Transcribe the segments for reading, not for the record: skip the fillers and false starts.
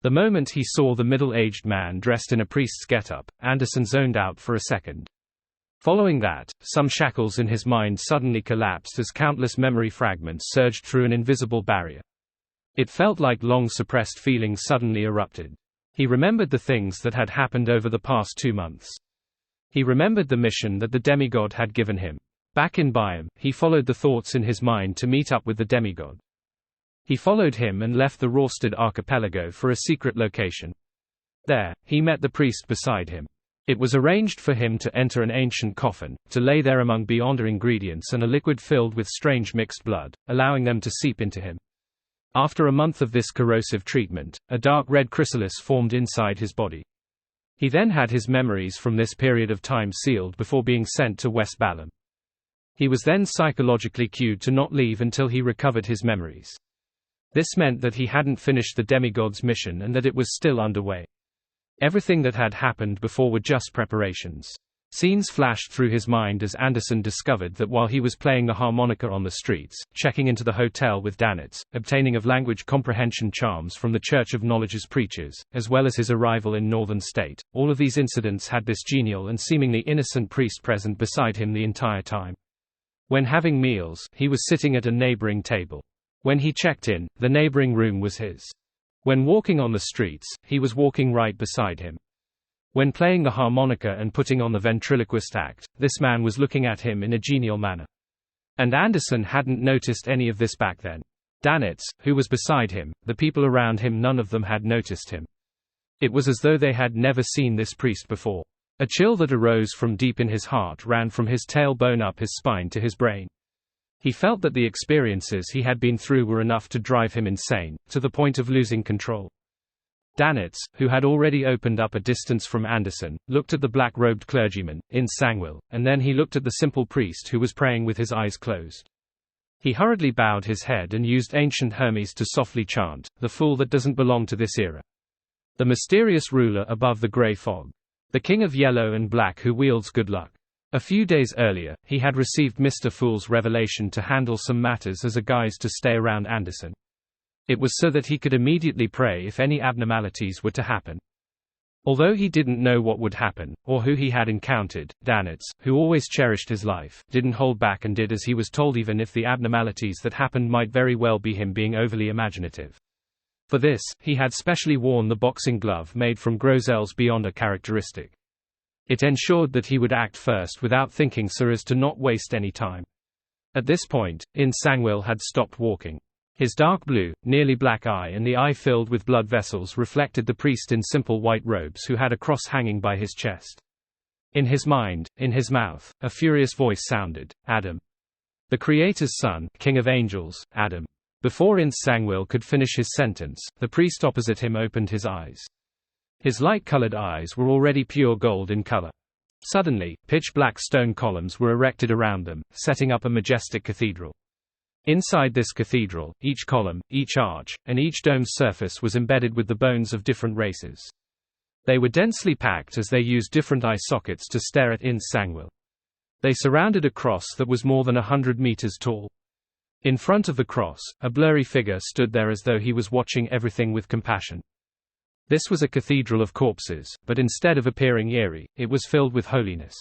The moment he saw the middle-aged man dressed in a priest's getup, Anderson zoned out for a second. Following that, some shackles in his mind suddenly collapsed as countless memory fragments surged through an invisible barrier. It felt like long-suppressed feelings suddenly erupted. He remembered the things that had happened over the past 2 months. He remembered the mission that the demigod had given him. Back in Byam, he followed the thoughts in his mind to meet up with the demigod. He followed him and left the Rorstad archipelago for a secret location. There, he met the priest beside him. It was arranged for him to enter an ancient coffin, to lay there among beyonder ingredients and a liquid filled with strange mixed blood, allowing them to seep into him. After a month of this corrosive treatment, a dark red chrysalis formed inside his body. He then had his memories from this period of time sealed before being sent to West Balam. He was then psychologically cued to not leave until he recovered his memories. This meant that he hadn't finished the demigod's mission and that it was still underway. Everything that had happened before were just preparations. Scenes flashed through his mind as Anderson discovered that while he was playing the harmonica on the streets, checking into the hotel with Danitz, obtaining of language comprehension charms from the Church of Knowledge's preachers, as well as his arrival in Northern State, all of these incidents had this genial and seemingly innocent priest present beside him the entire time. When having meals, he was sitting at a neighboring table. When he checked in, the neighboring room was his. When walking on the streets, he was walking right beside him. When playing the harmonica and putting on the ventriloquist act, this man was looking at him in a genial manner. And Anderson hadn't noticed any of this back then. Danitz, who was beside him, the people around him, none of them had noticed him. It was as though they had never seen this priest before. A chill that arose from deep in his heart ran from his tailbone up his spine to his brain. He felt that the experiences he had been through were enough to drive him insane, to the point of losing control. Danitz, who had already opened up a distance from Anderson, looked at the black-robed clergyman, in Sangwil, and then he looked at the simple priest who was praying with his eyes closed. He hurriedly bowed his head and used ancient Hermes to softly chant, "The fool that doesn't belong to this era. The mysterious ruler above the grey fog. The king of yellow and black who wields good luck." A few days earlier, he had received Mr. Fool's revelation to handle some matters as a guise to stay around Anderson. It was so that he could immediately pray if any abnormalities were to happen. Although he didn't know what would happen, or who he had encountered, Danitz, who always cherished his life, didn't hold back and did as he was told, even if the abnormalities that happened might very well be him being overly imaginative. For this, he had specially worn the boxing glove made from Grozel's Beyonder characteristic. It ensured that he would act first without thinking so as to not waste any time. At this point, Sangwil had stopped walking. His dark blue, nearly black eye and the eye filled with blood vessels reflected the priest in simple white robes who had a cross hanging by his chest. In his mind, in his mouth, a furious voice sounded, "Adam. The Creator's son, King of Angels, Adam." Before Sangwil could finish his sentence, the priest opposite him opened his eyes. His light-colored eyes were already pure gold in color. Suddenly, pitch-black stone columns were erected around them, setting up a majestic cathedral. Inside this cathedral, each column, each arch, and each dome's surface was embedded with the bones of different races. They were densely packed as they used different eye sockets to stare at Sangwil. They surrounded a cross that was more than 100 meters tall. In front of the cross, a blurry figure stood there as though he was watching everything with compassion. This was a cathedral of corpses, but instead of appearing eerie, it was filled with holiness.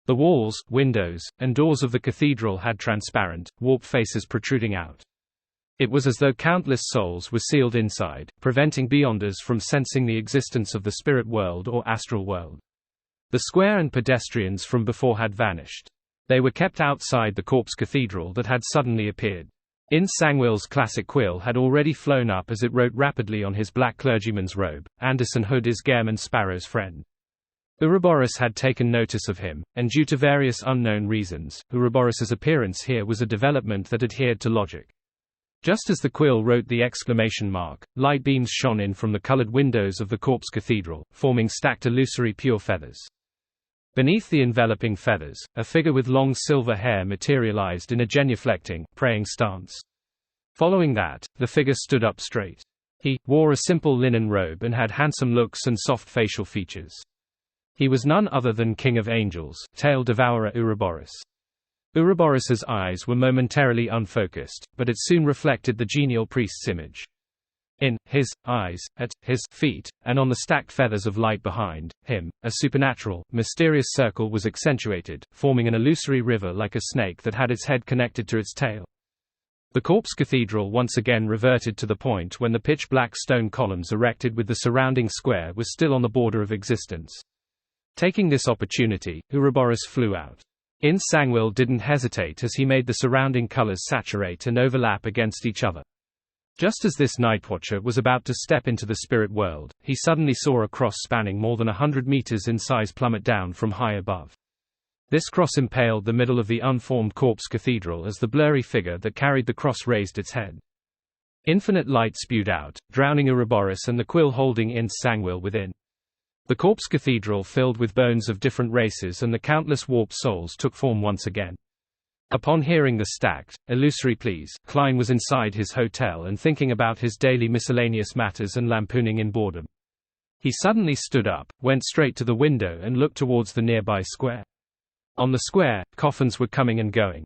The walls, windows, and doors of the cathedral had transparent, warped faces protruding out. It was as though countless souls were sealed inside, preventing beyonders from sensing the existence of the spirit world or astral world. The square and pedestrians from before had vanished. They were kept outside the corpse cathedral that had suddenly appeared. Sangwil's classic quill had already flown up as it wrote rapidly on his black clergyman's robe, "Anderson Hood is Gairman Sparrow's friend." Ouroboros had taken notice of him, and due to various unknown reasons, Ouroboros's appearance here was a development that adhered to logic. Just as the quill wrote the exclamation mark, light beams shone in from the colored windows of the corpse cathedral, forming stacked illusory pure feathers. Beneath the enveloping feathers, a figure with long silver hair materialized in a genuflecting, praying stance. Following that, the figure stood up straight. He wore a simple linen robe and had handsome looks and soft facial features. He was none other than King of Angels, Tail Devourer Ouroboros. Ouroboros's eyes were momentarily unfocused, but it soon reflected the genial priest's image. In his eyes, at his feet, and on the stacked feathers of light behind him, a supernatural, mysterious circle was accentuated, forming an illusory river like a snake that had its head connected to its tail. The corpse cathedral once again reverted to the point when the pitch-black stone columns erected with the surrounding square was still on the border of existence. Taking this opportunity, Ouroboros flew out. In Sangwil didn't hesitate as he made the surrounding colors saturate and overlap against each other. Just as this Nightwatcher was about to step into the spirit world, he suddenly saw a cross spanning more than 100 meters in size plummet down from high above. This cross impaled the middle of the unformed corpse cathedral as the blurry figure that carried the cross raised its head. Infinite light spewed out, drowning Ouroboros and the quill holding in Sangwil within. The corpse cathedral filled with bones of different races and the countless warped souls took form once again. Upon hearing the stacked, illusory pleas, Klein was inside his hotel and thinking about his daily miscellaneous matters and lampooning in boredom. He suddenly stood up, went straight to the window and looked towards the nearby square. On the square, coffins were coming and going.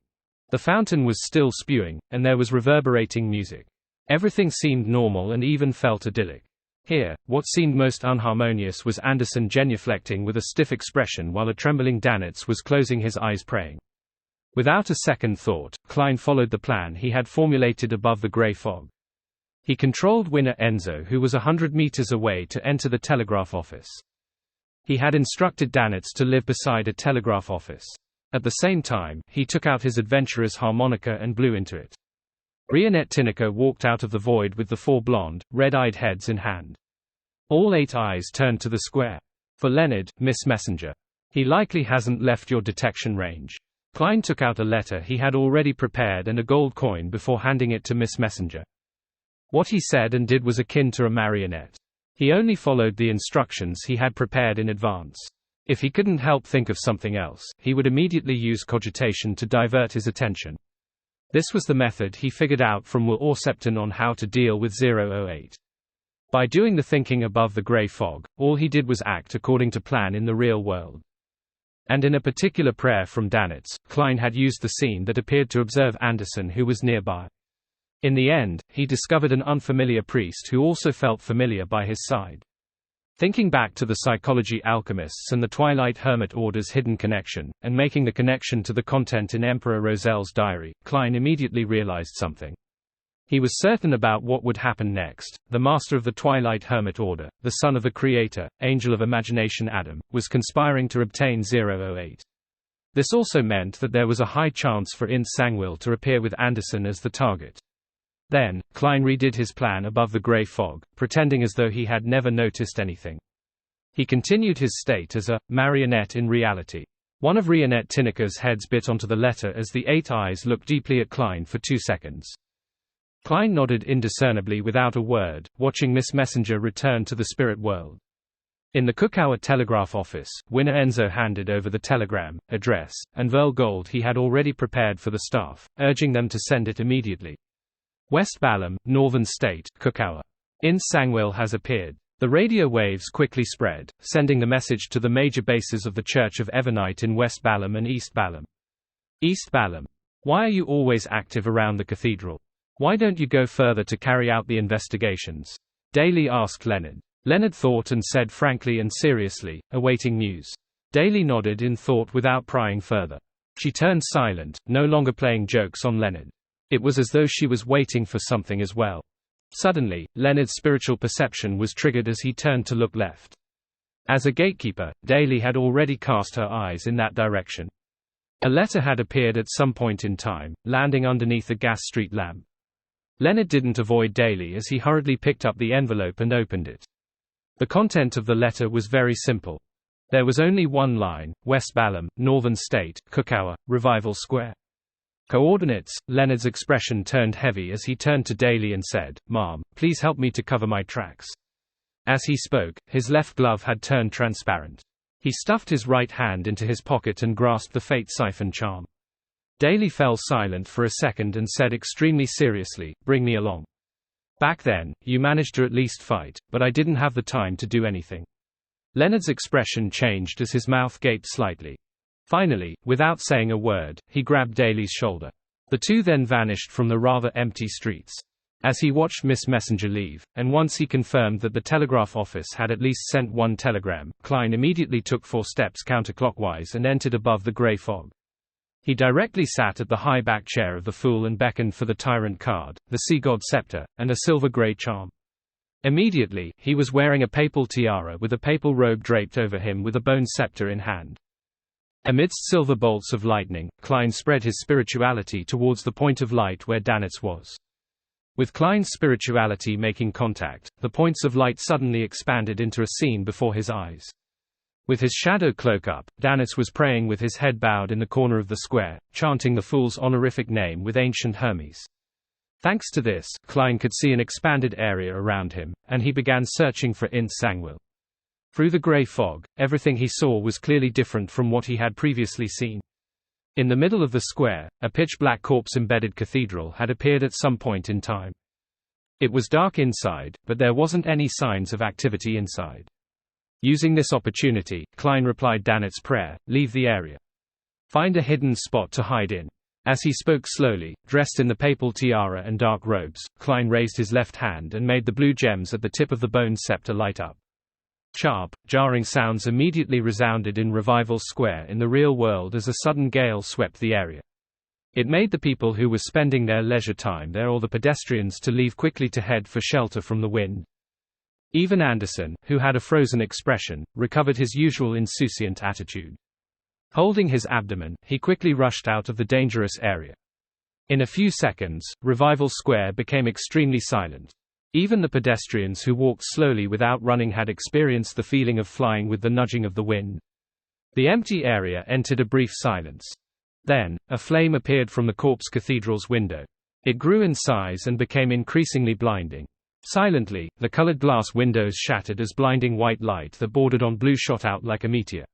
The fountain was still spewing, and there was reverberating music. Everything seemed normal and even felt idyllic. Here, what seemed most unharmonious was Anderson genuflecting with a stiff expression while a trembling Danitz was closing his eyes praying. Without a second thought, Klein followed the plan he had formulated above the grey fog. He controlled Winner Enzo, who was 100 meters away, to enter the telegraph office. He had instructed Danitz to live beside a telegraph office. At the same time, he took out his adventurer's harmonica and blew into it. Rionette Tinnicker walked out of the void with the 4 blonde, red-eyed heads in hand. All 8 eyes turned to the square. For Leonard, Miss Messenger. He likely hasn't left your detection range. Klein took out a letter he had already prepared and a gold coin before handing it to Miss Messenger. What he said and did was akin to a marionette. He only followed the instructions he had prepared in advance. If he couldn't help think of something else, he would immediately use cogitation to divert his attention. This was the method he figured out from Will Orcepton on how to deal with 008. By doing the thinking above the grey fog, all he did was act according to plan in the real world. And in a particular prayer from Danitz, Klein had used the scene that appeared to observe Anderson, who was nearby. In the end, he discovered an unfamiliar priest who also felt familiar by his side. Thinking back to the psychology alchemists and the Twilight Hermit Order's hidden connection, and making the connection to the content in Emperor Roselle's diary, Klein immediately realized something. He was certain about what would happen next. The master of the Twilight Hermit Order, the son of the creator, angel of imagination Adam, was conspiring to obtain 008. This also meant that there was a high chance for In Sangwil to appear with Anderson as the target. Then, Klein redid his plan above the grey fog, pretending as though he had never noticed anything. He continued his state as a marionette in reality. One of Rionette Tinnicker's heads bit onto the letter as the 8 eyes looked deeply at Klein for 2 seconds. Klein nodded indiscernibly without a word, watching Miss Messenger return to the spirit world. In the Kukawa telegraph office, Winner Enzo handed over the telegram, address, and Verl gold he had already prepared for the staff, urging them to send it immediately. West Balam, Northern State, Kukawa. In Sangwil has appeared. The radio waves quickly spread, sending the message to the major bases of the Church of Evernite in West Balam and East Balam. East Balam. Why are you always active around the cathedral? Why don't you go further to carry out the investigations? Daly asked Leonard. Leonard thought and said frankly and seriously, awaiting news. Daly nodded in thought without prying further. She turned silent, no longer playing jokes on Leonard. It was as though she was waiting for something as well. Suddenly, Leonard's spiritual perception was triggered as he turned to look left. As a gatekeeper, Daly had already cast her eyes in that direction. A letter had appeared at some point in time, landing underneath a gas street lamp. Leonard didn't avoid Daly as he hurriedly picked up the envelope and opened it. The content of the letter was very simple. There was only one line: West Balam, Northern State, Kukawa, Revival Square. Coordinates. Leonard's expression turned heavy as he turned to Daly and said, "Ma'am, please help me to cover my tracks." As he spoke, his left glove had turned transparent. He stuffed his right hand into his pocket and grasped the fate siphon charm. Daly fell silent for a second and said extremely seriously, "Bring me along. Back then, you managed to at least fight, but I didn't have the time to do anything." Leonard's expression changed as his mouth gaped slightly. Finally, without saying a word, he grabbed Daly's shoulder. The two then vanished from the rather empty streets. as he watched Miss Messenger leave, and once he confirmed that the telegraph office had at least sent one telegram, Klein immediately took 4 steps counterclockwise and entered above the grey fog. He directly sat at the high back chair of the fool and beckoned for the tyrant card, the sea god scepter, and a silver grey charm. Immediately, he was wearing a papal tiara with a papal robe draped over him with a bone scepter in hand. Amidst silver bolts of lightning, Klein spread his spirituality towards the point of light where Danitz was. With Klein's spirituality making contact, the points of light suddenly expanded into a scene before his eyes. With his shadow cloak up, Danitz was praying with his head bowed in the corner of the square, chanting the fool's honorific name with ancient Hermes. Thanks to this, Klein could see an expanded area around him, and he began searching for Int Sangwil. Through the grey fog, everything he saw was clearly different from what he had previously seen. In the middle of the square, a pitch-black corpse-embedded cathedral had appeared at some point in time. It was dark inside, but there wasn't any signs of activity inside. Using this opportunity, Klein replied Danitz's prayer, "Leave the area. Find a hidden spot to hide in." As he spoke slowly, dressed in the papal tiara and dark robes, Klein raised his left hand and made the blue gems at the tip of the bone scepter light up. Sharp, jarring sounds immediately resounded in Revival Square in the real world as a sudden gale swept the area. It made the people who were spending their leisure time there or the pedestrians to leave quickly to head for shelter from the wind. Even Anderson, who had a frozen expression, recovered his usual insouciant attitude. Holding his abdomen, he quickly rushed out of the dangerous area. In a few seconds, Revival Square became extremely silent. Even the pedestrians who walked slowly without running had experienced the feeling of flying with the nudging of the wind. The empty area entered a brief silence. Then, a flame appeared from the Corpse Cathedral's window. It grew in size and became increasingly blinding. Silently, the colored glass windows shattered as blinding white light that bordered on blue shot out like a meteor.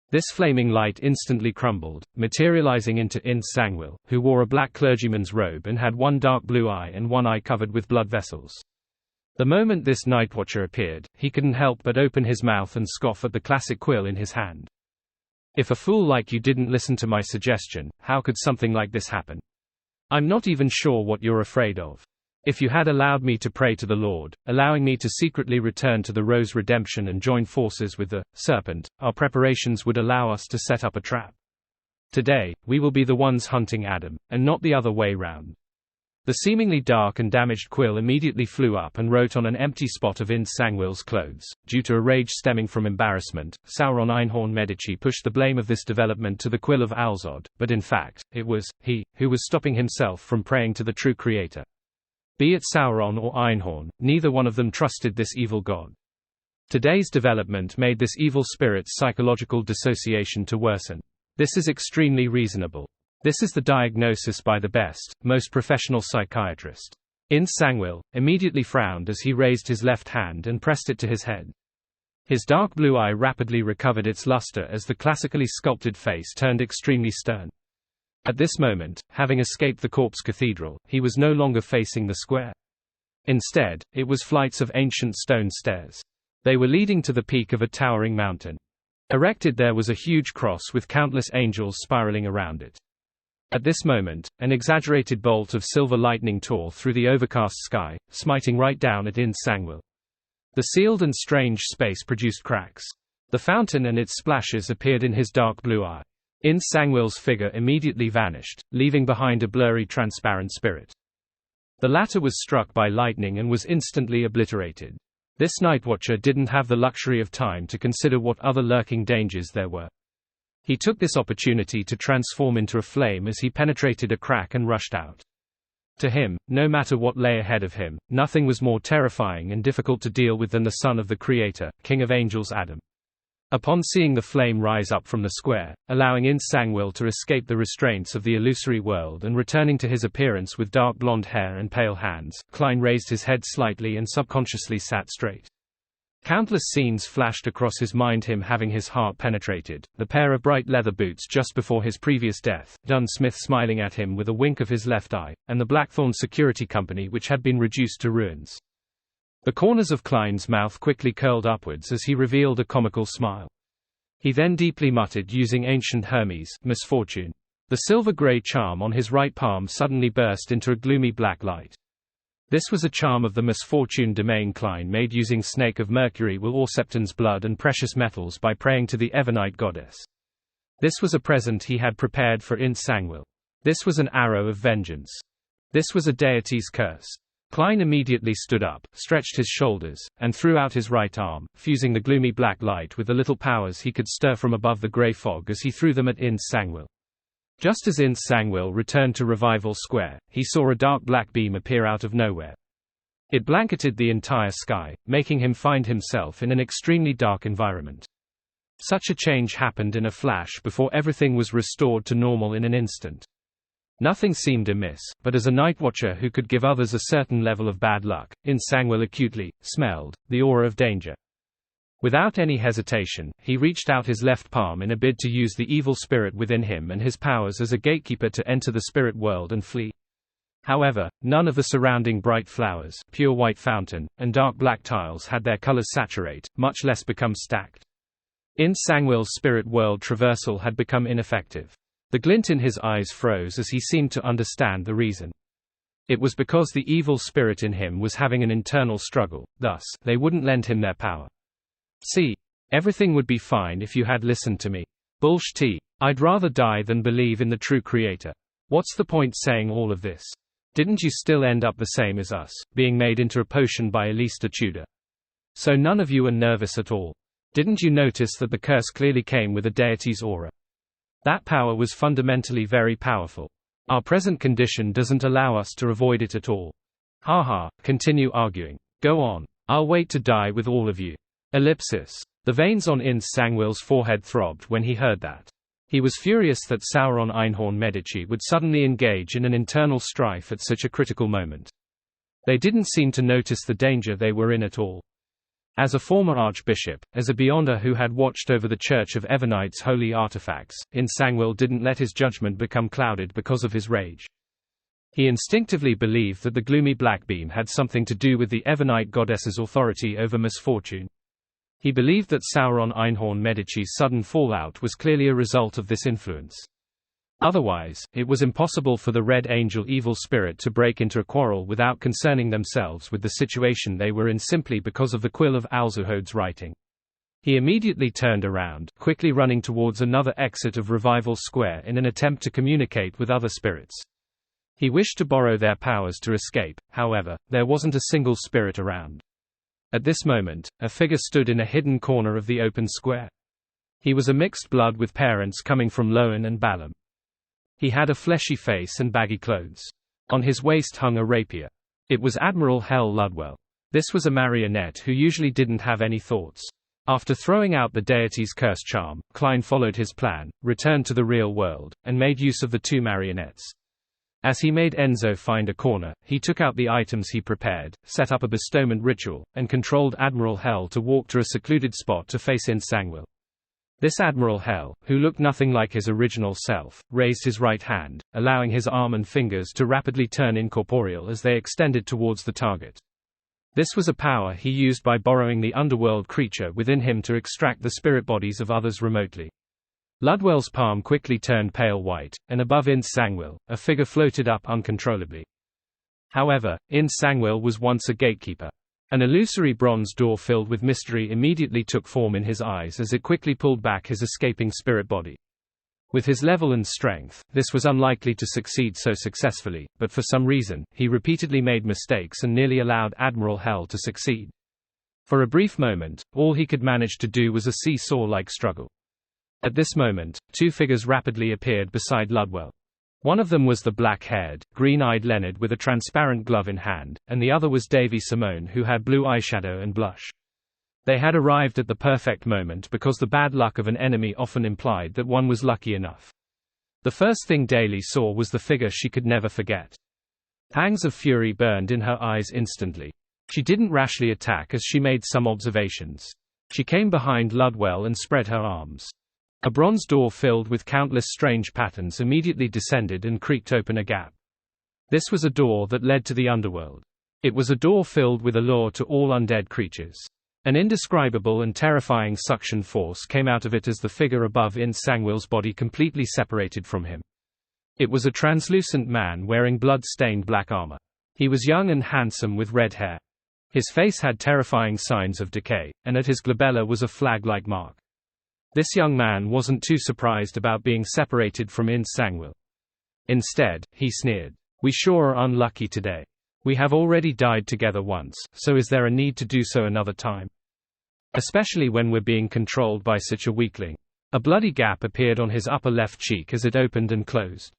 This flaming light instantly crumbled, materializing into Int Sangwil, who wore a black clergyman's robe and had one dark blue eye and one eye covered with blood vessels. The moment this Nightwatcher appeared, he couldn't help but open his mouth and scoff at the classic quill in his hand. "If a fool like you didn't listen to my suggestion, how could something like this happen? I'm not even sure what you're afraid of. If you had allowed me to pray to the Lord, allowing me to secretly return to the Rose Redemption and join forces with the Serpent, our preparations would allow us to set up a trap. Today, we will be the ones hunting Adam, and not the other way round." The seemingly dark and damaged quill immediately flew up and wrote on an empty spot of Int Sangwil's clothes. Due to a rage stemming from embarrassment, Sauron Einhorn Medici pushed the blame of this development to the quill of Alzod, but in fact, it was he who was stopping himself from praying to the true creator. Be it Sauron or Einhorn, neither one of them trusted this evil god. Today's development made this evil spirit's psychological dissociation to worsen. This is extremely reasonable. This is the diagnosis by the best, most professional psychiatrist. Int Sangwil immediately frowned as he raised his left hand and pressed it to his head. His dark blue eye rapidly recovered its luster as the classically sculpted face turned extremely stern. At this moment, having escaped the Corpse Cathedral, he was no longer facing the square. Instead, it was flights of ancient stone stairs. They were leading to the peak of a towering mountain. Erected there was a huge cross with countless angels spiraling around it. At this moment, an exaggerated bolt of silver lightning tore through the overcast sky, smiting right down at Int Sangwil. The sealed and strange space produced cracks. The fountain and its splashes appeared in his dark blue eye. Int Sangwil's figure immediately vanished, leaving behind a blurry transparent spirit. The latter was struck by lightning and was instantly obliterated. This Nightwatcher didn't have the luxury of time to consider what other lurking dangers there were. He took this opportunity to transform into a flame as he penetrated a crack and rushed out. To him, no matter what lay ahead of him, nothing was more terrifying and difficult to deal with than the son of the Creator, King of Angels Adam. Upon seeing the flame rise up from the square, allowing Int Sangwil to escape the restraints of the illusory world and returning to his appearance with dark blonde hair and pale hands, Klein raised his head slightly and subconsciously sat straight. Countless scenes flashed across his mind, him having his heart penetrated, the pair of bright leather boots just before his previous death, Dunn Smith smiling at him with a wink of his left eye, and the Blackthorn Security Company which had been reduced to ruins. The corners of Klein's mouth quickly curled upwards as he revealed a comical smile. He then deeply muttered using ancient Hermes, misfortune. The silver-grey charm on his right palm suddenly burst into a gloomy black light. This was a charm of the misfortune domain. Klein made using Snake of Mercury will Orsepton's blood and precious metals by praying to the Evernite goddess. This was a present he had prepared for Int Sangwil. This was an arrow of vengeance. This was a deity's curse. Klein immediately stood up, stretched his shoulders, and threw out his right arm, fusing the gloomy black light with the little powers he could stir from above the grey fog as he threw them at Int Sangwil. Just as Int Sangwil returned to Revival Square, he saw a dark black beam appear out of nowhere. It blanketed the entire sky, making him find himself in an extremely dark environment. Such a change happened in a flash before everything was restored to normal in an instant. Nothing seemed amiss, but as a night watcher who could give others a certain level of bad luck, Int Sangwil acutely smelled the aura of danger. Without any hesitation, he reached out his left palm in a bid to use the evil spirit within him and his powers as a gatekeeper to enter the spirit world and flee. However, none of the surrounding bright flowers, pure white fountain, and dark black tiles had their colors saturate, much less become stacked. Int Sangwil's spirit world traversal had become ineffective. The glint in his eyes froze as he seemed to understand the reason. It was because the evil spirit in him was having an internal struggle, thus, they wouldn't lend him their power. See, everything would be fine if you had listened to me. Bullshit. I'd rather die than believe in the true creator. What's the point saying all of this? Didn't you still end up the same as us, being made into a potion by Elista Tudor? So none of you are nervous at all. Didn't you notice that the curse clearly came with a deity's aura? That power was fundamentally very powerful. Our present condition doesn't allow us to avoid it at all. Haha, continue arguing. Go on. I'll wait to die with all of you. Ellipsis. The veins on Int Sangwil's forehead throbbed when he heard that. He was furious that Sauron Einhorn Medici would suddenly engage in an internal strife at such a critical moment. They didn't seem to notice the danger they were in at all. As a former archbishop, as a beyonder who had watched over the Church of Evernight's holy artifacts, Int Sangwil didn't let his judgment become clouded because of his rage. He instinctively believed that the gloomy black beam had something to do with the Evernight goddess's authority over misfortune. He believed that Sauron Einhorn Medici's sudden fallout was clearly a result of this influence. Otherwise, it was impossible for the Red Angel evil spirit to break into a quarrel without concerning themselves with the situation they were in simply because of the quill of Alzuhod's writing. He immediately turned around, quickly running towards another exit of Revival Square in an attempt to communicate with other spirits. He wished to borrow their powers to escape, however, there wasn't a single spirit around. At this moment, a figure stood in a hidden corner of the open square. He was a mixed blood with parents coming from Loan and Balam. He had a fleshy face and baggy clothes. On his waist hung a rapier. It was Admiral Hel Ludwell. This was a marionette who usually didn't have any thoughts. After throwing out the deity's curse charm, Klein followed his plan, returned to the real world, and made use of the two marionettes. As he made Enzo find a corner, he took out the items he prepared, set up a bestowment ritual, and controlled Admiral Hel to walk to a secluded spot to face Int Sangwil. This Admiral Hel, who looked nothing like his original self, raised his right hand, allowing his arm and fingers to rapidly turn incorporeal as they extended towards the target. This was a power he used by borrowing the underworld creature within him to extract the spirit bodies of others remotely. Ludwell's palm quickly turned pale white, and above Int Sangwil, a figure floated up uncontrollably. However, Int Sangwil was once a gatekeeper. An illusory bronze door filled with mystery immediately took form in his eyes as it quickly pulled back his escaping spirit body. With his level and strength, this was unlikely to succeed so successfully, but for some reason, he repeatedly made mistakes and nearly allowed Admiral Hel to succeed. For a brief moment, all he could manage to do was a seesaw-like struggle. At this moment, two figures rapidly appeared beside Ludwell. One of them was the black-haired, green-eyed Leonard with a transparent glove in hand, and the other was Davy Simone who had blue eyeshadow and blush. They had arrived at the perfect moment because the bad luck of an enemy often implied that one was lucky enough. The first thing Daly saw was the figure she could never forget. Pangs of fury burned in her eyes instantly. She didn't rashly attack as she made some observations. She came behind Ludwell and spread her arms. A bronze door filled with countless strange patterns immediately descended and creaked open a gap. This was a door that led to the underworld. It was a door filled with allure to all undead creatures. An indescribable and terrifying suction force came out of it as the figure above Int Sangwil's body completely separated from him. It was a translucent man wearing blood-stained black armor. He was young and handsome with red hair. His face had terrifying signs of decay, and at his glabella was a flag-like mark. This young man wasn't too surprised about being separated from Ince Sangwil. Instead, he sneered. "We sure are unlucky today. We have already died together once, so is there a need to do so another time? Especially when we're being controlled by such a weakling." A bloody gap appeared on his upper left cheek as it opened and closed.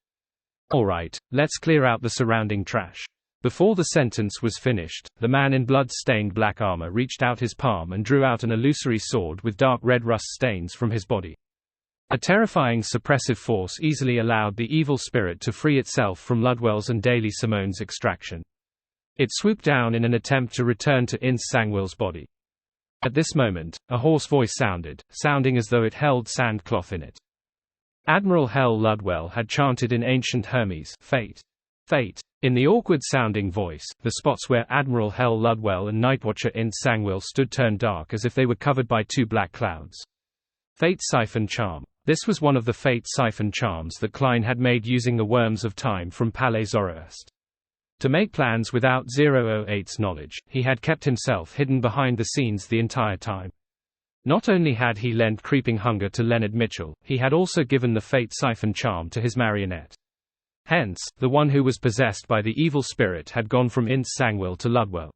"Alright, let's clear out the surrounding trash." Before the sentence was finished, the man in blood-stained black armor reached out his palm and drew out an illusory sword with dark red rust stains from his body. A terrifying suppressive force easily allowed the evil spirit to free itself from Ludwell's and Daly Simone's extraction. It swooped down in an attempt to return to Ince Sangwil's body. At this moment, a hoarse voice sounding as though it held sandcloth in it. Admiral Hell Ludwell had chanted in ancient Hermes, "Fate. Fate." In the awkward-sounding voice, the spots where Admiral Hell Ludwell and Nightwatcher Ince Sangwil stood turned dark as if they were covered by two black clouds. Fate Siphon Charm. This was one of the Fate Siphon charms that Klein had made using the Worms of Time from Palais Zoroast. To make plans without 008's knowledge, he had kept himself hidden behind the scenes the entire time. Not only had he lent Creeping Hunger to Leonard Mitchell, he had also given the Fate Siphon charm to his marionette. Hence, the one who was possessed by the evil spirit had gone from Ince Sangwil to Ludwell.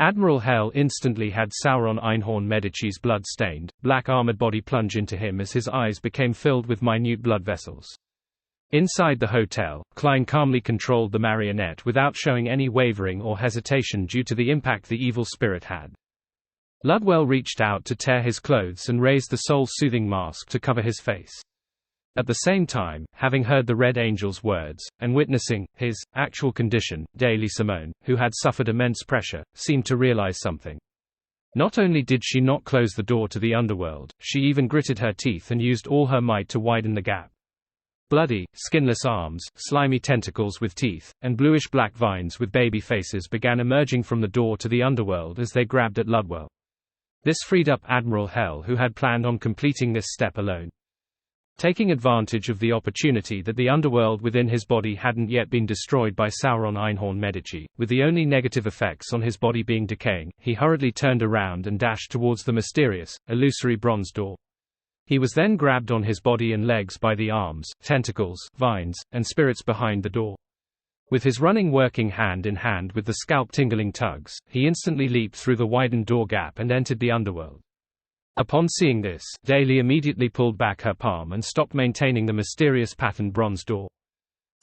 Admiral Hell instantly had Sauron Einhorn Medici's blood-stained, black-armored body plunge into him as his eyes became filled with minute blood vessels. Inside the hotel, Klein calmly controlled the marionette without showing any wavering or hesitation due to the impact the evil spirit had. Ludwell reached out to tear his clothes and raised the soul-soothing mask to cover his face. At the same time, having heard the Red Angel's words, and witnessing his actual condition, Daly Simone, who had suffered immense pressure, seemed to realize something. Not only did she not close the door to the underworld, she even gritted her teeth and used all her might to widen the gap. Bloody, skinless arms, slimy tentacles with teeth, and bluish-black vines with baby faces began emerging from the door to the underworld as they grabbed at Ludwell. This freed up Admiral Hell, who had planned on completing this step alone. Taking advantage of the opportunity that the underworld within his body hadn't yet been destroyed by Sauron Einhorn Medici, with the only negative effects on his body being decaying, he hurriedly turned around and dashed towards the mysterious, illusory bronze door. He was then grabbed on his body and legs by the arms, tentacles, vines, and spirits behind the door. With his running working hand in hand with the scalp-tingling tugs, he instantly leaped through the widened door gap and entered the underworld. Upon seeing this, Daly immediately pulled back her palm and stopped maintaining the mysterious patterned bronze door.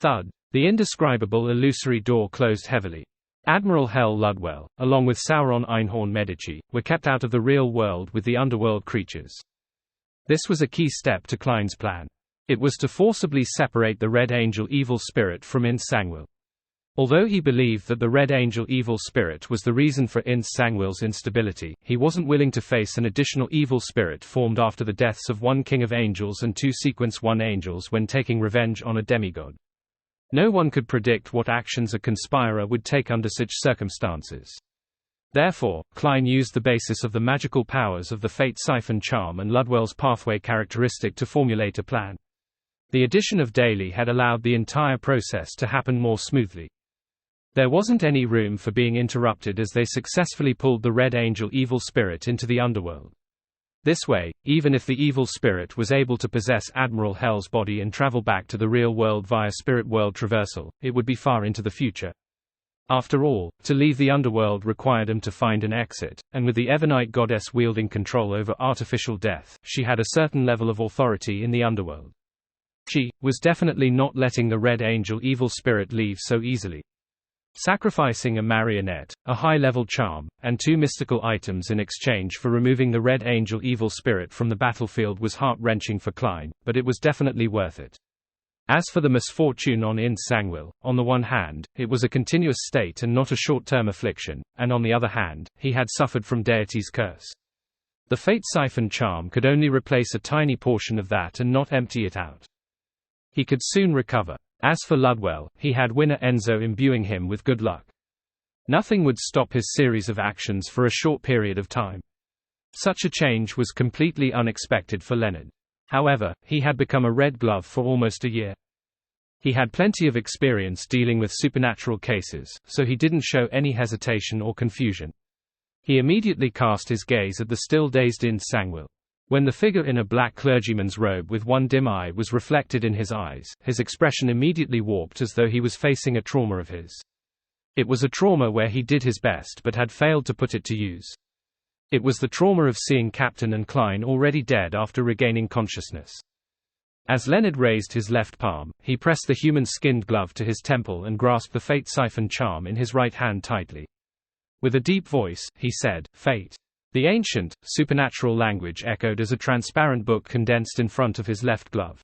Thud. The indescribable illusory door closed heavily. Admiral Hell Ludwell, along with Sauron Einhorn Medici, were kept out of the real world with the underworld creatures. This was a key step to Klein's plan. It was to forcibly separate the Red Angel evil spirit from Ince Sangwil. Although he believed that the Red Angel evil spirit was the reason for Ince Sangwil's instability, he wasn't willing to face an additional evil spirit formed after the deaths of one king of angels and two Sequence 1 angels when taking revenge on a demigod. No one could predict what actions a conspirer would take under such circumstances. Therefore, Klein used the basis of the magical powers of the Fate Siphon charm and Ludwell's pathway characteristic to formulate a plan. The addition of Daly had allowed the entire process to happen more smoothly. There wasn't any room for being interrupted as they successfully pulled the Red Angel evil spirit into the underworld. This way, even if the evil spirit was able to possess Admiral Hell's body and travel back to the real world via spirit world traversal, it would be far into the future. After all, to leave the underworld required him to find an exit, and with the Evernite goddess wielding control over artificial death, she had a certain level of authority in the underworld. She was definitely not letting the Red Angel evil spirit leave so easily. Sacrificing a marionette, a high-level charm, and two mystical items in exchange for removing the Red Angel evil spirit from the battlefield was heart-wrenching for Klein, but it was definitely worth it. As for the misfortune on Ince Sangwil, on the one hand, it was a continuous state and not a short-term affliction, and on the other hand, he had suffered from deity's curse. The Fate Siphon charm could only replace a tiny portion of that and not empty it out. He could soon recover. As for Ludwell, he had Winner Enzo imbuing him with good luck. Nothing would stop his series of actions for a short period of time. Such a change was completely unexpected for Leonard. However, he had become a Red Glove for almost a year. He had plenty of experience dealing with supernatural cases, so he didn't show any hesitation or confusion. He immediately cast his gaze at the still dazed Ynde Sangwyl. When the figure in a black clergyman's robe with one dim eye was reflected in his eyes, his expression immediately warped as though he was facing a trauma of his. It was a trauma where he did his best but had failed to put it to use. It was the trauma of seeing Captain and Klein already dead after regaining consciousness. As Leonard raised his left palm, he pressed the human-skinned glove to his temple and grasped the Fate Siphon charm in his right hand tightly. With a deep voice, he said, "Fate." The ancient, supernatural language echoed as a transparent book condensed in front of his left glove.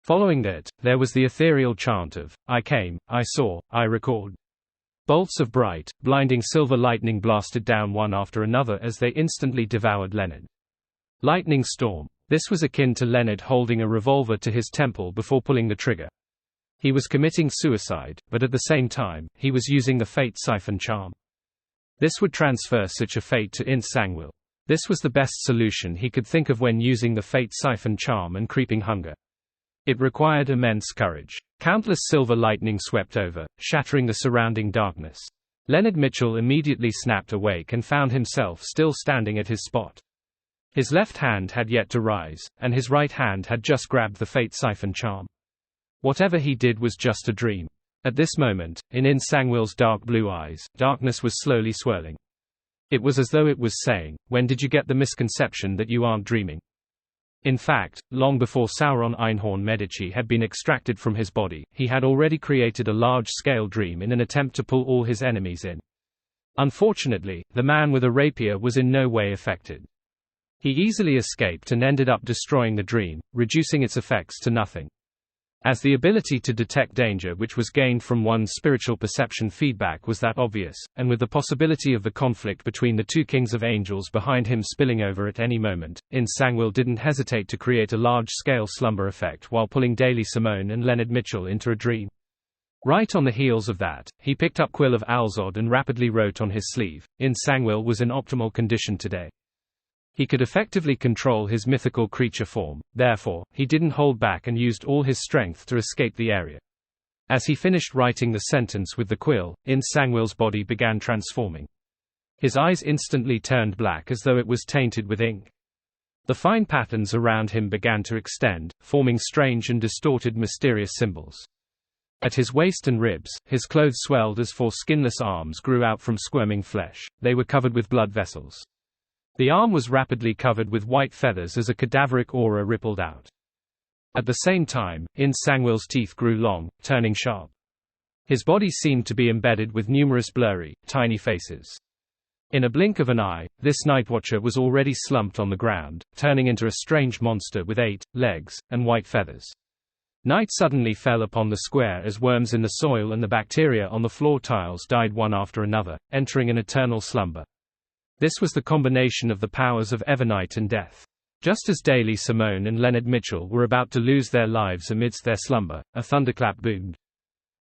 Following it, there was the ethereal chant of, "I came, I saw, I record." Bolts of bright, blinding silver lightning blasted down one after another as they instantly devoured Leonard. Lightning storm. This was akin to Leonard holding a revolver to his temple before pulling the trigger. He was committing suicide, but at the same time, he was using the Fate Siphon charm. This would transfer such a fate to Ynde Sangwyl. This was the best solution he could think of when using the Fate Siphon charm and creeping hunger. It required immense courage. Countless silver lightning swept over, shattering the surrounding darkness. Leonard Mitchell immediately snapped awake and found himself still standing at his spot. His left hand had yet to rise, and his right hand had just grabbed the Fate Siphon charm. Whatever he did was just a dream. At this moment, in Ynde Sangwyl's dark blue eyes, darkness was slowly swirling. It was as though it was saying, "When did you get the misconception that you aren't dreaming?" In fact, long before Sauron Einhorn Medici had been extracted from his body, he had already created a large-scale dream in an attempt to pull all his enemies in. Unfortunately, the man with a rapier was in no way affected. He easily escaped and ended up destroying the dream, reducing its effects to nothing. As the ability to detect danger which was gained from one's spiritual perception feedback was that obvious, and with the possibility of the conflict between the two kings of angels behind him spilling over at any moment, Ynde Sangwyl didn't hesitate to create a large-scale slumber effect while pulling Daly Simone and Leonard Mitchell into a dream. Right on the heels of that, he picked up Quill of Alzod and rapidly wrote on his sleeve, "Ynde Sangwyl was in optimal condition today." He could effectively control his mythical creature form, therefore, he didn't hold back and used all his strength to escape the area. As he finished writing the sentence with the quill, Ynde Sangwyl's body began transforming. His eyes instantly turned black as though it was tainted with ink. The fine patterns around him began to extend, forming strange and distorted mysterious symbols. At his waist and ribs, his clothes swelled as four skinless arms grew out from squirming flesh. They were covered with blood vessels. The arm was rapidly covered with white feathers as a cadaveric aura rippled out. At the same time, Ynde Sangwyl's teeth grew long, turning sharp. His body seemed to be embedded with numerous blurry, tiny faces. In a blink of an eye, this Nightwatcher was already slumped on the ground, turning into a strange monster with 8 legs and white feathers. Night suddenly fell upon the square as worms in the soil and the bacteria on the floor tiles died one after another, entering an eternal slumber. This was the combination of the powers of Evernight and death. Just as Daly Simone and Leonard Mitchell were about to lose their lives amidst their slumber, a thunderclap boomed.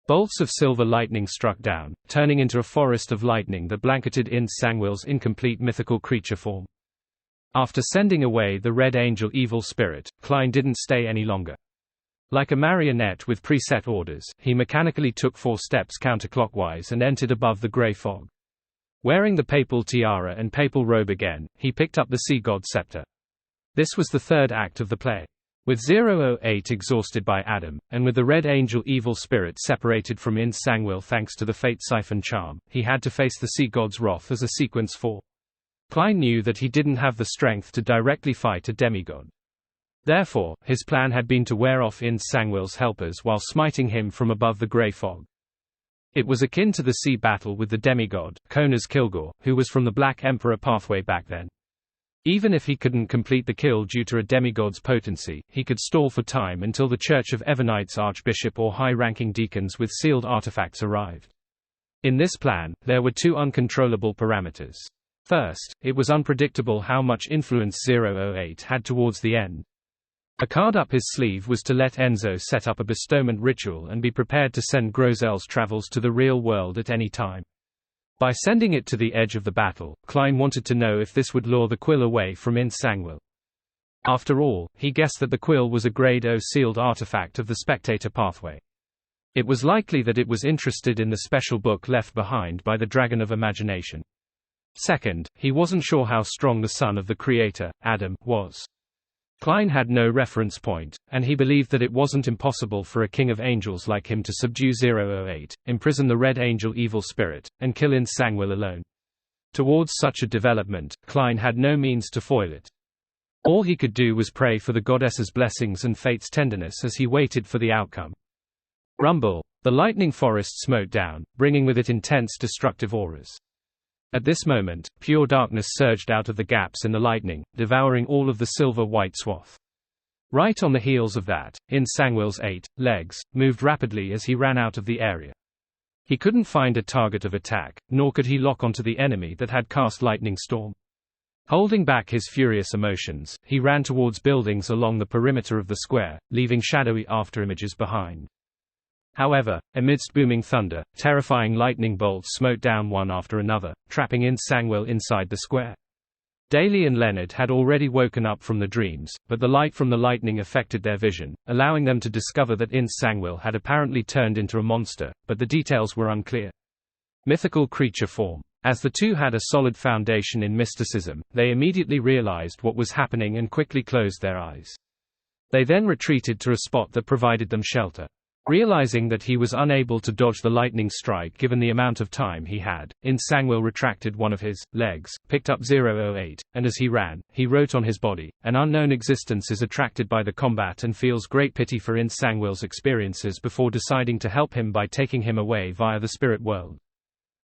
Bolts of silver lightning struck down, turning into a forest of lightning that blanketed Ynde Sangwyl's incomplete mythical creature form. After sending away the Red Angel evil spirit, Klein didn't stay any longer. Like a marionette with preset orders, he mechanically took 4 steps counterclockwise and entered above the grey fog. Wearing the papal tiara and papal robe again, he picked up the Sea God scepter. This was the third act of the play. With 008 exhausted by Adam, and with the Red Angel evil spirit separated from Ynde Sangwyl thanks to the Fate Siphon charm, he had to face the Sea God's wrath as a sequence 4. Klein knew that he didn't have the strength to directly fight a demigod. Therefore, his plan had been to wear off Ynde Sangwyl's helpers while smiting him from above the grey fog. It was akin to the sea battle with the demigod, Konas Kilgore, who was from the Black Emperor pathway back then. Even if he couldn't complete the kill due to a demigod's potency, he could stall for time until the Church of Evernight's archbishop or high-ranking deacons with sealed artifacts arrived. In this plan, there were 2 uncontrollable parameters. First, it was unpredictable how much influence 008 had towards the end. A card up his sleeve was to let Enzo set up a bestowment ritual and be prepared to send Grozel's travels to the real world at any time. By sending it to the edge of the battle, Klein wanted to know if this would lure the quill away from Ynde Sangwyl. After all, he guessed that the quill was a Grade O sealed artifact of the Spectator pathway. It was likely that it was interested in the special book left behind by the Dragon of Imagination. Second, he wasn't sure how strong the son of the Creator, Adam, was. Klein had no reference point, and he believed that it wasn't impossible for a king of angels like him to subdue 008, imprison the Red Angel evil spirit, and kill Ince Sangwil alone. Towards such a development, Klein had no means to foil it. All he could do was pray for the goddess's blessings and fate's tenderness as he waited for the outcome. Rumble. The lightning forest smote down, bringing with it intense destructive auras. At this moment, pure darkness surged out of the gaps in the lightning, devouring all of the silver-white swath. Right on the heels of that, Ince Sangwil's 8 legs moved rapidly as he ran out of the area. He couldn't find a target of attack, nor could he lock onto the enemy that had cast Lightning Storm. Holding back his furious emotions, he ran towards buildings along the perimeter of the square, leaving shadowy afterimages behind. However, amidst booming thunder, terrifying lightning bolts smote down one after another, trapping Ince Sangwil inside the square. Daly and Leonard had already woken up from the dreams, but the light from the lightning affected their vision, allowing them to discover that Ince Sangwil had apparently turned into a monster, but the details were unclear. Mythical creature form. As the two had a solid foundation in mysticism, they immediately realized what was happening and quickly closed their eyes. They then retreated to a spot that provided them shelter. Realizing that he was unable to dodge the lightning strike given the amount of time he had, Ince Sangwil retracted one of his legs, picked up 008, and as he ran, he wrote on his body, "An unknown existence is attracted by the combat and feels great pity for Ince Sangwil's experiences before deciding to help him by taking him away via the spirit world."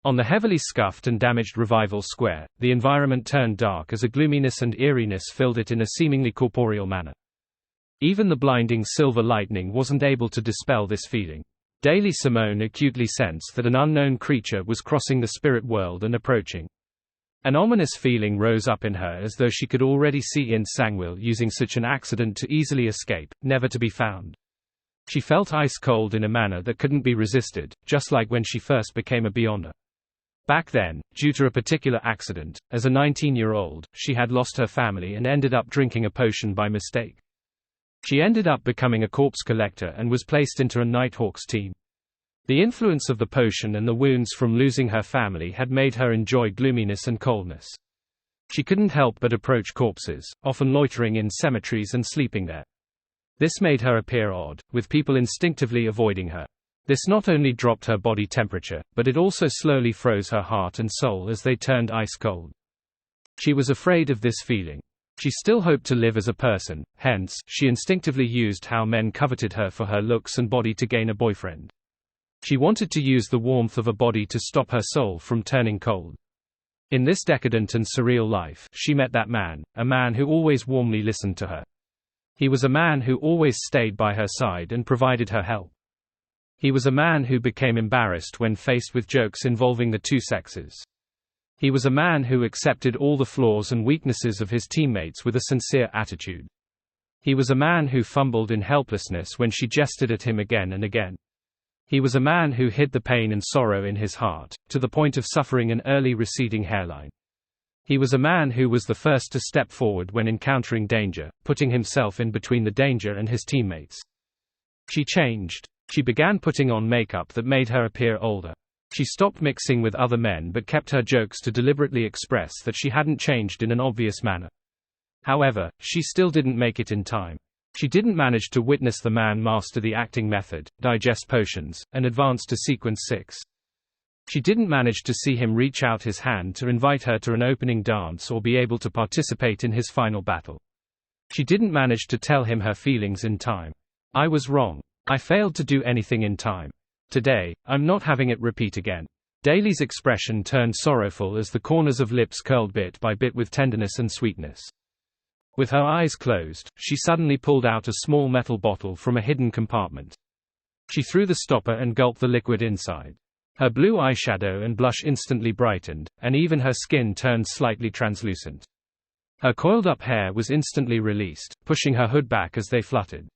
On the heavily scuffed and damaged Revival Square, the environment turned dark as a gloominess and eeriness filled it in a seemingly corporeal manner. Even the blinding silver lightning wasn't able to dispel this feeling. Daily Simone acutely sensed that an unknown creature was crossing the spirit world and approaching. An ominous feeling rose up in her as though she could already see Ince Sangwil using such an accident to easily escape, never to be found. She felt ice cold in a manner that couldn't be resisted, just like when she first became a Beyonder. Back then, due to a particular accident, as a 19-year-old, she had lost her family and ended up drinking a potion by mistake. She ended up becoming a corpse collector and was placed into a Nighthawks team. The influence of the potion and the wounds from losing her family had made her enjoy gloominess and coldness. She couldn't help but approach corpses, often loitering in cemeteries and sleeping there. This made her appear odd, with people instinctively avoiding her. This not only dropped her body temperature, but it also slowly froze her heart and soul as they turned ice cold. She was afraid of this feeling. She still hoped to live as a person, hence, she instinctively used how men coveted her for her looks and body to gain a boyfriend. She wanted to use the warmth of a body to stop her soul from turning cold. In this decadent and surreal life, she met that man, a man who always warmly listened to her. He was a man who always stayed by her side and provided her help. He was a man who became embarrassed when faced with jokes involving the two sexes. He was a man who accepted all the flaws and weaknesses of his teammates with a sincere attitude. He was a man who fumbled in helplessness when she gestured at him again and again. He was a man who hid the pain and sorrow in his heart, to the point of suffering an early receding hairline. He was a man who was the first to step forward when encountering danger, putting himself in between the danger and his teammates. She changed. She began putting on makeup that made her appear older. She stopped mixing with other men but kept her jokes to deliberately express that she hadn't changed in an obvious manner. However, she still didn't make it in time. She didn't manage to witness the man master the acting method, digest potions, and advance to sequence 6. She didn't manage to see him reach out his hand to invite her to an opening dance or be able to participate in his final battle. She didn't manage to tell him her feelings in time. I was wrong. I failed to do anything in time. Today, I'm not having it repeat again. Daly's expression turned sorrowful as the corners of lips curled bit by bit with tenderness and sweetness. With her eyes closed, she suddenly pulled out a small metal bottle from a hidden compartment. She threw the stopper and gulped the liquid inside. Her blue eyeshadow and blush instantly brightened, and even her skin turned slightly translucent. Her coiled-up hair was instantly released, pushing her hood back as they fluttered.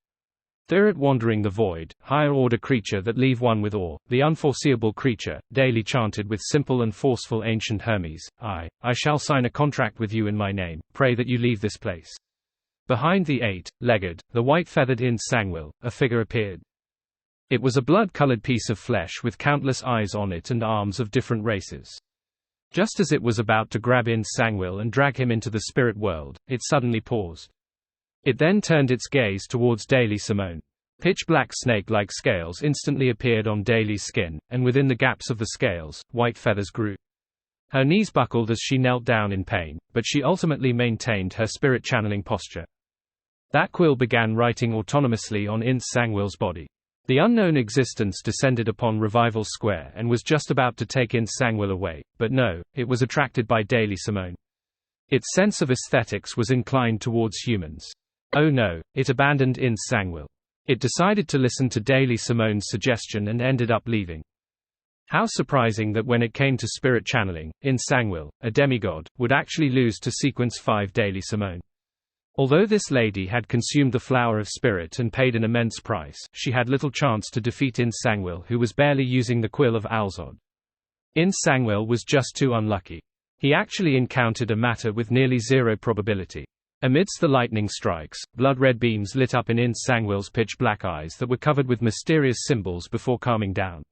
Spirit wandering the void, higher-order creature that leave one with awe, the unforeseeable creature, Daly chanted with simple and forceful ancient Hermes, I shall sign a contract with you in my name, pray that you leave this place. Behind the 8-legged, the white-feathered Ince Sangwil, a figure appeared. It was a blood-colored piece of flesh with countless eyes on it and arms of different races. Just as it was about to grab Ince Sangwil and drag him into the spirit world, it suddenly paused. It then turned its gaze towards Daly Simone. Pitch-black snake-like scales instantly appeared on Daly's skin, and within the gaps of the scales, white feathers grew. Her knees buckled as she knelt down in pain, but she ultimately maintained her spirit-channeling posture. That quill began writing autonomously on Ince Sangwil's body. The unknown existence descended upon Revival Square and was just about to take Ince Sangwil away, but no, it was attracted by Daly Simone. Its sense of aesthetics was inclined towards humans. Oh no, it abandoned Ince Sangwil. It decided to listen to Daly Simone's suggestion and ended up leaving. How surprising that when it came to spirit channeling, Ince Sangwil, a demigod, would actually lose to Sequence 5 Daly Simone. Although this lady had consumed the flower of spirit and paid an immense price, she had little chance to defeat Ince Sangwil, who was barely using the quill of Alzod. Ince Sangwil was just too unlucky. He actually encountered a matter with nearly zero probability. Amidst the lightning strikes, blood-red beams lit up in Ince Sangwil's pitch-black eyes that were covered with mysterious symbols before calming down.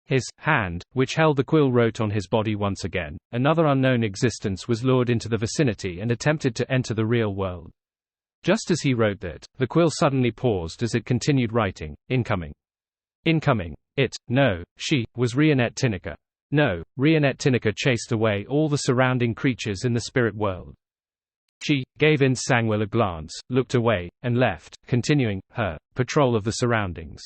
His hand, which held the quill, wrote on his body once again. Another unknown existence was lured into the vicinity and attempted to enter the real world. Just as he wrote that, the quill suddenly paused as it continued writing, "Incoming. Incoming." It, no, she, was Rionette Tinica. No, Rionette Tinica chased away all the surrounding creatures in the spirit world. She gave Ince Sangwil a glance, looked away, and left, continuing her patrol of the surroundings.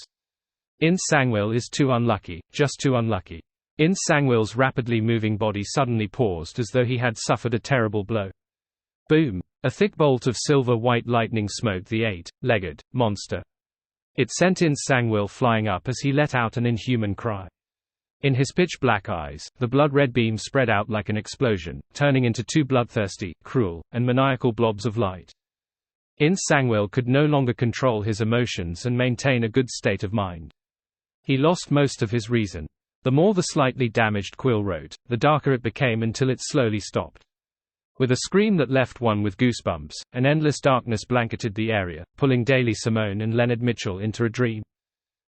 Ince Sangwil is too unlucky, just too unlucky. Ince Sangwil's rapidly moving body suddenly paused as though he had suffered a terrible blow. Boom! A thick bolt of silver-white lightning smote the eight-legged monster. It sent Ince Sangwil flying up as he let out an inhuman cry. In his pitch-black eyes, the blood-red beam spread out like an explosion, turning into two bloodthirsty, cruel, and maniacal blobs of light. Ince Sangwil could no longer control his emotions and maintain a good state of mind. He lost most of his reason. The more the slightly damaged quill wrote, the darker it became until it slowly stopped. With a scream that left one with goosebumps, an endless darkness blanketed the area, pulling Daly Simone and Leonard Mitchell into a dream.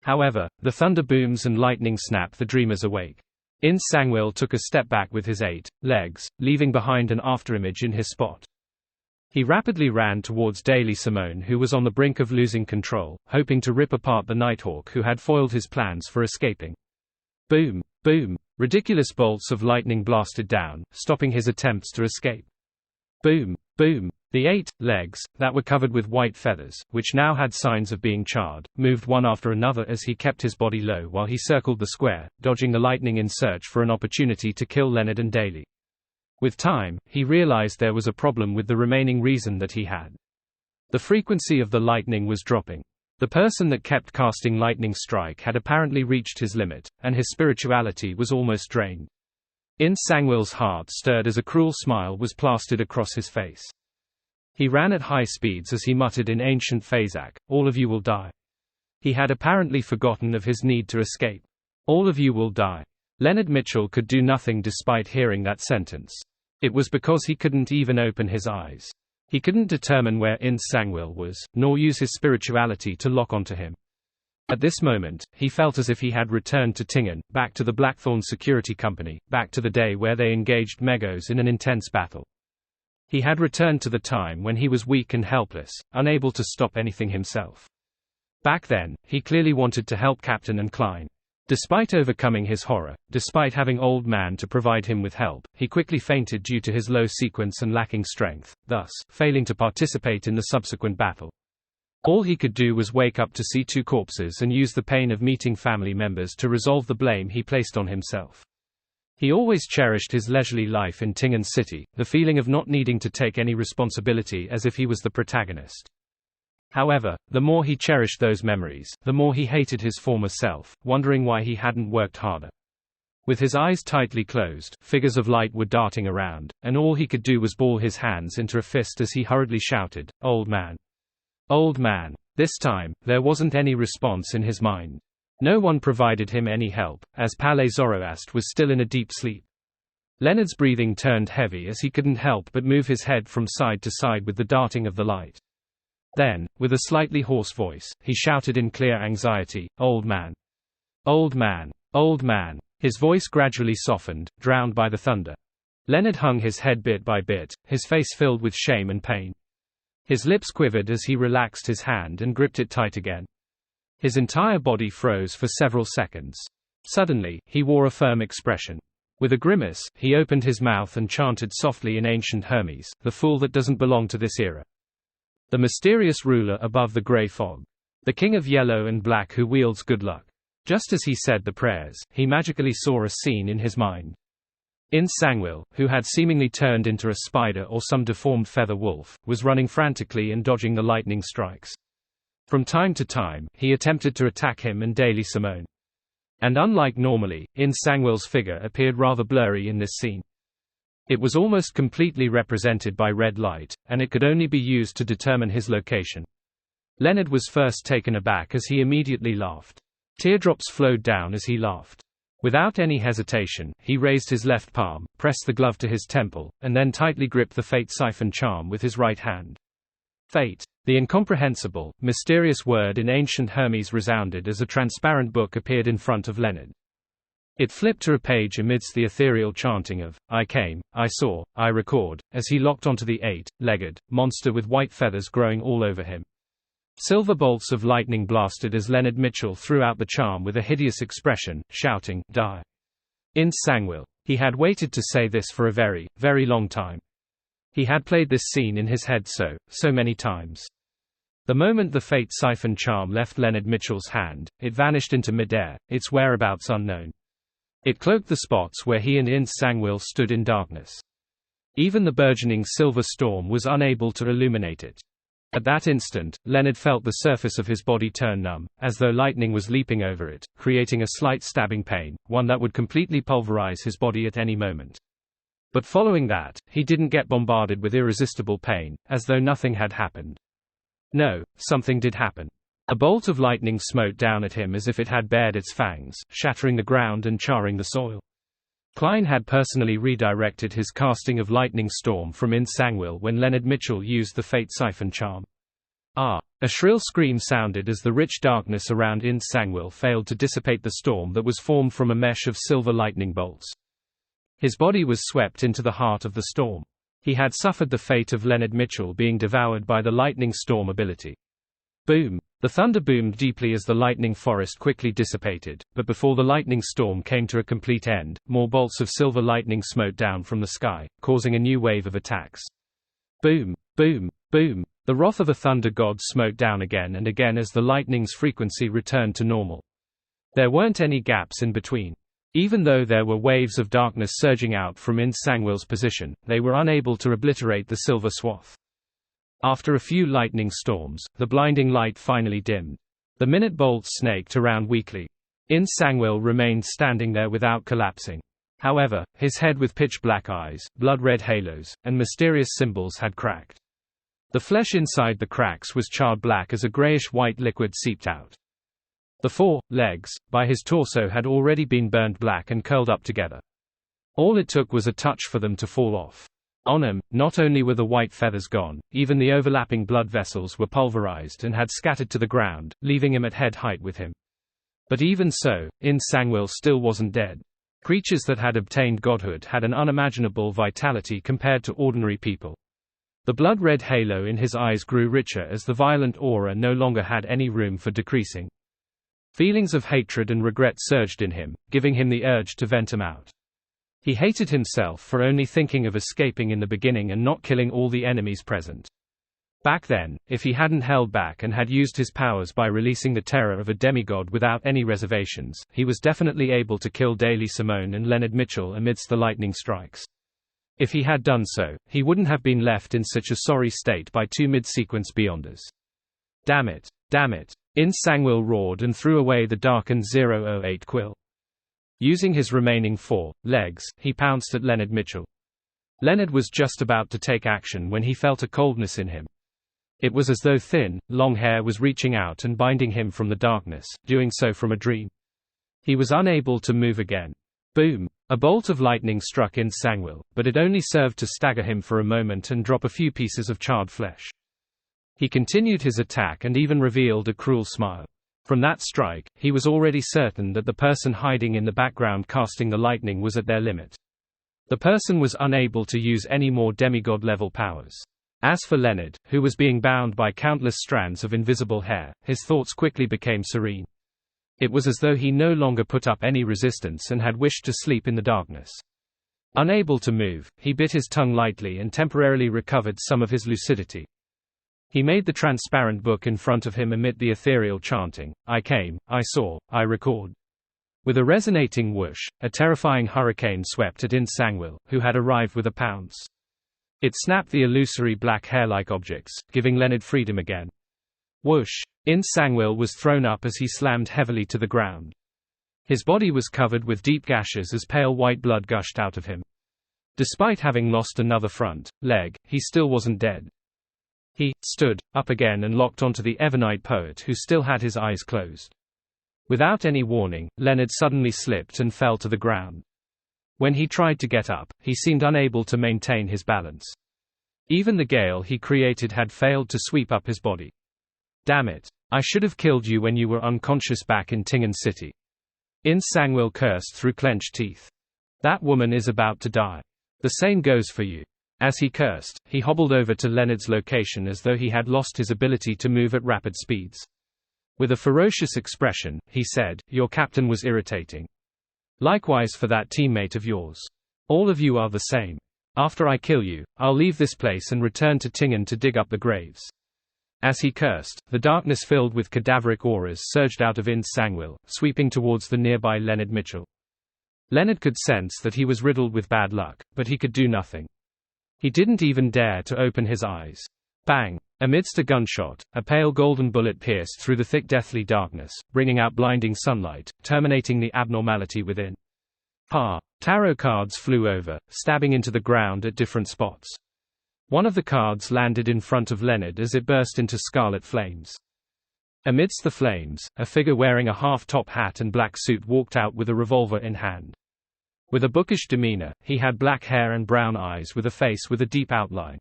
However, the thunder booms and lightning snap the dreamers awake. Ince Sangwil took a step back with his 8 legs, leaving behind an afterimage in his spot. He rapidly ran towards Daly Simone, who was on the brink of losing control, hoping to rip apart the Nighthawk who had foiled his plans for escaping. Boom! Boom! Ridiculous bolts of lightning blasted down, stopping his attempts to escape. Boom! Boom! The 8 legs, that were covered with white feathers, which now had signs of being charred, moved one after another as he kept his body low while he circled the square, dodging the lightning in search for an opportunity to kill Leonard and Daly. With time, he realized there was a problem with the remaining reason that he had. The frequency of the lightning was dropping. The person that kept casting lightning strike had apparently reached his limit, and his spirituality was almost drained. Ince Sangwil's heart stirred as a cruel smile was plastered across his face. He ran at high speeds as he muttered in ancient Phazak, "All of you will die." He had apparently forgotten of his need to escape. All of you will die. Leonard Mitchell could do nothing despite hearing that sentence. It was because he couldn't even open his eyes. He couldn't determine where Ince Sangwil was, nor use his spirituality to lock onto him. At this moment, he felt as if he had returned to Tingen, back to the Blackthorn Security Company, back to the day where they engaged Megos in an intense battle. He had returned to the time when he was weak and helpless, unable to stop anything himself. Back then, he clearly wanted to help Captain and Klein. Despite overcoming his horror, despite having Old Man to provide him with help, he quickly fainted due to his low sequence and lacking strength, thus, failing to participate in the subsequent battle. All he could do was wake up to see 2 corpses and use the pain of meeting family members to resolve the blame he placed on himself. He always cherished his leisurely life in Tingen City, the feeling of not needing to take any responsibility as if he was the protagonist. However, the more he cherished those memories, the more he hated his former self, wondering why he hadn't worked harder. With his eyes tightly closed, figures of light were darting around, and all he could do was ball his hands into a fist as he hurriedly shouted, "Old man! Old man!" This time, there wasn't any response in his mind. No one provided him any help, as Palais Zoroast was still in a deep sleep. Leonard's breathing turned heavy as he couldn't help but move his head from side to side with the darting of the light. Then, with a slightly hoarse voice, he shouted in clear anxiety, "Old man! Old man! Old man!" His voice gradually softened, drowned by the thunder. Leonard hung his head bit by bit, his face filled with shame and pain. His lips quivered as he relaxed his hand and gripped it tight again. His entire body froze for several seconds. Suddenly, he wore a firm expression. With a grimace, he opened his mouth and chanted softly in ancient Hermes, "The fool that doesn't belong to this era. The mysterious ruler above the grey fog. The king of yellow and black who wields good luck." Just as he said the prayers, he magically saw a scene in his mind. Ince Sangwil, who had seemingly turned into a spider or some deformed feather wolf, was running frantically and dodging the lightning strikes. From time to time, he attempted to attack him and Daily Simone. And unlike normally, Ince Sangwil's figure appeared rather blurry in this scene. It was almost completely represented by red light, and it could only be used to determine his location. Leonard was first taken aback as he immediately laughed. Teardrops flowed down as he laughed. Without any hesitation, he raised his left palm, pressed the glove to his temple, and then tightly gripped the Fate Siphon charm with his right hand. Fate. The incomprehensible, mysterious word in ancient Hermes resounded as a transparent book appeared in front of Leonard. It flipped to a page amidst the ethereal chanting of, "I came, I saw, I record," as he locked onto the eight-legged monster with white feathers growing all over him. Silver bolts of lightning blasted as Leonard Mitchell threw out the charm with a hideous expression, shouting, "Die!" Ince Sangwil. He had waited to say this for a very, very long time. He had played this scene in his head so many times. The moment the Fate Siphon charm left Leonard Mitchell's hand, it vanished into midair, its whereabouts unknown. It cloaked the spots where he and Ince Sangwil stood in darkness. Even the burgeoning silver storm was unable to illuminate it. At that instant, Leonard felt the surface of his body turn numb, as though lightning was leaping over it, creating a slight stabbing pain, one that would completely pulverize his body at any moment. But following that, he didn't get bombarded with irresistible pain, as though nothing had happened. No, something did happen. A bolt of lightning smote down at him as if it had bared its fangs, shattering the ground and charring the soil. Klein had personally redirected his casting of Lightning Storm from Ince Sangwil when Leonard Mitchell used the Fate Siphon charm. Ah! A shrill scream sounded as the rich darkness around Ince Sangwil failed to dissipate the storm that was formed from a mesh of silver lightning bolts. His body was swept into the heart of the storm. He had suffered the fate of Leonard Mitchell being devoured by the Lightning Storm ability. Boom! The thunder boomed deeply as the lightning forest quickly dissipated, but before the lightning storm came to a complete end, more bolts of silver lightning smote down from the sky, causing a new wave of attacks. Boom! Boom! Boom! The wrath of the thunder god smote down again and again as the lightning's frequency returned to normal. There weren't any gaps in between. Even though there were waves of darkness surging out from Ince Sangwil's position, they were unable to obliterate the silver swath. After a few lightning storms, the blinding light finally dimmed. The minute bolts snaked around weakly. Ince Sangwil remained standing there without collapsing. However, his head with pitch-black eyes, blood-red halos, and mysterious symbols had cracked. The flesh inside the cracks was charred black as a grayish-white liquid seeped out. The 4 legs, by his torso had already been burned black and curled up together. All it took was a touch for them to fall off. On him, not only were the white feathers gone, even the overlapping blood vessels were pulverized and had scattered to the ground, leaving him at head height with him. But even so, Ince Sangwil still wasn't dead. Creatures that had obtained godhood had an unimaginable vitality compared to ordinary people. The blood-red halo in his eyes grew richer as the violent aura no longer had any room for decreasing. Feelings of hatred and regret surged in him, giving him the urge to vent them out. He hated himself for only thinking of escaping in the beginning and not killing all the enemies present. Back then, if he hadn't held back and had used his powers by releasing the terror of a demigod without any reservations, he was definitely able to kill Daily Simone and Leonard Mitchell amidst the lightning strikes. If he had done so, he wouldn't have been left in such a sorry state by 2 mid-sequence Beyonders. Damn it! Damn it! Ince Sangwil roared and threw away the darkened 008 quill. Using his remaining 4 legs, he pounced at Leonard Mitchell. Leonard was just about to take action when he felt a coldness in him. It was as though thin, long hair was reaching out and binding him from the darkness, doing so from a dream. He was unable to move again. Boom! A bolt of lightning struck Ince Sangwil, but it only served to stagger him for a moment and drop a few pieces of charred flesh. He continued his attack and even revealed a cruel smile. From that strike, he was already certain that the person hiding in the background casting the lightning was at their limit. The person was unable to use any more demigod-level powers. As for Leonard, who was being bound by countless strands of invisible hair, his thoughts quickly became serene. It was as though he no longer put up any resistance and had wished to sleep in the darkness. Unable to move, he bit his tongue lightly and temporarily recovered some of his lucidity. He made the transparent book in front of him emit the ethereal chanting, "I came, I saw, I record." With a resonating whoosh, a terrifying hurricane swept at In Sangwil, who had arrived with a pounce. It snapped the illusory black hair-like objects, giving Leonard freedom again. Whoosh! In Sangwil was thrown up as he slammed heavily to the ground. His body was covered with deep gashes as pale white blood gushed out of him. Despite having lost another front leg, he still wasn't dead. He stood up again and locked onto the Evernite poet, who still had his eyes closed. Without any warning, Leonard suddenly slipped and fell to the ground. When he tried to get up, he seemed unable to maintain his balance. Even the gale he created had failed to sweep up his body. "Damn it. I should have killed you when you were unconscious back in Tingen City." In Sangwil cursed through clenched teeth. "That woman is about to die. The same goes for you." As he cursed, he hobbled over to Leonard's location as though he had lost his ability to move at rapid speeds. With a ferocious expression, he said, "Your captain was irritating. Likewise for that teammate of yours. All of you are the same. After I kill you, I'll leave this place and return to Tingen to dig up the graves." As he cursed, the darkness filled with cadaveric auras surged out of In Sangwil, sweeping towards the nearby Leonard Mitchell. Leonard could sense that he was riddled with bad luck, but he could do nothing. He didn't even dare to open his eyes. Bang! Amidst a gunshot, a pale golden bullet pierced through the thick deathly darkness, bringing out blinding sunlight, terminating the abnormality within. Tarot cards flew over, stabbing into the ground at different spots. One of the cards landed in front of Leonard as it burst into scarlet flames. Amidst the flames, a figure wearing a half-top hat and black suit walked out with a revolver in hand. With a bookish demeanor, he had black hair and brown eyes with a face with a deep outline.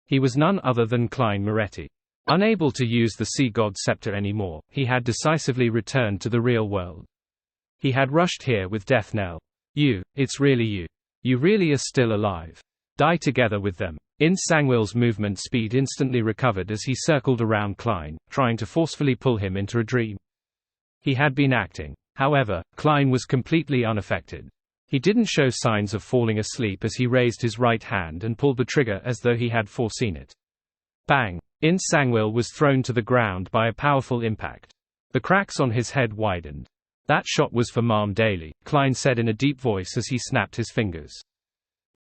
He was none other than Klein Moretti. Unable to use the Sea God scepter anymore, he had decisively returned to the real world. He had rushed here with Death Knell. It's really you. You really are still alive. Die together with them. In Sangwil's movement speed instantly recovered as he circled around Klein, trying to forcefully pull him into a dream. He had been acting. However, Klein was completely unaffected. He didn't show signs of falling asleep as he raised his right hand and pulled the trigger as though he had foreseen it. Bang! In Sangwil was thrown to the ground by a powerful impact. The cracks on his head widened. "That shot was for Ma'am Daly," Klein said in a deep voice as he snapped his fingers.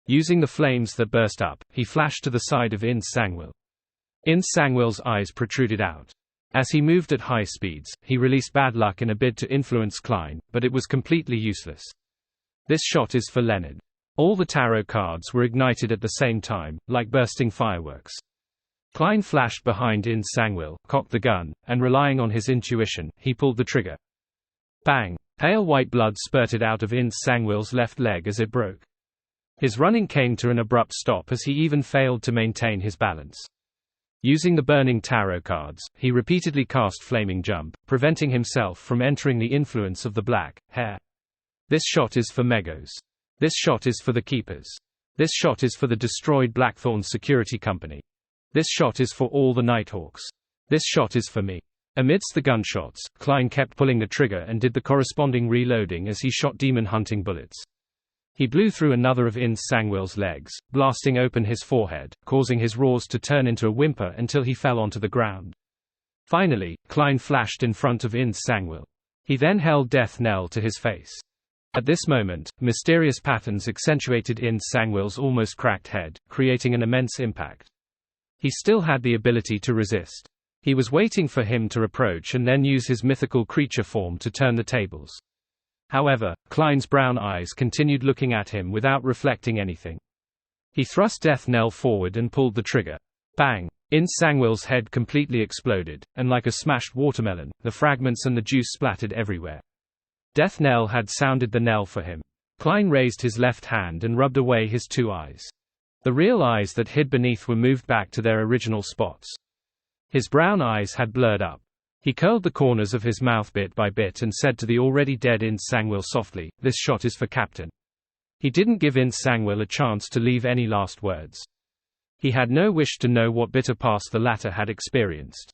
Using the flames that burst up, he flashed to the side of In Sangwil. In Sangwil's eyes protruded out. As he moved at high speeds, he released bad luck in a bid to influence Klein, but it was completely useless. "This shot is for Leonard." All the tarot cards were ignited at the same time, like bursting fireworks. Klein flashed behind In Sangwil, cocked the gun, and relying on his intuition, he pulled the trigger. Bang! Pale white blood spurted out of In Sangwil's left leg as it broke. His running came to an abrupt stop as he even failed to maintain his balance. Using the burning tarot cards, he repeatedly cast Flaming Jump, preventing himself from entering the influence of the black hair. "This shot is for Megos. This shot is for the Keepers. This shot is for the destroyed Blackthorn Security Company. This shot is for all the Nighthawks. This shot is for me." Amidst the gunshots, Klein kept pulling the trigger and did the corresponding reloading as he shot demon-hunting bullets. He blew through another of In Sangwil's legs, blasting open his forehead, causing his roars to turn into a whimper until he fell onto the ground. Finally, Klein flashed in front of In Sangwil. He then held Death Knell to his face. At this moment, mysterious patterns accentuated In Sangwil's almost cracked head, creating an immense impact. He still had the ability to resist. He was waiting for him to approach and then use his mythical creature form to turn the tables. However, Klein's brown eyes continued looking at him without reflecting anything. He thrust Death Knell forward and pulled the trigger. Bang! In Sangwil's head completely exploded, and like a smashed watermelon, the fragments and the juice splattered everywhere. Death Knell had sounded the knell for him. Klein raised his left hand and rubbed away his two eyes. The real eyes that hid beneath were moved back to their original spots. His brown eyes had blurred up. He curled the corners of his mouth bit by bit and said to the already dead Ince Sangwil softly, "This shot is for Captain." He didn't give Ince Sangwil a chance to leave any last words. He had no wish to know what bitter past the latter had experienced.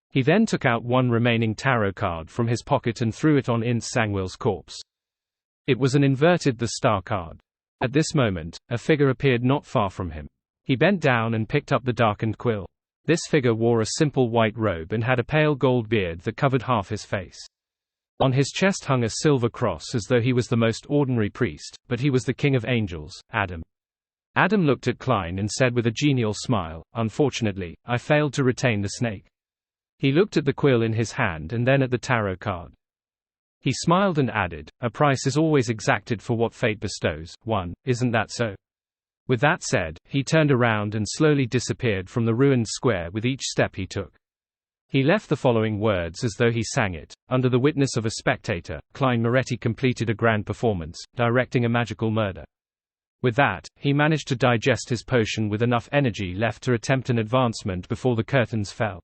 He then took out one remaining tarot card from his pocket and threw it on Ince Sangwil's corpse. It was an inverted the star card. At this moment, a figure appeared not far from him. He bent down and picked up the darkened quill. This figure wore a simple white robe and had a pale gold beard that covered half his face. On his chest hung a silver cross as though he was the most ordinary priest, but he was the king of angels, Adam. Adam looked at Klein and said with a genial smile, "Unfortunately, I failed to retain the snake." He looked at the quill in his hand and then at the tarot card. He smiled and added, "A price is always exacted for what fate bestows, isn't that so?" With that said, he turned around and slowly disappeared from the ruined square with each step he took. He left the following words as though he sang it. Under the witness of a spectator, Klein Moretti completed a grand performance, directing a magical murder. With that, he managed to digest his potion with enough energy left to attempt an advancement before the curtains fell.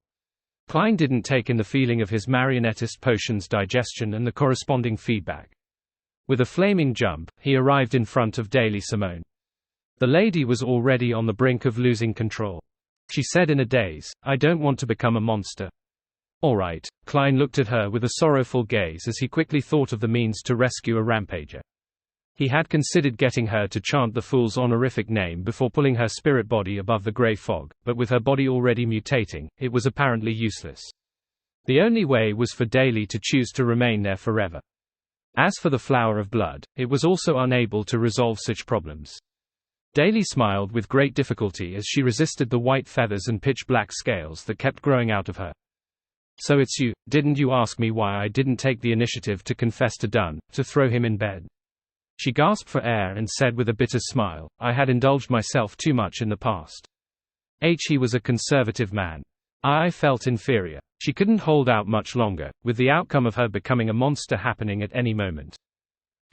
Klein didn't take in the feeling of his marionettist potion's digestion and the corresponding feedback. With a flaming jump, he arrived in front of Daly Simone. The lady was already on the brink of losing control. She said in a daze, "I don't want to become a monster." "All right." Klein looked at her with a sorrowful gaze as he quickly thought of the means to rescue a rampager. He had considered getting her to chant the fool's honorific name before pulling her spirit body above the grey fog, but with her body already mutating, it was apparently useless. The only way was for Daly to choose to remain there forever. As for the flower of blood, it was also unable to resolve such problems. Daly smiled with great difficulty as she resisted the white feathers and pitch-black scales that kept growing out of her. "So it's you, didn't you ask me why I didn't take the initiative to confess to Dunn, to throw him in bed?" She gasped for air and said with a bitter smile, "I had indulged myself too much in the past. He was a conservative man. I felt inferior." She couldn't hold out much longer, with the outcome of her becoming a monster happening at any moment.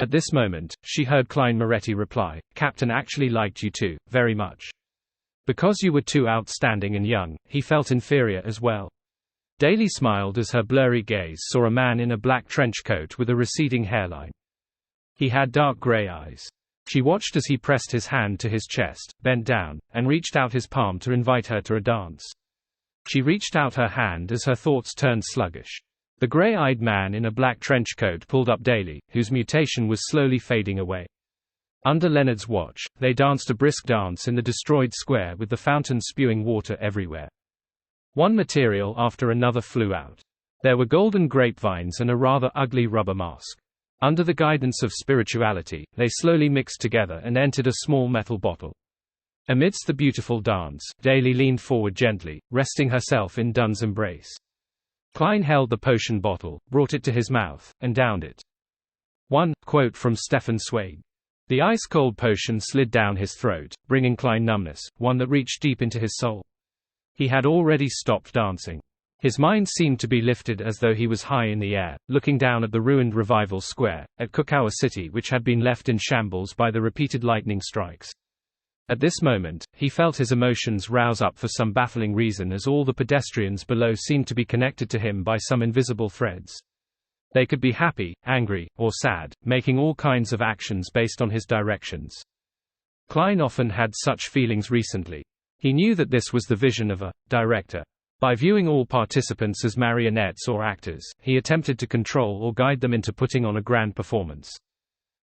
At this moment, she heard Klein Moretti reply, "Captain actually liked you too, very much. Because you were too outstanding and young, he felt inferior as well." Daly smiled as her blurry gaze saw a man in a black trench coat with a receding hairline. He had dark gray eyes. She watched as he pressed his hand to his chest, bent down, and reached out his palm to invite her to a dance. She reached out her hand as her thoughts turned sluggish. The gray-eyed man in a black trench coat pulled up Daly, whose mutation was slowly fading away. Under Leonard's watch, they danced a brisk dance in the destroyed square with the fountain spewing water everywhere. One material after another flew out. There were golden grapevines and a rather ugly rubber mask. Under the guidance of spirituality, they slowly mixed together and entered a small metal bottle. Amidst the beautiful dance, Daly leaned forward gently, resting herself in Dunn's embrace. Klein held the potion bottle, brought it to his mouth, and downed it. One quote from Stefan Zweig. The ice-cold potion slid down his throat, bringing Klein numbness, one that reached deep into his soul. He had already stopped dancing. His mind seemed to be lifted as though he was high in the air, looking down at the ruined Revival Square, at Kukawa City which had been left in shambles by the repeated lightning strikes. At this moment, he felt his emotions rouse up for some baffling reason as all the pedestrians below seemed to be connected to him by some invisible threads. They could be happy, angry, or sad, making all kinds of actions based on his directions. Klein often had such feelings recently. He knew that this was the vision of a director. By viewing all participants as marionettes or actors, he attempted to control or guide them into putting on a grand performance.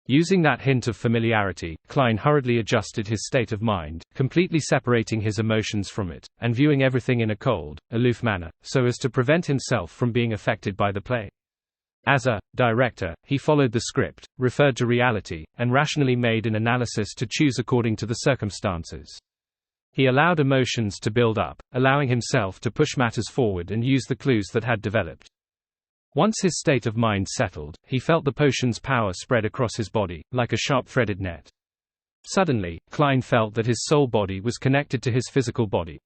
Using that hint of familiarity, Klein hurriedly adjusted his state of mind, completely separating his emotions from it, and viewing everything in a cold, aloof manner, so as to prevent himself from being affected by the play. As a director, he followed the script, referred to reality, and rationally made an analysis to choose according to the circumstances. He allowed emotions to build up, allowing himself to push matters forward and use the clues that had developed. Once his state of mind settled, he felt the potion's power spread across his body, like a sharp-threaded net. Suddenly, Klein felt that his soul body was connected to his physical body.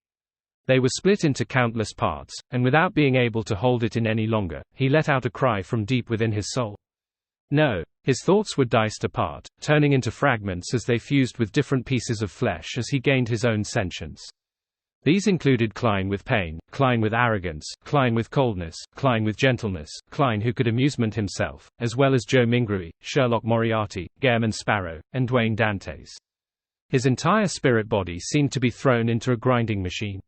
They were split into countless parts, and without being able to hold it in any longer, he let out a cry from deep within his soul. No. His thoughts were diced apart, turning into fragments as they fused with different pieces of flesh as he gained his own sentience. These included Klein with pain, Klein with arrogance, Klein with coldness, Klein with gentleness, Klein who could amusement himself, as well as Joe Mingrui, Sherlock Moriarty, Gairman Sparrow, and Dwayne Dantes. His entire spirit body seemed to be thrown into a grinding machine.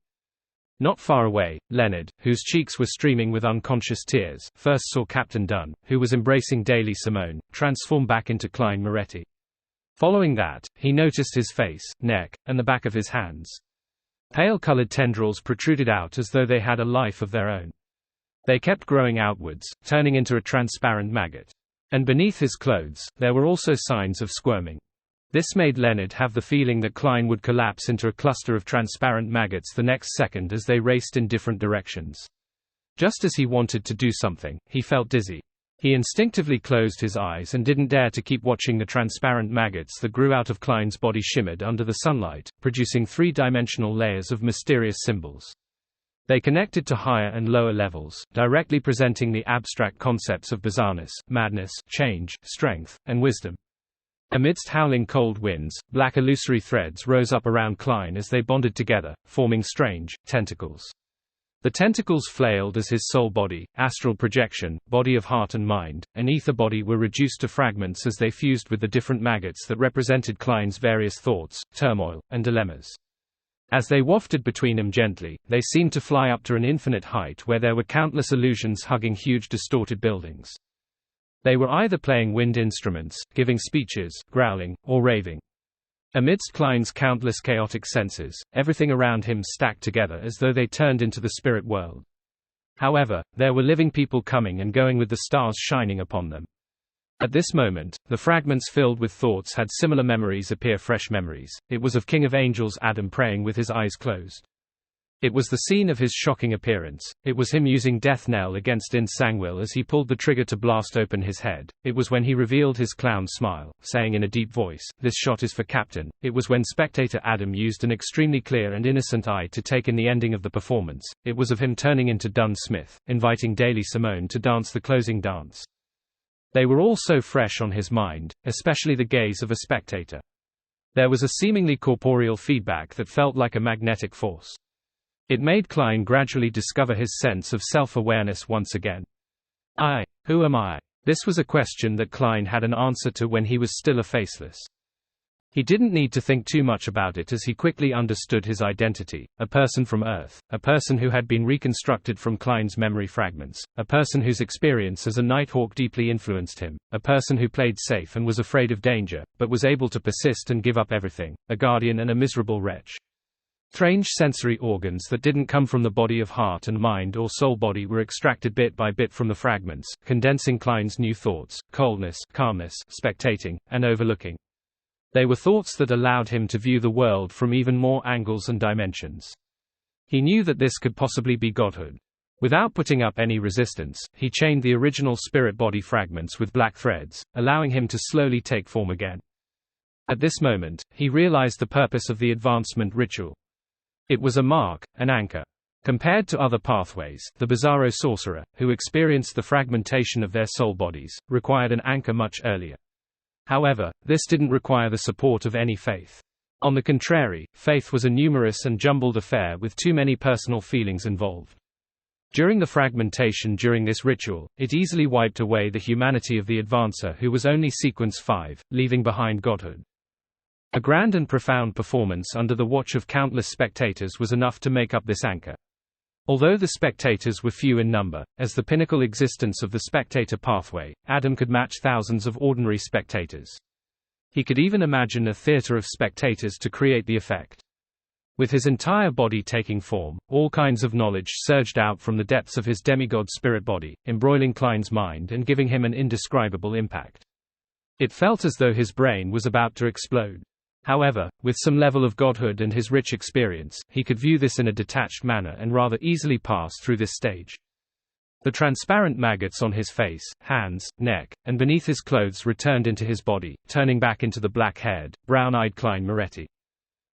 Not far away, Leonard, whose cheeks were streaming with unconscious tears, first saw Captain Dunn, who was embracing Daily Simone, transform back into Klein Moretti. Following that, he noticed his face, neck, and the back of his hands. Pale-colored tendrils protruded out as though they had a life of their own. They kept growing outwards, turning into a transparent maggot. And beneath his clothes, there were also signs of squirming. This made Leonard have the feeling that Klein would collapse into a cluster of transparent maggots the next second as they raced in different directions. Just as he wanted to do something, he felt dizzy. He instinctively closed his eyes and didn't dare to keep watching the transparent maggots that grew out of Klein's body shimmered under the sunlight, producing three-dimensional layers of mysterious symbols. They connected to higher and lower levels, directly presenting the abstract concepts of bizarreness, madness, change, strength, and wisdom. Amidst howling cold winds, black illusory threads rose up around Klein as they bonded together, forming strange tentacles. The tentacles flailed as his soul body, astral projection, body of heart and mind, and ether body were reduced to fragments as they fused with the different maggots that represented Klein's various thoughts, turmoil, and dilemmas. As they wafted between him gently, they seemed to fly up to an infinite height where there were countless illusions hugging huge distorted buildings. They were either playing wind instruments, giving speeches, growling, or raving. Amidst Klein's countless chaotic senses, everything around him stacked together as though they turned into the spirit world. However, there were living people coming and going with the stars shining upon them. At this moment, the fragments filled with thoughts had similar memories appear, fresh memories. It was of King of Angels Adam praying with his eyes closed. It was the scene of his shocking appearance. It was him using Death Knell against In Sangwil as he pulled the trigger to blast open his head. It was when he revealed his clown smile, saying in a deep voice, "This shot is for Captain." It was when spectator Adam used an extremely clear and innocent eye to take in the ending of the performance. It was of him turning into Dunn Smith, inviting Daily Simone to dance the closing dance. They were all so fresh on his mind, especially the gaze of a spectator. There was a seemingly corporeal feedback that felt like a magnetic force. It made Klein gradually discover his sense of self-awareness once again. Who am I? This was a question that Klein had an answer to when he was still a faceless. He didn't need to think too much about it as he quickly understood his identity, a person from Earth, a person who had been reconstructed from Klein's memory fragments, a person whose experience as a Nighthawk deeply influenced him, a person who played safe and was afraid of danger, but was able to persist and give up everything, a guardian and a miserable wretch. Strange sensory organs that didn't come from the body of heart and mind or soul body were extracted bit by bit from the fragments, condensing Klein's new thoughts, coldness, calmness, spectating, and overlooking. They were thoughts that allowed him to view the world from even more angles and dimensions. He knew that this could possibly be godhood. Without putting up any resistance, he chained the original spirit body fragments with black threads, allowing him to slowly take form again. At this moment, he realized the purpose of the advancement ritual. It was a mark, an anchor. Compared to other pathways, the Bizarro sorcerer, who experienced the fragmentation of their soul bodies, required an anchor much earlier. However, this didn't require the support of any faith. On the contrary, faith was a numerous and jumbled affair with too many personal feelings involved. During the fragmentation during this ritual, it easily wiped away the humanity of the advancer who was only sequence 5, leaving behind godhood. A grand and profound performance under the watch of countless spectators was enough to make up this anchor. Although the spectators were few in number, as the pinnacle existence of the spectator pathway, Adam could match thousands of ordinary spectators. He could even imagine a theater of spectators to create the effect. With his entire body taking form, all kinds of knowledge surged out from the depths of his demigod spirit body, embroiling Klein's mind and giving him an indescribable impact. It felt as though his brain was about to explode. However, with some level of godhood and his rich experience, he could view this in a detached manner and rather easily pass through this stage. The transparent maggots on his face, hands, neck, and beneath his clothes returned into his body, turning back into the black-haired, brown-eyed Klein Moretti.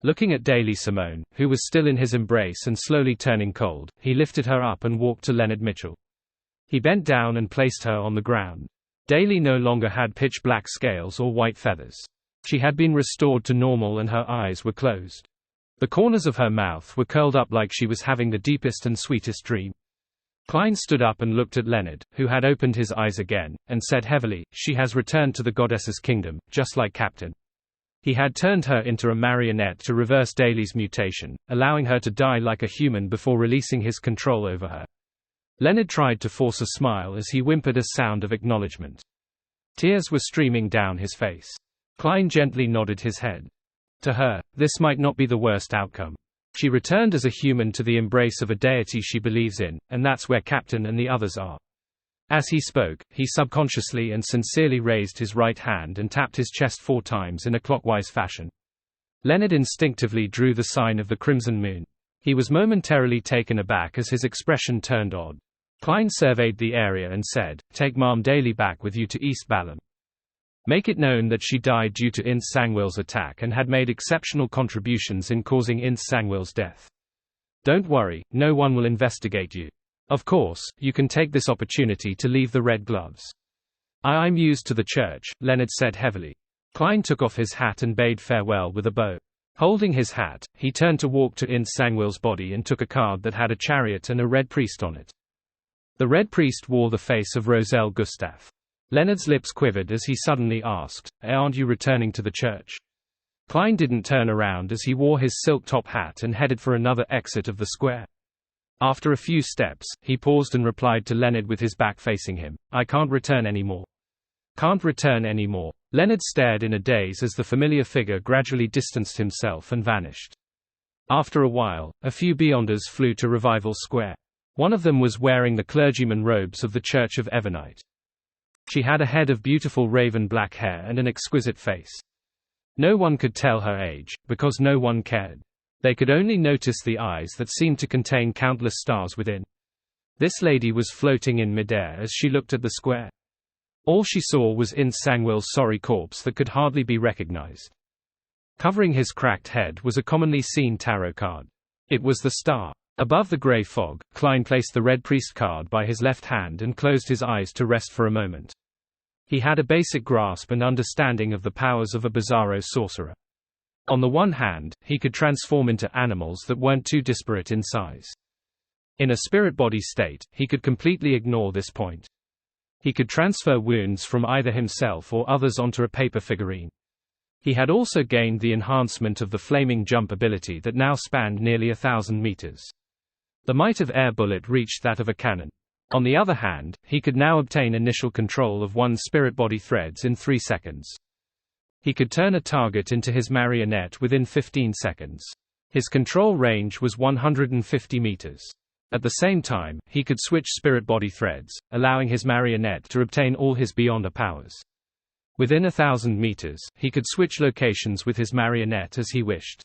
Looking at Daily Simone, who was still in his embrace and slowly turning cold, he lifted her up and walked to Leonard Mitchell. He bent down and placed her on the ground. Daily no longer had pitch-black scales or white feathers. She had been restored to normal and her eyes were closed. The corners of her mouth were curled up like she was having the deepest and sweetest dream. Klein stood up and looked at Leonard, who had opened his eyes again, and said heavily, "She has returned to the goddess's kingdom, just like Captain." He had turned her into a marionette to reverse Daly's mutation, allowing her to die like a human before releasing his control over her. Leonard tried to force a smile as he whimpered a sound of acknowledgement. Tears were streaming down his face. Klein gently nodded his head. To her, this might not be the worst outcome. She returned as a human to the embrace of a deity she believes in, and that's where Captain and the others are. As he spoke, he subconsciously and sincerely raised his right hand and tapped his chest 4 times in a clockwise fashion. Leonard instinctively drew the sign of the crimson moon. He was momentarily taken aback as his expression turned odd. Klein surveyed the area and said, "Take Ma'am Daly back with you to East Balam. Make it known that she died due to Ince Sangwill's attack and had made exceptional contributions in causing Ince Sangwill's death. Don't worry, no one will investigate you. Of course, you can take this opportunity to leave the red gloves." "I'm used to the church," Leonard said heavily. Klein took off his hat and bade farewell with a bow. Holding his hat, he turned to walk to Ince Sangwill's body and took a card that had a chariot and a red priest on it. The red priest wore the face of Roselle Gustave. Leonard's lips quivered as he suddenly asked, "Aren't you returning to the church?" Klein didn't turn around as he wore his silk top hat and headed for another exit of the square. After a few steps, he paused and replied to Leonard with his back facing him, "I can't return anymore." "Can't return anymore." Leonard stared in a daze as the familiar figure gradually distanced himself and vanished. After a while, a few Beyonders flew to Revival Square. One of them was wearing the clergyman robes of the Church of Evernite. She had a head of beautiful raven black hair and an exquisite face. No one could tell her age, because no one cared. They could only notice the eyes that seemed to contain countless stars within. This lady was floating in midair as she looked at the square. All she saw was Ince Sangwill's sorry corpse that could hardly be recognized. Covering his cracked head was a commonly seen tarot card. It was the star. Above the gray fog, Klein placed the red priest card by his left hand and closed his eyes to rest for a moment. He had a basic grasp and understanding of the powers of a Bizarro sorcerer. On the one hand, he could transform into animals that weren't too disparate in size. In a spirit body state, he could completely ignore this point. He could transfer wounds from either himself or others onto a paper figurine. He had also gained the enhancement of the flaming jump ability that now spanned nearly 1,000 meters. The might of air bullet reached that of a cannon. On the other hand, he could now obtain initial control of one's spirit body threads in 3 seconds. He could turn a target into his marionette within 15 seconds. His control range was 150 meters. At the same time, he could switch spirit body threads, allowing his marionette to obtain all his Beyonder powers. Within 1,000 meters, he could switch locations with his marionette as he wished.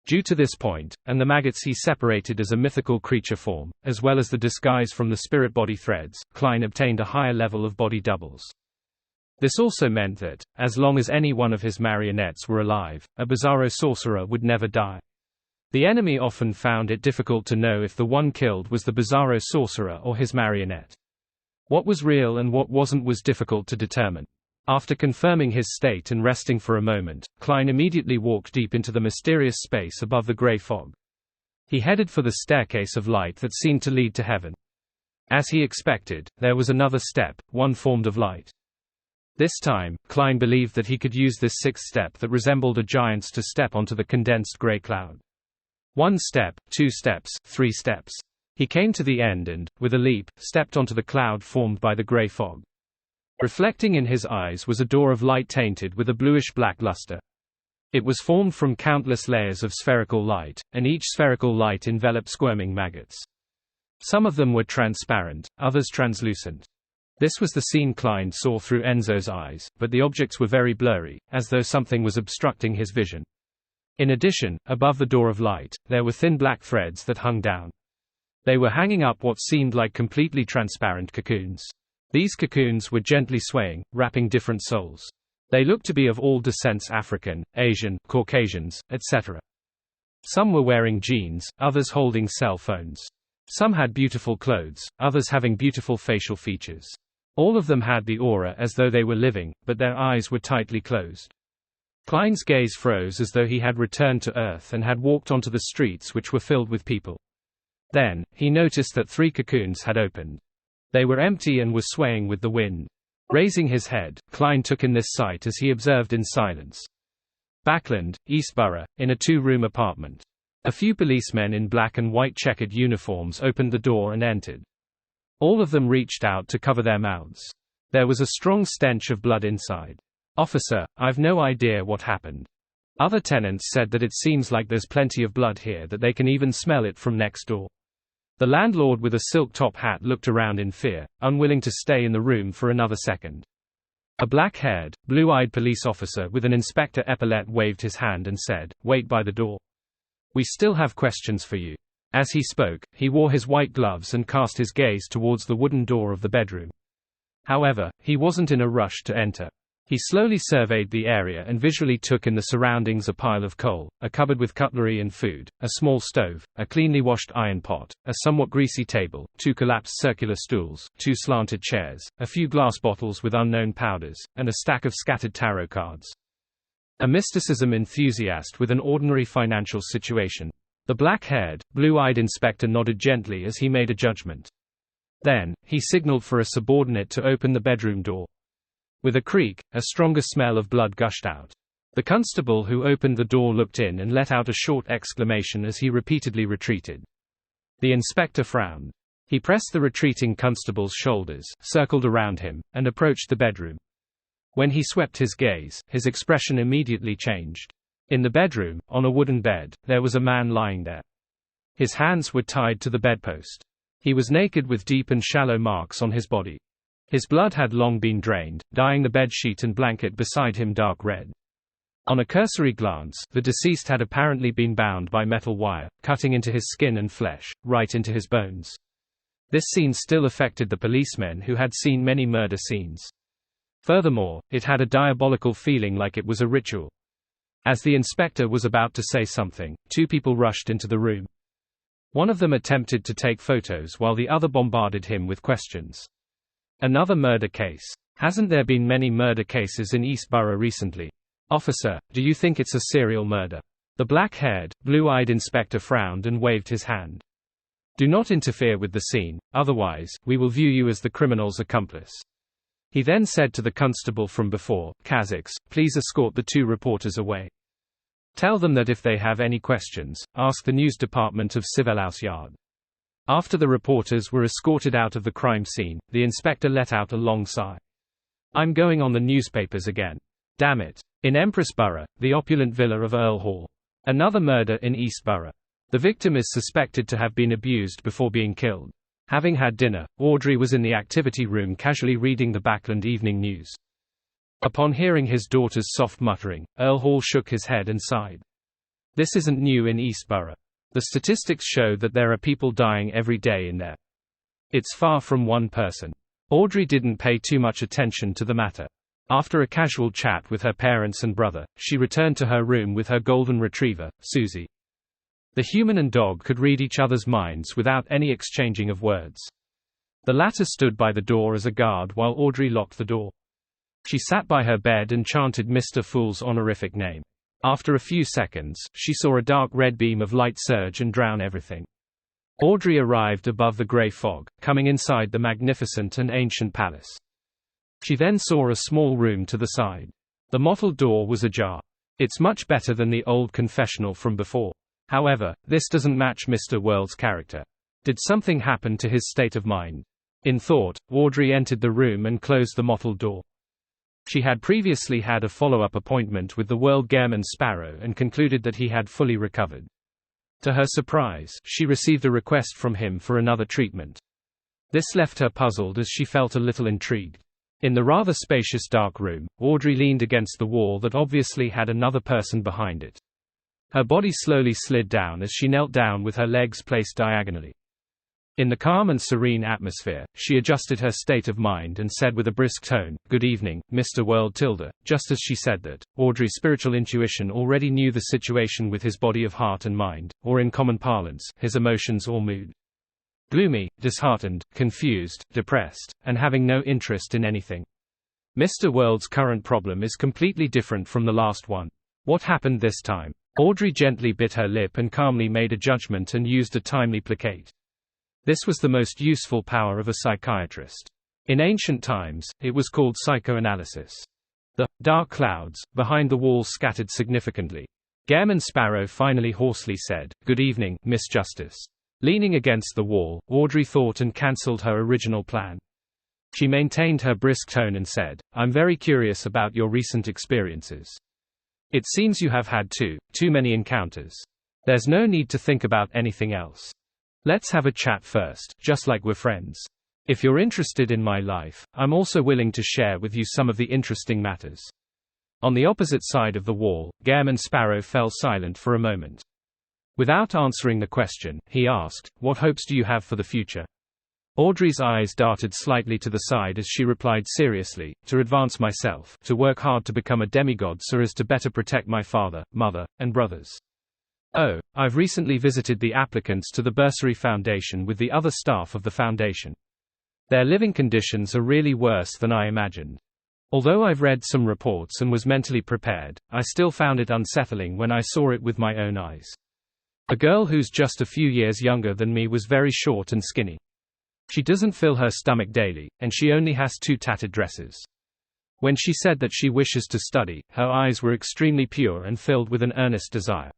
Due to this point, and the maggots he separated as a mythical creature form, as well as the disguise from the spirit body threads, Klein obtained a higher level of body doubles. This also meant that, as long as any one of his marionettes were alive, a Bizarro sorcerer would never die. The enemy often found it difficult to know if the one killed was the Bizarro sorcerer or his marionette. What was real and what wasn't was difficult to determine. After confirming his state and resting for a moment, Klein immediately walked deep into the mysterious space above the gray fog. He headed for the staircase of light that seemed to lead to heaven. As he expected, there was another step, one formed of light. This time, Klein believed that he could use this 6th step that resembled a giant's to step onto the condensed gray cloud. 1 step, 2 steps, 3 steps. He came to the end and, with a leap, stepped onto the cloud formed by the gray fog. Reflecting in his eyes was a door of light tainted with a bluish-black luster. It was formed from countless layers of spherical light, and each spherical light enveloped squirming maggots. Some of them were transparent, others translucent. This was the scene Klein saw through Enzo's eyes, but the objects were very blurry, as though something was obstructing his vision. In addition, above the door of light, there were thin black threads that hung down. They were hanging up what seemed like completely transparent cocoons. These cocoons were gently swaying, wrapping different souls. They looked to be of all descents: African, Asian, Caucasians, etc. Some were wearing jeans, others holding cell phones. Some had beautiful clothes, others having beautiful facial features. All of them had the aura as though they were living, but their eyes were tightly closed. Klein's gaze froze as though he had returned to Earth and had walked onto the streets which were filled with people. Then, he noticed that 3 cocoons had opened. They were empty and were swaying with the wind. Raising his head, Klein took in this sight as he observed in silence. Backland, Eastborough, in a 2-room apartment. A few policemen in black and white checkered uniforms opened the door and entered. All of them reached out to cover their mouths. There was a strong stench of blood inside. "Officer, I've no idea what happened." Other tenants said that it seems like there's plenty of blood here, that they can even smell it from next door. The landlord with a silk top hat looked around in fear, unwilling to stay in the room for another second. A black-haired, blue-eyed police officer with an inspector epaulet waved his hand and said, "Wait by the door. We still have questions for you." As he spoke, he wore his white gloves and cast his gaze towards the wooden door of the bedroom. However, he wasn't in a rush to enter. He slowly surveyed the area and visually took in the surroundings: a pile of coal, a cupboard with cutlery and food, a small stove, a cleanly washed iron pot, a somewhat greasy table, 2 collapsed circular stools, 2 slanted chairs, a few glass bottles with unknown powders, and a stack of scattered tarot cards. A mysticism enthusiast with an ordinary financial situation. The black-haired, blue-eyed inspector nodded gently as he made a judgment. Then, he signaled for a subordinate to open the bedroom door. With a creak, a stronger smell of blood gushed out. The constable who opened the door looked in and let out a short exclamation as he repeatedly retreated. The inspector frowned. He pressed the retreating constable's shoulders, circled around him, and approached the bedroom. When he swept his gaze, his expression immediately changed. In the bedroom, on a wooden bed, there was a man lying there. His hands were tied to the bedpost. He was naked with deep and shallow marks on his body. His blood had long been drained, dyeing the bedsheet and blanket beside him dark red. On a cursory glance, the deceased had apparently been bound by metal wire, cutting into his skin and flesh, right into his bones. This scene still affected the policemen who had seen many murder scenes. Furthermore, it had a diabolical feeling, like it was a ritual. As the inspector was about to say something, 2 people rushed into the room. One of them attempted to take photos while the other bombarded him with questions. Another murder case. Hasn't there been many murder cases in Eastborough recently? Officer, do you think it's a serial murder? The black-haired, blue-eyed inspector frowned and waved his hand. Do not interfere with the scene, otherwise, we will view you as the criminal's accomplice. He then said to the constable from before, "Kazakhs, please escort the 2 reporters away. Tell them that if they have any questions, ask the news department of Sivelhouse Yard." After the reporters were escorted out of the crime scene, the inspector let out a long sigh. "I'm going on the newspapers again. Damn it." In Empress Borough, the opulent villa of Earl Hall. Another murder in Eastborough. The victim is suspected to have been abused before being killed. Having had dinner, Audrey was in the activity room casually reading the Backland Evening News. Upon hearing his daughter's soft muttering, Earl Hall shook his head and sighed. This isn't new in Eastborough. The statistics show that there are people dying every day in there. It's far from one person. Audrey didn't pay too much attention to the matter. After a casual chat with her parents and brother, she returned to her room with her golden retriever, Susie. The human and dog could read each other's minds without any exchanging of words. The latter stood by the door as a guard while Audrey locked the door. She sat by her bed and chanted Mr. Fool's honorific name. After a few seconds, she saw a dark red beam of light surge and drown everything. Audrey arrived above the grey fog, coming inside the magnificent and ancient palace. She then saw a small room to the side. The mottled door was ajar. It's much better than the old confessional from before. However, this doesn't match Mr. World's character. Did something happen to his state of mind? In thought, Audrey entered the room and closed the mottled door. She had previously had a follow-up appointment with the World Gairman Sparrow and concluded that he had fully recovered. To her surprise, she received a request from him for another treatment. This left her puzzled as she felt a little intrigued. In the rather spacious dark room, Audrey leaned against the wall that obviously had another person behind it. Her body slowly slid down as she knelt down with her legs placed diagonally. In the calm and serene atmosphere, she adjusted her state of mind and said with a brisk tone, "Good evening, Mr. World tilde." Just as she said that, Audrey's spiritual intuition already knew the situation with his body of heart and mind, or in common parlance, his emotions or mood. Gloomy, disheartened, confused, depressed, and having no interest in anything. Mr. World's current problem is completely different from the last one. What happened this time? Audrey gently bit her lip and calmly made a judgment and used a timely placate. This was the most useful power of a psychiatrist. In ancient times, it was called psychoanalysis. The dark clouds behind the wall scattered significantly. Gairman Sparrow finally hoarsely said, "Good evening, Miss Justice." Leaning against the wall, Audrey thought and cancelled her original plan. She maintained her brisk tone and said, "I'm very curious about your recent experiences. It seems you have had too many encounters. There's no need to think about anything else. Let's have a chat first, just like we're friends. If you're interested in my life, I'm also willing to share with you some of the interesting matters." On the opposite side of the wall, Gairman Sparrow fell silent for a moment. Without answering the question, he asked, "What hopes do you have for the future?" Audrey's eyes darted slightly to the side as she replied seriously, "To advance myself, to work hard to become a demigod so as to better protect my father, mother, and brothers. Oh, I've recently visited the applicants to the Bursary Foundation with the other staff of the foundation. Their living conditions are really worse than I imagined. Although I've read some reports and was mentally prepared, I still found it unsettling when I saw it with my own eyes. A girl who's just a few years younger than me was very short and skinny. She doesn't fill her stomach daily, and she only has 2 tattered dresses. When she said that she wishes to study, her eyes were extremely pure and filled with an earnest desire.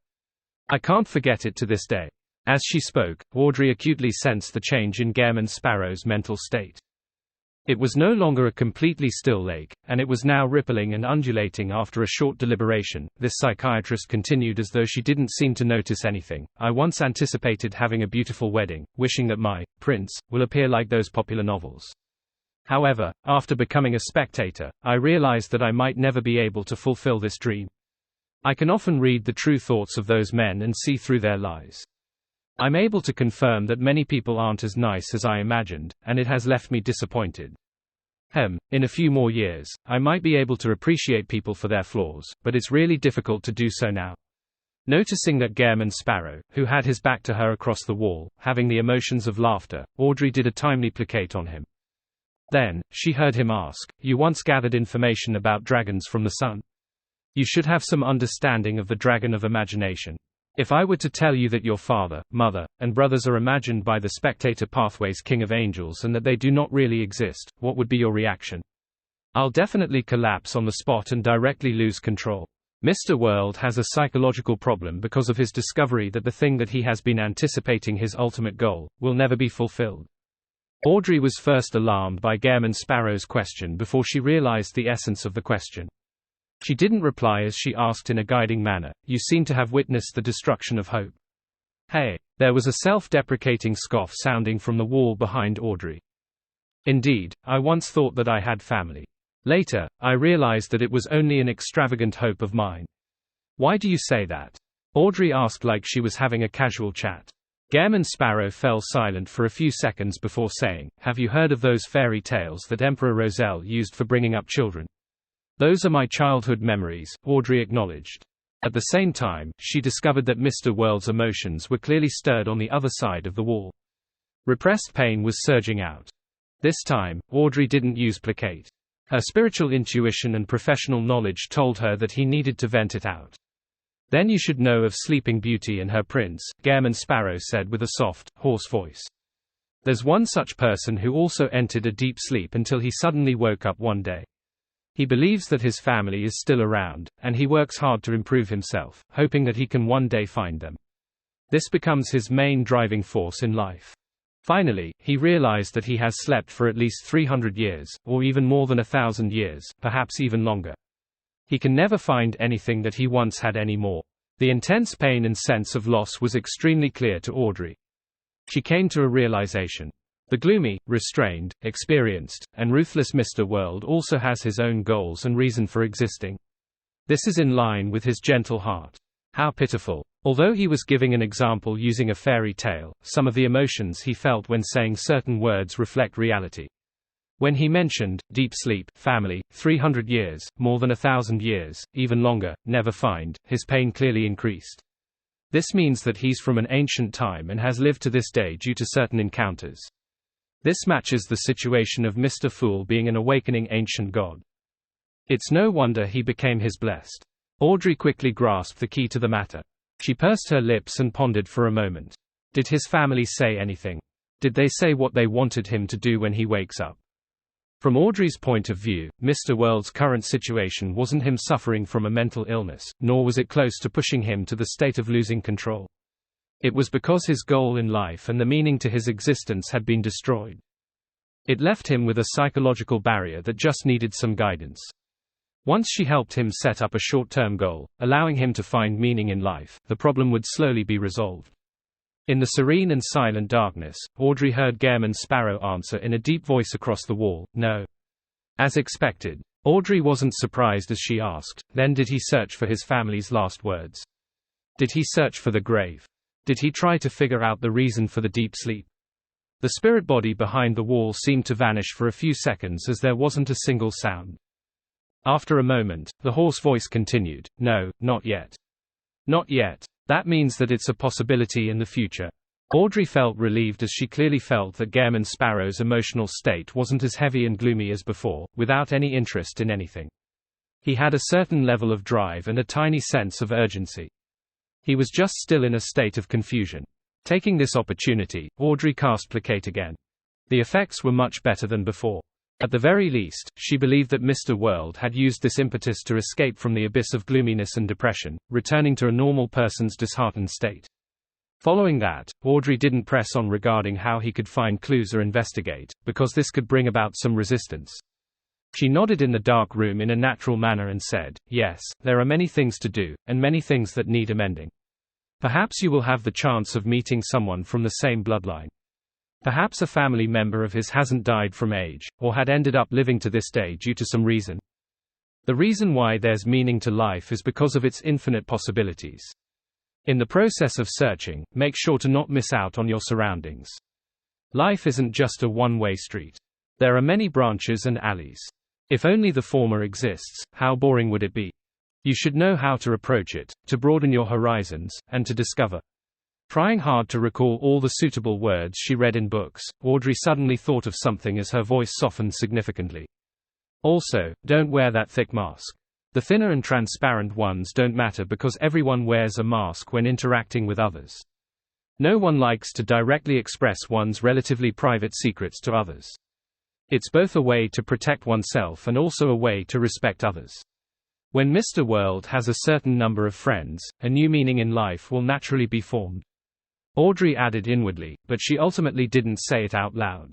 I can't forget it to this day." As she spoke, Audrey acutely sensed the change in Gairman Sparrow's mental state. It was no longer a completely still lake, and it was now rippling and undulating. After a short deliberation, this psychiatrist continued as though she didn't seem to notice anything. "I once anticipated having a beautiful wedding, wishing that my prince will appear like those popular novels. However, after becoming a spectator, I realized that I might never be able to fulfill this dream. I can often read the true thoughts of those men and see through their lies. I'm able to confirm that many people aren't as nice as I imagined, and it has left me disappointed. In a few more years, I might be able to appreciate people for their flaws, but it's really difficult to do so now." Noticing that Gairman Sparrow, who had his back to her across the wall, having the emotions of laughter, Audrey did a timely placate on him. Then, she heard him ask, "You once gathered information about dragons from the sun? You should have some understanding of the dragon of imagination. If I were to tell you that your father, mother, and brothers are imagined by the spectator pathway's king of angels and that they do not really exist, what would be your reaction?" "I'll definitely collapse on the spot and directly lose control. Mr. World has a psychological problem because of his discovery that the thing that he has been anticipating, his ultimate goal, will never be fulfilled." Audrey was first alarmed by Gairman Sparrow's question before she realized the essence of the question. She didn't reply as she asked in a guiding manner, "You seem to have witnessed the destruction of hope." "Hey." There was a self-deprecating scoff sounding from the wall behind Audrey. "Indeed, I once thought that I had family. Later, I realized that it was only an extravagant hope of mine." "Why do you say that?" Audrey asked like she was having a casual chat. Gairman Sparrow fell silent for a few seconds before saying, "Have you heard of those fairy tales that Emperor Roselle used for bringing up children?" "Those are my childhood memories," Audrey acknowledged. At the same time, she discovered that Mr. World's emotions were clearly stirred on the other side of the wall. Repressed pain was surging out. This time, Audrey didn't use placate. Her spiritual intuition and professional knowledge told her that he needed to vent it out. "Then you should know of Sleeping Beauty and her prince," Gairman Sparrow said with a soft, hoarse voice. "There's one such person who also entered a deep sleep until he suddenly woke up one day. He believes that his family is still around, and he works hard to improve himself, hoping that he can one day find them. This becomes his main driving force in life. Finally, he realized that he has slept for at least 300 years, or even more than 1,000 years, perhaps even longer. He can never find anything that he once had anymore." The intense pain and sense of loss was extremely clear to Audrey. She came to a realization. The gloomy, restrained, experienced, and ruthless Mr. World also has his own goals and reason for existing. This is in line with his gentle heart. How pitiful. Although he was giving an example using a fairy tale, some of the emotions he felt when saying certain words reflect reality. When he mentioned deep sleep, family, 300 years, more than 1,000 years, even longer, never find, his pain clearly increased. This means that he's from an ancient time and has lived to this day due to certain encounters. This matches the situation of Mr. Fool being an awakening ancient god. It's no wonder he became his blessed. Audrey quickly grasped the key to the matter. She pursed her lips and pondered for a moment. Did his family say anything? Did they say what they wanted him to do when he wakes up? From Audrey's point of view, Mr. World's current situation wasn't him suffering from a mental illness, nor was it close to pushing him to the state of losing control. It was because his goal in life and the meaning to his existence had been destroyed. It left him with a psychological barrier that just needed some guidance. Once she helped him set up a short-term goal, allowing him to find meaning in life, the problem would slowly be resolved. In the serene and silent darkness, Audrey heard Gairman Sparrow answer in a deep voice across the wall, "No." As expected, Audrey wasn't surprised as she asked, "Then did he search for his family's last words? Did he search for the grave? Did he try to figure out the reason for the deep sleep?" The spirit body behind the wall seemed to vanish for a few seconds as there wasn't a single sound. After a moment, the hoarse voice continued, "No, not yet. Not yet. That means that it's a possibility in the future." Audrey felt relieved as she clearly felt that Gairman Sparrow's emotional state wasn't as heavy and gloomy as before, without any interest in anything. He had a certain level of drive and a tiny sense of urgency. He was just still in a state of confusion. Taking this opportunity, Audrey cast Placate again. The effects were much better than before. At the very least, she believed that Mr. World had used this impetus to escape from the abyss of gloominess and depression, returning to a normal person's disheartened state. Following that, Audrey didn't press on regarding how he could find clues or investigate, because this could bring about some resistance. She nodded in the dark room in a natural manner and said, "Yes, there are many things to do, and many things that need amending. Perhaps you will have the chance of meeting someone from the same bloodline. Perhaps a family member of his hasn't died from age, or had ended up living to this day due to some reason. The reason why there's meaning to life is because of its infinite possibilities. In the process of searching, make sure to not miss out on your surroundings. Life isn't just a one-way street. There are many branches and alleys. If only the former exists, how boring would it be? You should know how to approach it, to broaden your horizons, and to discover." Trying hard to recall all the suitable words she read in books, Audrey suddenly thought of something as her voice softened significantly. "Also, don't wear that thick mask. The thinner and transparent ones don't matter because everyone wears a mask when interacting with others. No one likes to directly express one's relatively private secrets to others. It's both a way to protect oneself and also a way to respect others. When Mr. World has a certain number of friends, a new meaning in life will naturally be formed." Audrey added inwardly, but she ultimately didn't say it out loud.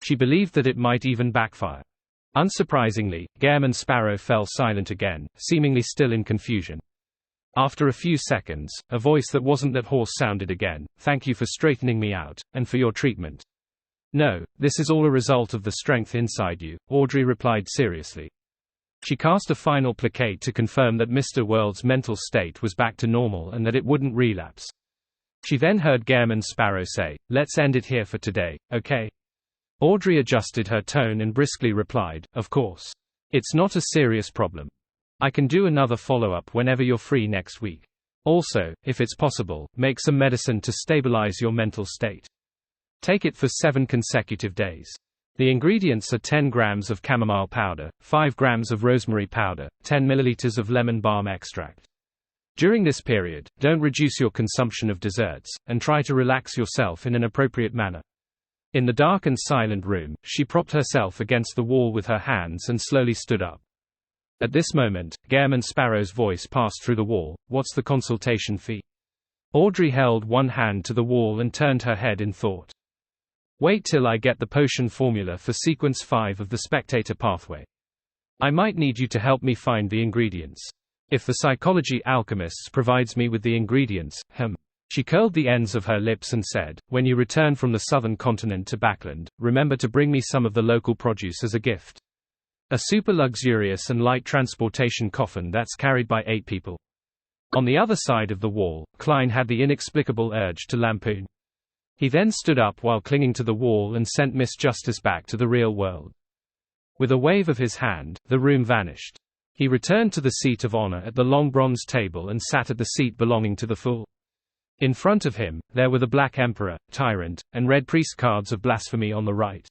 She believed that it might even backfire. Unsurprisingly, Gairman Sparrow fell silent again, seemingly still in confusion. After a few seconds, a voice that wasn't that hoarse sounded again, "Thank you for straightening me out, and for your treatment." "No, this is all a result of the strength inside you," Audrey replied seriously. She cast a final placate to confirm that Mr. World's mental state was back to normal and that it wouldn't relapse. She then heard Gairman Sparrow say, "Let's end it here for today, okay?" Audrey adjusted her tone and briskly replied, "Of course. It's not a serious problem. I can do another follow-up whenever you're free next week. Also, if it's possible, make some medicine to stabilize your mental state. Take it for 7 consecutive days. The ingredients are 10 grams of chamomile powder, 5 grams of rosemary powder, 10 milliliters of lemon balm extract. During this period, don't reduce your consumption of desserts, and try to relax yourself in an appropriate manner." In the dark and silent room, she propped herself against the wall with her hands and slowly stood up. At this moment, Gairman Sparrow's voice passed through the wall, "What's the consultation fee?" Audrey held one hand to the wall and turned her head in thought. "Wait till I get the potion formula for sequence 5 of the spectator pathway. I might need you to help me find the ingredients. If the psychology alchemists provides me with the ingredients, She curled the ends of her lips and said, "When you return from the southern continent to Backland, remember to bring me some of the local produce as a gift. A super luxurious and light transportation coffin that's carried by 8 people." On the other side of the wall, Klein had the inexplicable urge to lampoon. He then stood up while clinging to the wall and sent Miss Justice back to the real world. With a wave of his hand, the room vanished. He returned to the seat of honor at the long bronze table and sat at the seat belonging to the fool. In front of him, there were the Black Emperor, Tyrant, and Red Priest cards of blasphemy on the right.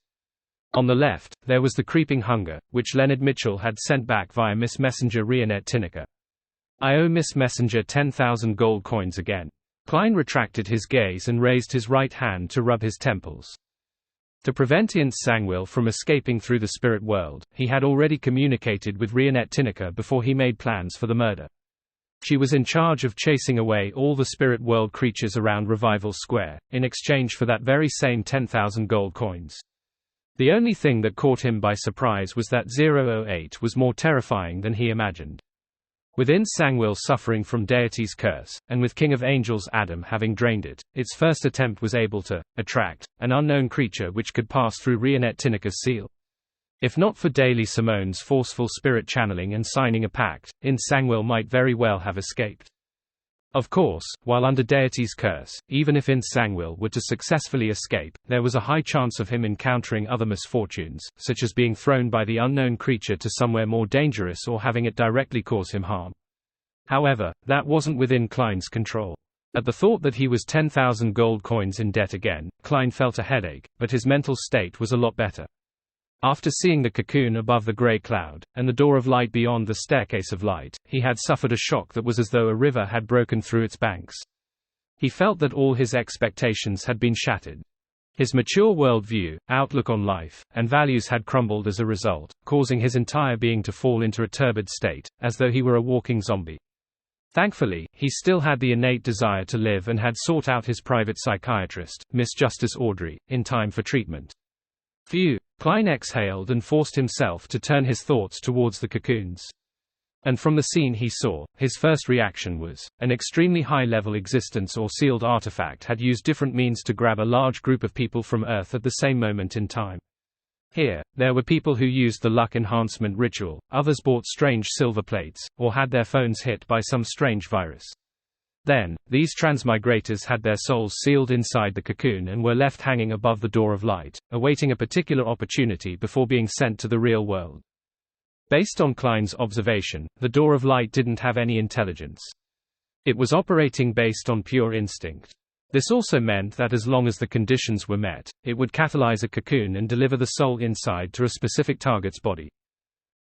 On the left, there was the creeping hunger, which Leonard Mitchell had sent back via Miss Messenger Rionette Tinnicker. "I owe Miss Messenger 10,000 gold coins again." Klein retracted his gaze and raised his right hand to rub his temples. To prevent Ince Sangwil from escaping through the spirit world, he had already communicated with Rionette Tinnicker before he made plans for the murder. She was in charge of chasing away all the spirit world creatures around Revival Square, in exchange for that very same 10,000 gold coins. The only thing that caught him by surprise was that 008 was more terrifying than he imagined. With Ince Sangwil suffering from Deity's curse, and with King of Angels Adam having drained it, its first attempt was able to attract an unknown creature which could pass through Rionette Tinnicker's seal. If not for Daily Simone's forceful spirit channeling and signing a pact, Ince Sangwil might very well have escaped. Of course, while under Deity's curse, even if Ince Sangwil were to successfully escape, there was a high chance of him encountering other misfortunes, such as being thrown by the unknown creature to somewhere more dangerous or having it directly cause him harm. However, that wasn't within Klein's control. At the thought that he was 10,000 gold coins in debt again, Klein felt a headache, but his mental state was a lot better. After seeing the cocoon above the grey cloud, and the door of light beyond the staircase of light, he had suffered a shock that was as though a river had broken through its banks. He felt that all his expectations had been shattered. His mature worldview, outlook on life, and values had crumbled as a result, causing his entire being to fall into a turbid state, as though he were a walking zombie. Thankfully, he still had the innate desire to live and had sought out his private psychiatrist, Miss Justice Audrey, in time for treatment. Phew! Klein exhaled and forced himself to turn his thoughts towards the cocoons. And from the scene he saw, his first reaction was, an extremely high-level existence or sealed artifact had used different means to grab a large group of people from Earth at the same moment in time. Here, there were people who used the luck enhancement ritual, others bought strange silver plates, or had their phones hit by some strange virus. Then, these transmigrators had their souls sealed inside the cocoon and were left hanging above the door of light, awaiting a particular opportunity before being sent to the real world. Based on Klein's observation, the door of light didn't have any intelligence. It was operating based on pure instinct. This also meant that as long as the conditions were met, it would catalyze a cocoon and deliver the soul inside to a specific target's body.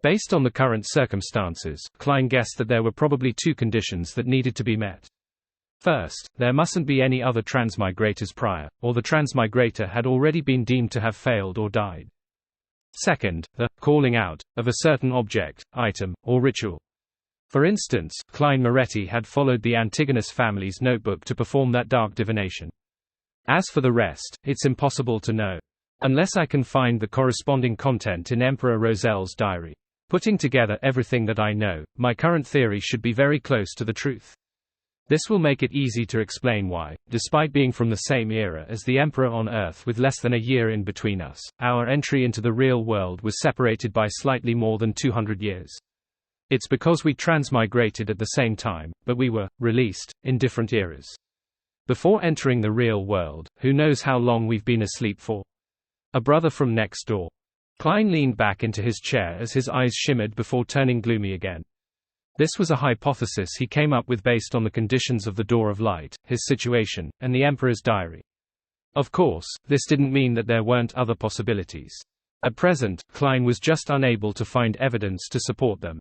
Based on the current circumstances, Klein guessed that there were probably two conditions that needed to be met. First, there mustn't be any other transmigrators prior, or the transmigrator had already been deemed to have failed or died. Second, the calling out of a certain object, item, or ritual. For instance, Klein Moretti had followed the Antigonus family's notebook to perform that dark divination. As for the rest, it's impossible to know. Unless I can find the corresponding content in Emperor Roselle's diary. Putting together everything that I know, my current theory should be very close to the truth. This will make it easy to explain why, despite being from the same era as the Emperor on Earth with less than a year in between us, our entry into the real world was separated by slightly more than 200 years. It's because we transmigrated at the same time, but we were released in different eras. Before entering the real world, who knows how long we've been asleep for? A brother from next door. Klein leaned back into his chair as his eyes shimmered before turning gloomy again. This was a hypothesis he came up with based on the conditions of the Door of Light, his situation, and the Emperor's diary. Of course, this didn't mean that there weren't other possibilities. At present, Klein was just unable to find evidence to support them.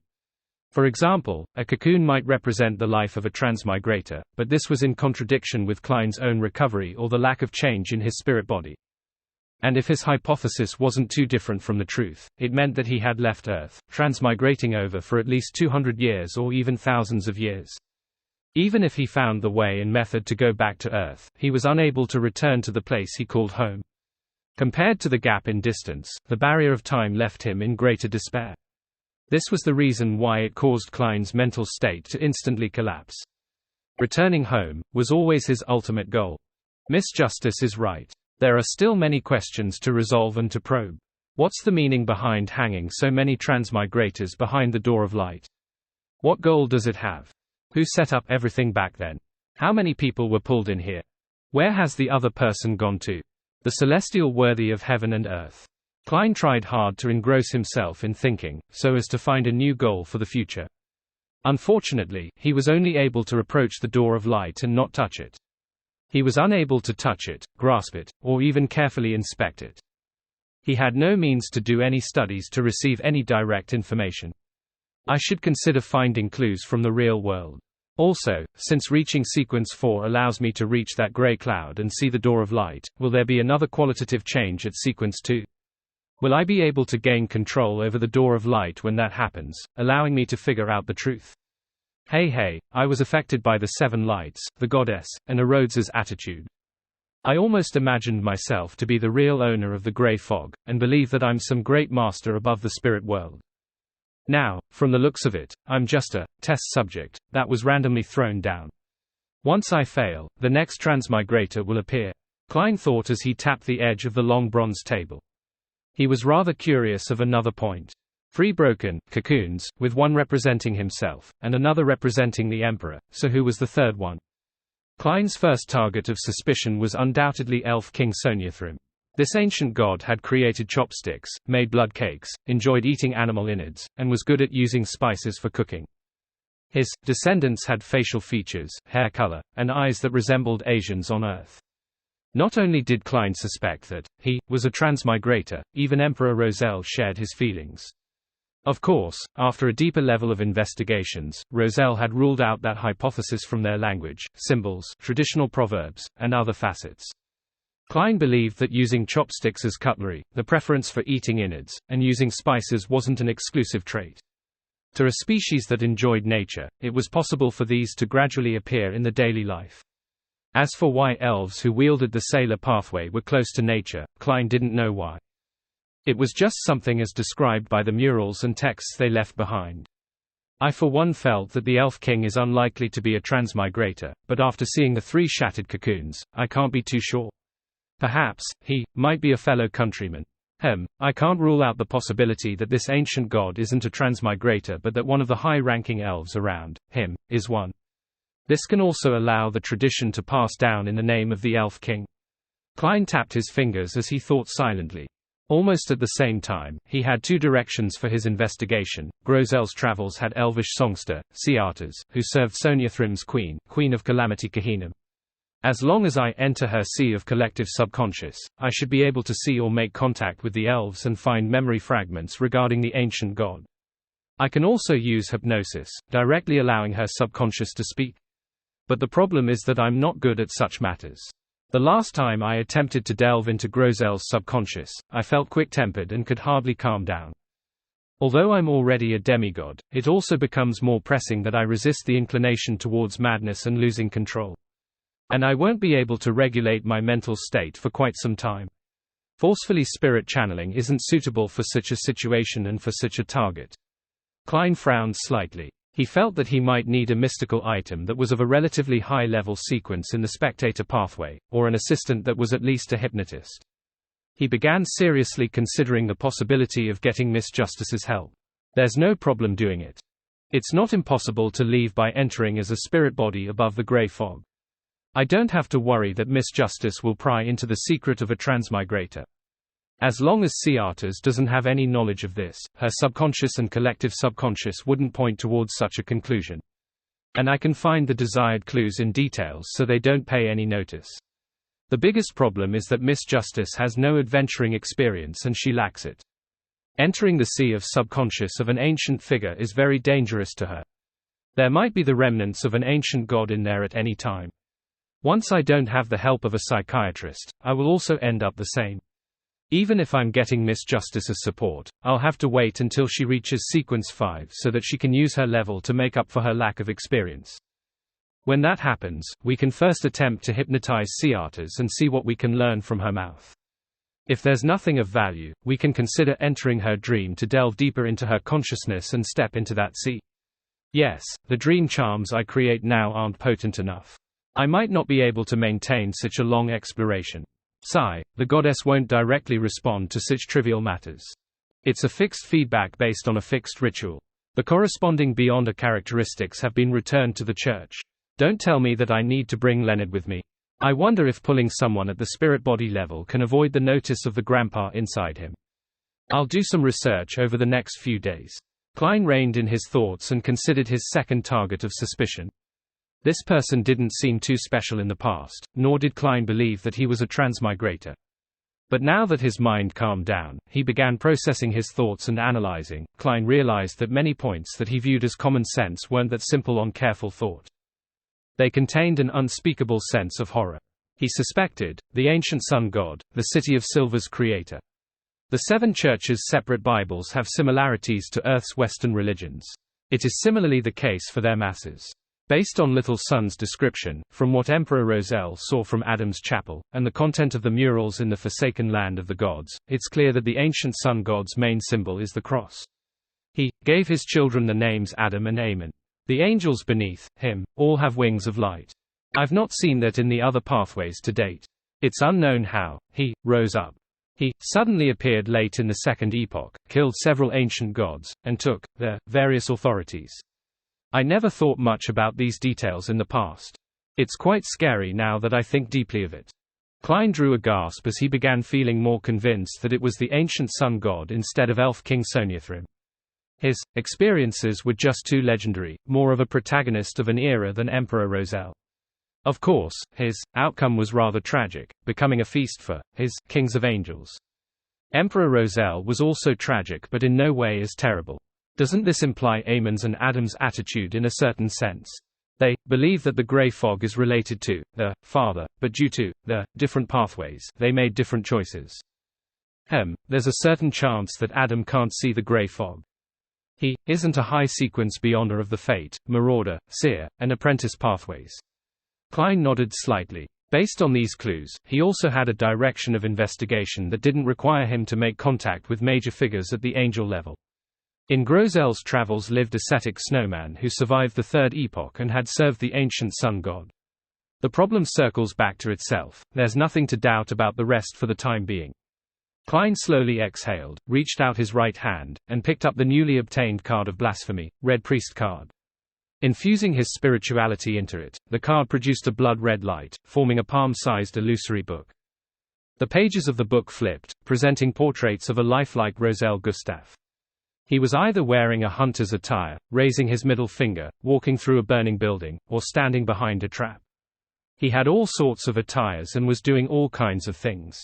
For example, a cocoon might represent the life of a transmigrator, but this was in contradiction with Klein's own recovery or the lack of change in his spirit body. And if his hypothesis wasn't too different from the truth, it meant that he had left Earth, transmigrating over for at least 200 years or even thousands of years. Even if he found the way and method to go back to Earth, he was unable to return to the place he called home. Compared to the gap in distance, the barrier of time left him in greater despair. This was the reason why it caused Klein's mental state to instantly collapse. Returning home was always his ultimate goal. Miss Justice is right. There are still many questions to resolve and to probe. What's the meaning behind hanging so many transmigrators behind the Door of Light? What goal does it have? Who set up everything back then? How many people were pulled in here? Where has the other person gone to? The celestial worthy of heaven and earth. Klein tried hard to engross himself in thinking, so as to find a new goal for the future. Unfortunately, he was only able to approach the Door of Light and not touch it. He was unable to touch it, grasp it, or even carefully inspect it. He had no means to do any studies to receive any direct information. I should consider finding clues from the real world. Also, since reaching sequence 4 allows me to reach that gray cloud and see the door of light, will there be another qualitative change at sequence 2? Will I be able to gain control over the door of light when that happens, allowing me to figure out the truth? Hey, I was affected by the 7 lights, the goddess, and Rhodes's attitude. I almost imagined myself to be the real owner of the gray fog, and believe that I'm some great master above the spirit world. Now, from the looks of it, I'm just a test subject that was randomly thrown down. Once I fail, the next transmigrator will appear, Klein thought as he tapped the edge of the long bronze table. He was rather curious of another point. 3 broken cocoons, with one representing himself, and another representing the Emperor, so who was the third one? Klein's first target of suspicion was undoubtedly Elf King Soniathrim. This ancient god had created chopsticks, made blood cakes, enjoyed eating animal innards, and was good at using spices for cooking. His descendants had facial features, hair color, and eyes that resembled Asians on Earth. Not only did Klein suspect that he was a transmigrator, even Emperor Roselle shared his feelings. Of course, after a deeper level of investigations, Roselle had ruled out that hypothesis from their language, symbols, traditional proverbs, and other facets. Klein believed that using chopsticks as cutlery, the preference for eating innards, and using spices wasn't an exclusive trait. To a species that enjoyed nature, it was possible for these to gradually appear in the daily life. As for why elves who wielded the Sailor pathway were close to nature, Klein didn't know why. It was just something as described by the murals and texts they left behind. I for one felt that the Elf King is unlikely to be a transmigrator, but after seeing the 3 shattered cocoons, I can't be too sure. Perhaps he might be a fellow countryman. I can't rule out the possibility that this ancient god isn't a transmigrator but that one of the high-ranking elves around him is one. This can also allow the tradition to pass down in the name of the Elf King. Klein tapped his fingers as he thought silently. Almost at the same time, he had 2 directions for his investigation. Roselle's travels had elvish songster, Siatas, who served Soniathrim's queen of Calamity Kahinem. As long as I enter her sea of collective subconscious, I should be able to see or make contact with the elves and find memory fragments regarding the ancient god. I can also use hypnosis, directly allowing her subconscious to speak. But the problem is that I'm not good at such matters. The last time I attempted to delve into Roselle's subconscious, I felt quick-tempered and could hardly calm down. Although I'm already a demigod, it also becomes more pressing that I resist the inclination towards madness and losing control. And I won't be able to regulate my mental state for quite some time. Forcefully spirit channeling isn't suitable for such a situation and for such a target. Klein frowned slightly. He felt that he might need a mystical item that was of a relatively high-level sequence in the spectator pathway, or an assistant that was at least a hypnotist. He began seriously considering the possibility of getting Miss Justice's help. There's no problem doing it. It's not impossible to leave by entering as a spirit body above the grey fog. I don't have to worry that Miss Justice will pry into the secret of a transmigrator. As long as Siatas doesn't have any knowledge of this, her subconscious and collective subconscious wouldn't point towards such a conclusion. And I can find the desired clues in details so they don't pay any notice. The biggest problem is that Miss Justice has no adventuring experience and she lacks it. Entering the sea of subconscious of an ancient figure is very dangerous to her. There might be the remnants of an ancient god in there at any time. Once I don't have the help of a psychiatrist, I will also end up the same. Even if I'm getting Miss Justice's support, I'll have to wait until she reaches sequence 5 so that she can use her level to make up for her lack of experience. When that happens, we can first attempt to hypnotize Siatas and see what we can learn from her mouth. If there's nothing of value, we can consider entering her dream to delve deeper into her consciousness and step into that sea. Yes, the dream charms I create now aren't potent enough. I might not be able to maintain such a long exploration. The goddess won't directly respond to such trivial matters. It's a fixed feedback based on a fixed ritual. The corresponding Beyonder characteristics have been returned to the church. Don't tell me that I need to bring Leonard with me. I wonder if pulling someone at the spirit body level can avoid the notice of the grandpa inside him. I'll do some research over the next few days. Klein reined in his thoughts and considered his second target of suspicion. This person didn't seem too special in the past, nor did Klein believe that he was a transmigrator. But now that his mind calmed down, he began processing his thoughts and analyzing. Klein realized that many points that he viewed as common sense weren't that simple on careful thought. They contained an unspeakable sense of horror. He suspected the ancient sun god, the City of Silver's creator. The 7 churches' separate Bibles have similarities to Earth's Western religions. It is similarly the case for their masses. Based on Little Sun's description, from what Emperor Roselle saw from Adam's chapel, and the content of the murals in the Forsaken Land of the Gods, it's clear that the ancient sun god's main symbol is the cross. He gave his children the names Adam and Amen. The angels beneath him all have wings of light. I've not seen that in the other pathways to date. It's unknown how he rose up. He suddenly appeared late in the Second Epoch, killed several ancient gods, and took their various authorities. I never thought much about these details in the past. It's quite scary now that I think deeply of it. Klein drew a gasp as he began feeling more convinced that it was the ancient sun god instead of Elf King Soniathrim. His experiences were just too legendary, more of a protagonist of an era than Emperor Roselle. Of course, his outcome was rather tragic, becoming a feast for his kings of angels. Emperor Roselle was also tragic but in no way as terrible. Doesn't this imply Amen's and Adam's attitude in a certain sense? They believe that the grey fog is related to the Father, but due to the different pathways, they made different choices. There's a certain chance that Adam can't see the grey fog. He isn't a high sequence beyonder of the Fate, Marauder, Seer, and Apprentice pathways. Klein nodded slightly. Based on these clues, he also had a direction of investigation that didn't require him to make contact with major figures at the angel level. In Groselle's travels lived ascetic snowman who survived the Third Epoch and had served the ancient sun god. The problem circles back to itself. There's nothing to doubt about the rest for the time being. Klein slowly exhaled, reached out his right hand, and picked up the newly obtained card of blasphemy, Red Priest card. Infusing his spirituality into it, the card produced a blood-red light, forming a palm-sized illusory book. The pages of the book flipped, presenting portraits of a lifelike Roselle Gustave. He was either wearing a hunter's attire, raising his middle finger, walking through a burning building, or standing behind a trap. He had all sorts of attires and was doing all kinds of things.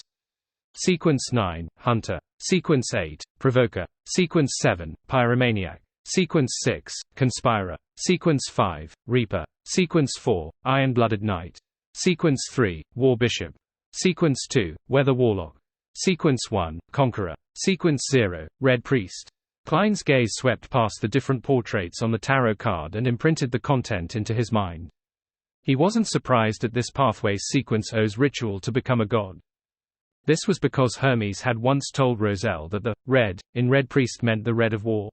Sequence 9, Hunter. Sequence 8, Provoker. Sequence 7, Pyromaniac. Sequence 6, Conspirer. Sequence 5, Reaper. Sequence 4, Iron-Blooded Knight. Sequence 3, War Bishop. Sequence 2, Weather Warlock. Sequence 1, Conqueror. Sequence 0, Red Priest. Klein's gaze swept past the different portraits on the tarot card and imprinted the content into his mind. He wasn't surprised at this pathway's sequence O's ritual to become a god. This was because Hermes had once told Roselle that the red in Red Priest meant the red of war.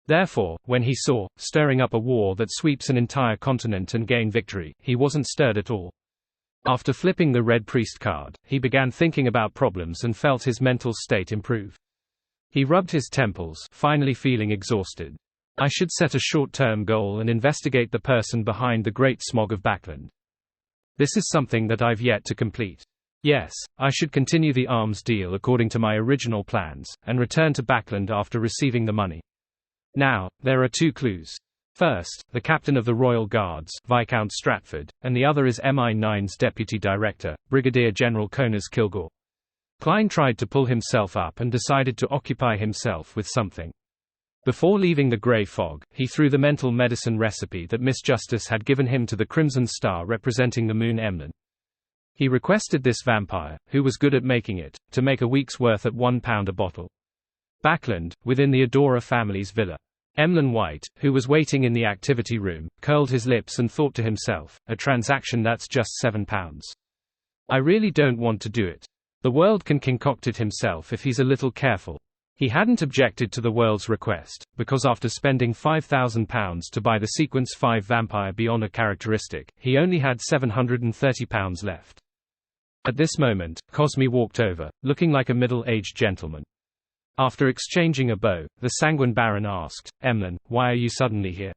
Therefore, when he saw stirring up a war that sweeps an entire continent and gain victory, he wasn't stirred at all. After flipping the Red Priest card, he began thinking about problems and felt his mental state improve. He rubbed his temples, finally feeling exhausted. I should set a short-term goal and investigate the person behind the Great Smog of Backland. This is something that I've yet to complete. Yes, I should continue the arms deal according to my original plans, and return to Backland after receiving the money. Now, there are 2 clues. First, the captain of the Royal Guards, Viscount Stratford, and the other is MI9's deputy director, Brigadier General Conas Kilgore. Klein tried to pull himself up and decided to occupy himself with something. Before leaving the grey fog, he threw the mental medicine recipe that Miss Justice had given him to the Crimson Star representing the moon Emlyn. He requested this vampire, who was good at making it, to make a week's worth at £1 a bottle. Backland, within the Adora family's villa. Emlyn White, who was waiting in the activity room, curled his lips and thought to himself, a transaction that's just £7. I really don't want to do it. The world can concoct it himself if he's a little careful. He hadn't objected to the world's request, because after spending £5,000 to buy the Sequence 5 vampire beyond a characteristic, he only had £730 left. At this moment, Cosme walked over, looking like a middle-aged gentleman. After exchanging a bow, the Sanguine Baron asked, Emlyn, why are you suddenly here?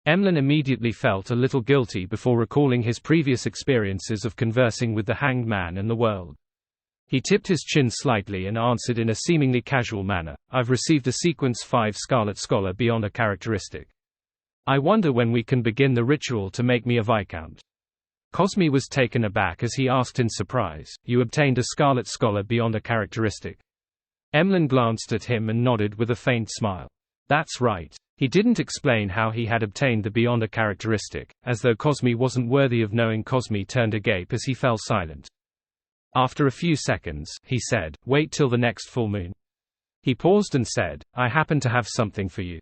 Emlyn immediately felt a little guilty before recalling his previous experiences of conversing with the Hanged Man and the world. He tipped his chin slightly and answered in a seemingly casual manner, I've received a Sequence 5 Scarlet Scholar beyond a characteristic. I wonder when we can begin the ritual to make me a Viscount. Cosme was taken aback as he asked in surprise, "You obtained a Scarlet Scholar beyond a characteristic?" Emlyn glanced at him and nodded with a faint smile. "That's right." He didn't explain how he had obtained the beyond a characteristic, as though Cosme wasn't worthy of knowing. Cosme turned agape as he fell silent. After a few seconds, he said, "Wait till the next full moon." He paused and said, "I happen to have something for you.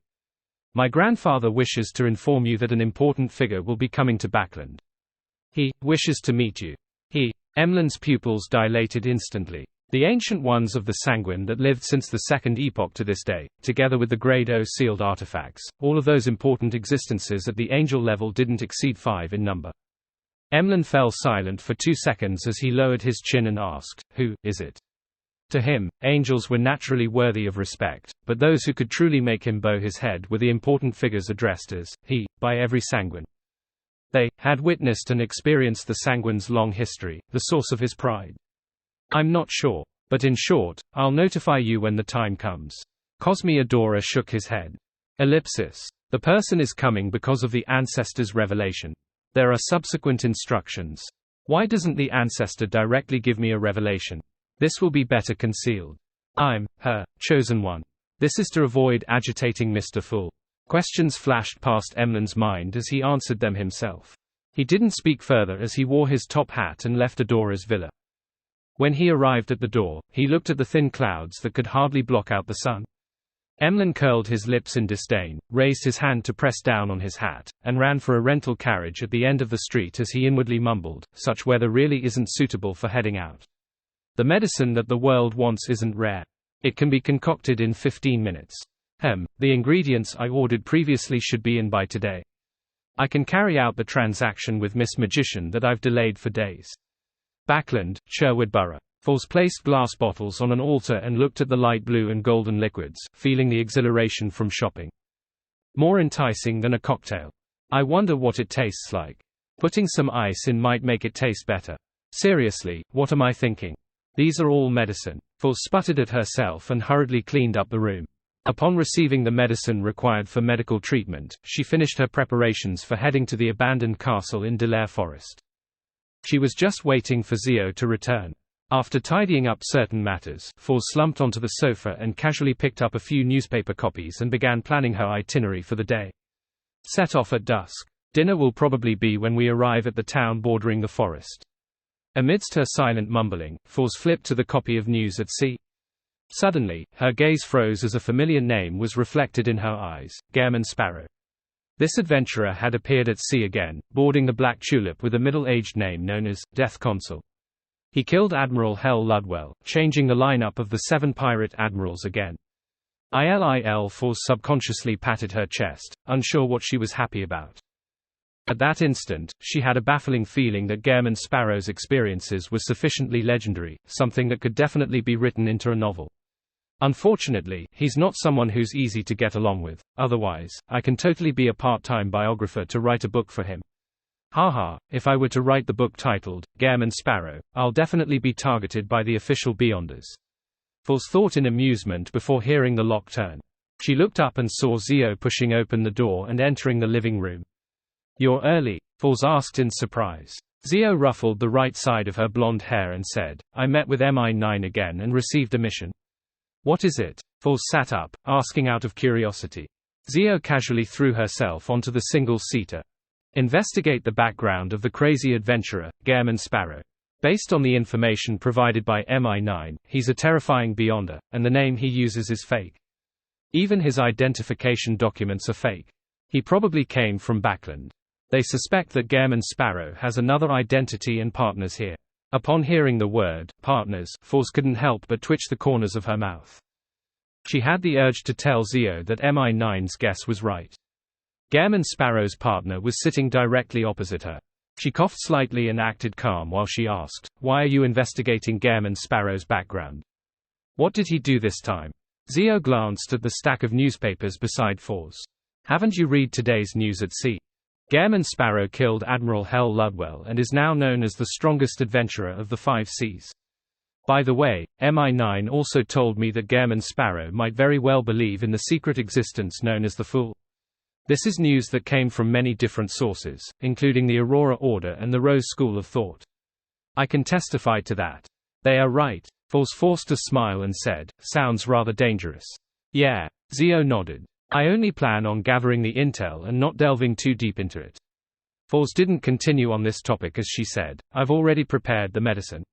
My grandfather wishes to inform you that an important figure will be coming to Backland. He wishes to meet you." Emlyn's pupils dilated instantly. The ancient ones of the Sanguine that lived since the Second Epoch to this day, together with the Grade O sealed artifacts, all of those important existences at the angel level didn't exceed 5 in number. Emlyn fell silent for 2 seconds as he lowered his chin and asked, "Who is it?" To him, angels were naturally worthy of respect, but those who could truly make him bow his head were the important figures addressed as he by every Sanguine. They had witnessed and experienced the Sanguine's long history, the source of his pride. "I'm not sure. But in short, I'll notify you when the time comes." Cosme Adora shook his head. Ellipsis. "The person is coming because of the ancestor's revelation. There are subsequent instructions. Why doesn't the ancestor directly give me a revelation? This will be better concealed. I'm her chosen one. This is to avoid agitating Mr. Fool." Questions flashed past Emlyn's mind as he answered them himself. He didn't speak further as he wore his top hat and left Adora's villa. When he arrived at the door, he looked at the thin clouds that could hardly block out the sun. Emlyn curled his lips in disdain, raised his hand to press down on his hat, and ran for a rental carriage at the end of the street as he inwardly mumbled, "Such weather really isn't suitable for heading out. The medicine that the world wants isn't rare. It can be concocted in 15 minutes. The ingredients I ordered previously should be in by today. I can carry out the transaction with Miss Magician that I've delayed for days." Backland, Sherwood Borough. Foles placed glass bottles on an altar and looked at the light blue and golden liquids, feeling the exhilaration from shopping. More enticing than a cocktail. "I wonder what it tastes like. Putting some ice in might make it taste better. Seriously, what am I thinking? These are all medicine." Foles sputtered at herself and hurriedly cleaned up the room. Upon receiving the medicine required for medical treatment, she finished her preparations for heading to the abandoned castle in Delaire Forest. She was just waiting for Zio to return. After tidying up certain matters, Foles slumped onto the sofa and casually picked up a few newspaper copies and began planning her itinerary for the day. Set off at dusk. Dinner will probably be when we arrive at the town bordering the forest. Amidst her silent mumbling, Foles flipped to the copy of News at Sea. Suddenly, her gaze froze as a familiar name was reflected in her eyes, Gairman Sparrow. This adventurer had appeared at sea again, boarding the Black Tulip with a middle-aged name known as Death Consul. He killed Admiral Hell Ludwell, changing the lineup of the 7 pirate admirals again. Foles subconsciously patted her chest, unsure what she was happy about. At that instant, she had a baffling feeling that Gairman Sparrow's experiences were sufficiently legendary, something that could definitely be written into a novel. Unfortunately, he's not someone who's easy to get along with, otherwise, I can totally be a part-time biographer to write a book for him. Haha, if I were to write the book titled, Gairman Sparrow, I'll definitely be targeted by the official Beyonders. Foles thought in amusement before hearing the lock turn. She looked up and saw Zio pushing open the door and entering the living room. "You're early?" Foles asked in surprise. Zio ruffled the right side of her blonde hair and said, "I met with MI9 again and received a mission." "What is it?" Foles sat up, asking out of curiosity. Zio casually threw herself onto the single-seater. "Investigate the background of the crazy adventurer, Gairman Sparrow. Based on the information provided by MI9, he's a terrifying Beyonder, and the name he uses is fake. Even his identification documents are fake. He probably came from Backland. They suspect that Gairman Sparrow has another identity and partners here." Upon hearing the word, partners, Foles couldn't help but twitch the corners of her mouth. She had the urge to tell Zio that MI9's guess was right. Gairman Sparrow's partner was sitting directly opposite her. She coughed slightly and acted calm while she asked, "Why are you investigating Gairman Sparrow's background? What did he do this time?" Zio glanced at the stack of newspapers beside Foles. "Haven't you read today's News at Sea? Gairman Sparrow killed Admiral Hell Ludwell and is now known as the strongest adventurer of the 5 seas. By the way, MI9 also told me that Gairman Sparrow might very well believe in the secret existence known as the Fool. This is news that came from many different sources, including the Aurora Order and the Rose School of Thought. I can testify to that. They are right. Foles forced a smile and said, sounds rather dangerous. Yeah. Zio nodded. I only plan on gathering the intel and not delving too deep into it. Foles didn't continue on this topic as she said, I've already prepared the medicine.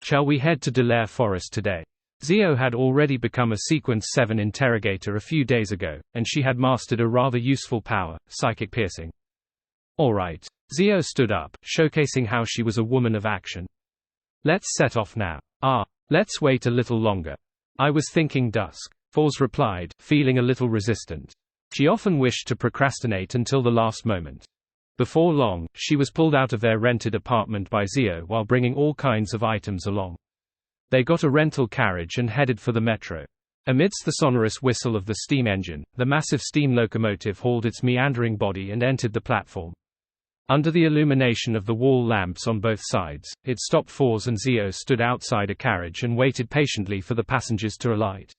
Shall we head to Delaire Forest today? Zio had already become a Sequence 7 interrogator a few days ago, and she had mastered a rather useful power, psychic piercing. All right. Zio stood up, showcasing how she was a woman of action. Let's set off now. Let's wait a little longer. I was thinking dusk. Foles replied, feeling a little resistant. She often wished to procrastinate until the last moment. Before long, she was pulled out of their rented apartment by Zio while bringing all kinds of items along. They got a rental carriage and headed for the metro. Amidst the sonorous whistle of the steam engine, the massive steam locomotive hauled its meandering body and entered the platform. Under the illumination of the wall lamps on both sides, it stopped. Foles and Zio stood outside a carriage and waited patiently for the passengers to alight.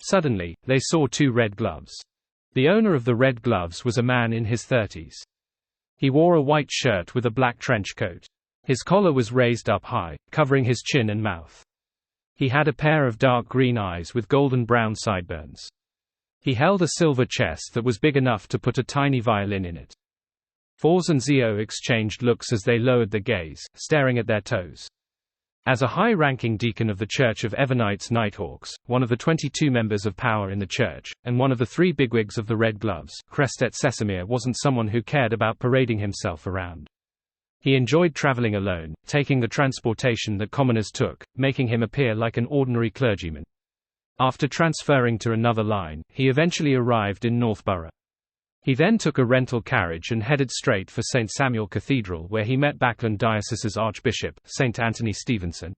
Suddenly, they saw two red gloves. The owner of the red gloves was a man in his 30s. He wore a white shirt with a black trench coat. His collar was raised up high, covering his chin and mouth. He had a pair of dark green eyes with golden-brown sideburns. He held a silver chest that was big enough to put a tiny violin in it. Foles and Zio exchanged looks as they lowered their gaze, staring at their toes. As a high-ranking deacon of the Church of Evernights Nighthawks, one of the 22 members of power in the church, and one of the 3 bigwigs of the Red Gloves, Crestet Sesamir wasn't someone who cared about parading himself around. He enjoyed traveling alone, taking the transportation that commoners took, making him appear like an ordinary clergyman. After transferring to another line, he eventually arrived in Northborough. He then took a rental carriage and headed straight for St. Samuel Cathedral, where he met Backland Diocese's Archbishop, St. Anthony Stevenson.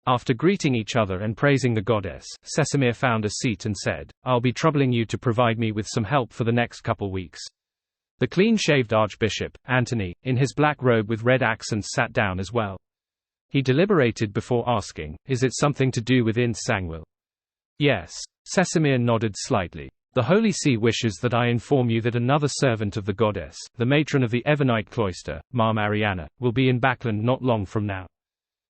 After greeting each other and praising the goddess, Sesamir found a seat and said, I'll be troubling you to provide me with some help for the next couple weeks. The clean-shaved Archbishop, Anthony, in his black robe with red accents sat down as well. He deliberated before asking, is it something to do with Ince Sangwil? Yes. Sesamir nodded slightly. The Holy See wishes that I inform you that another servant of the goddess, the matron of the Evernight cloister, Ma Mariana, will be in Backland not long from now.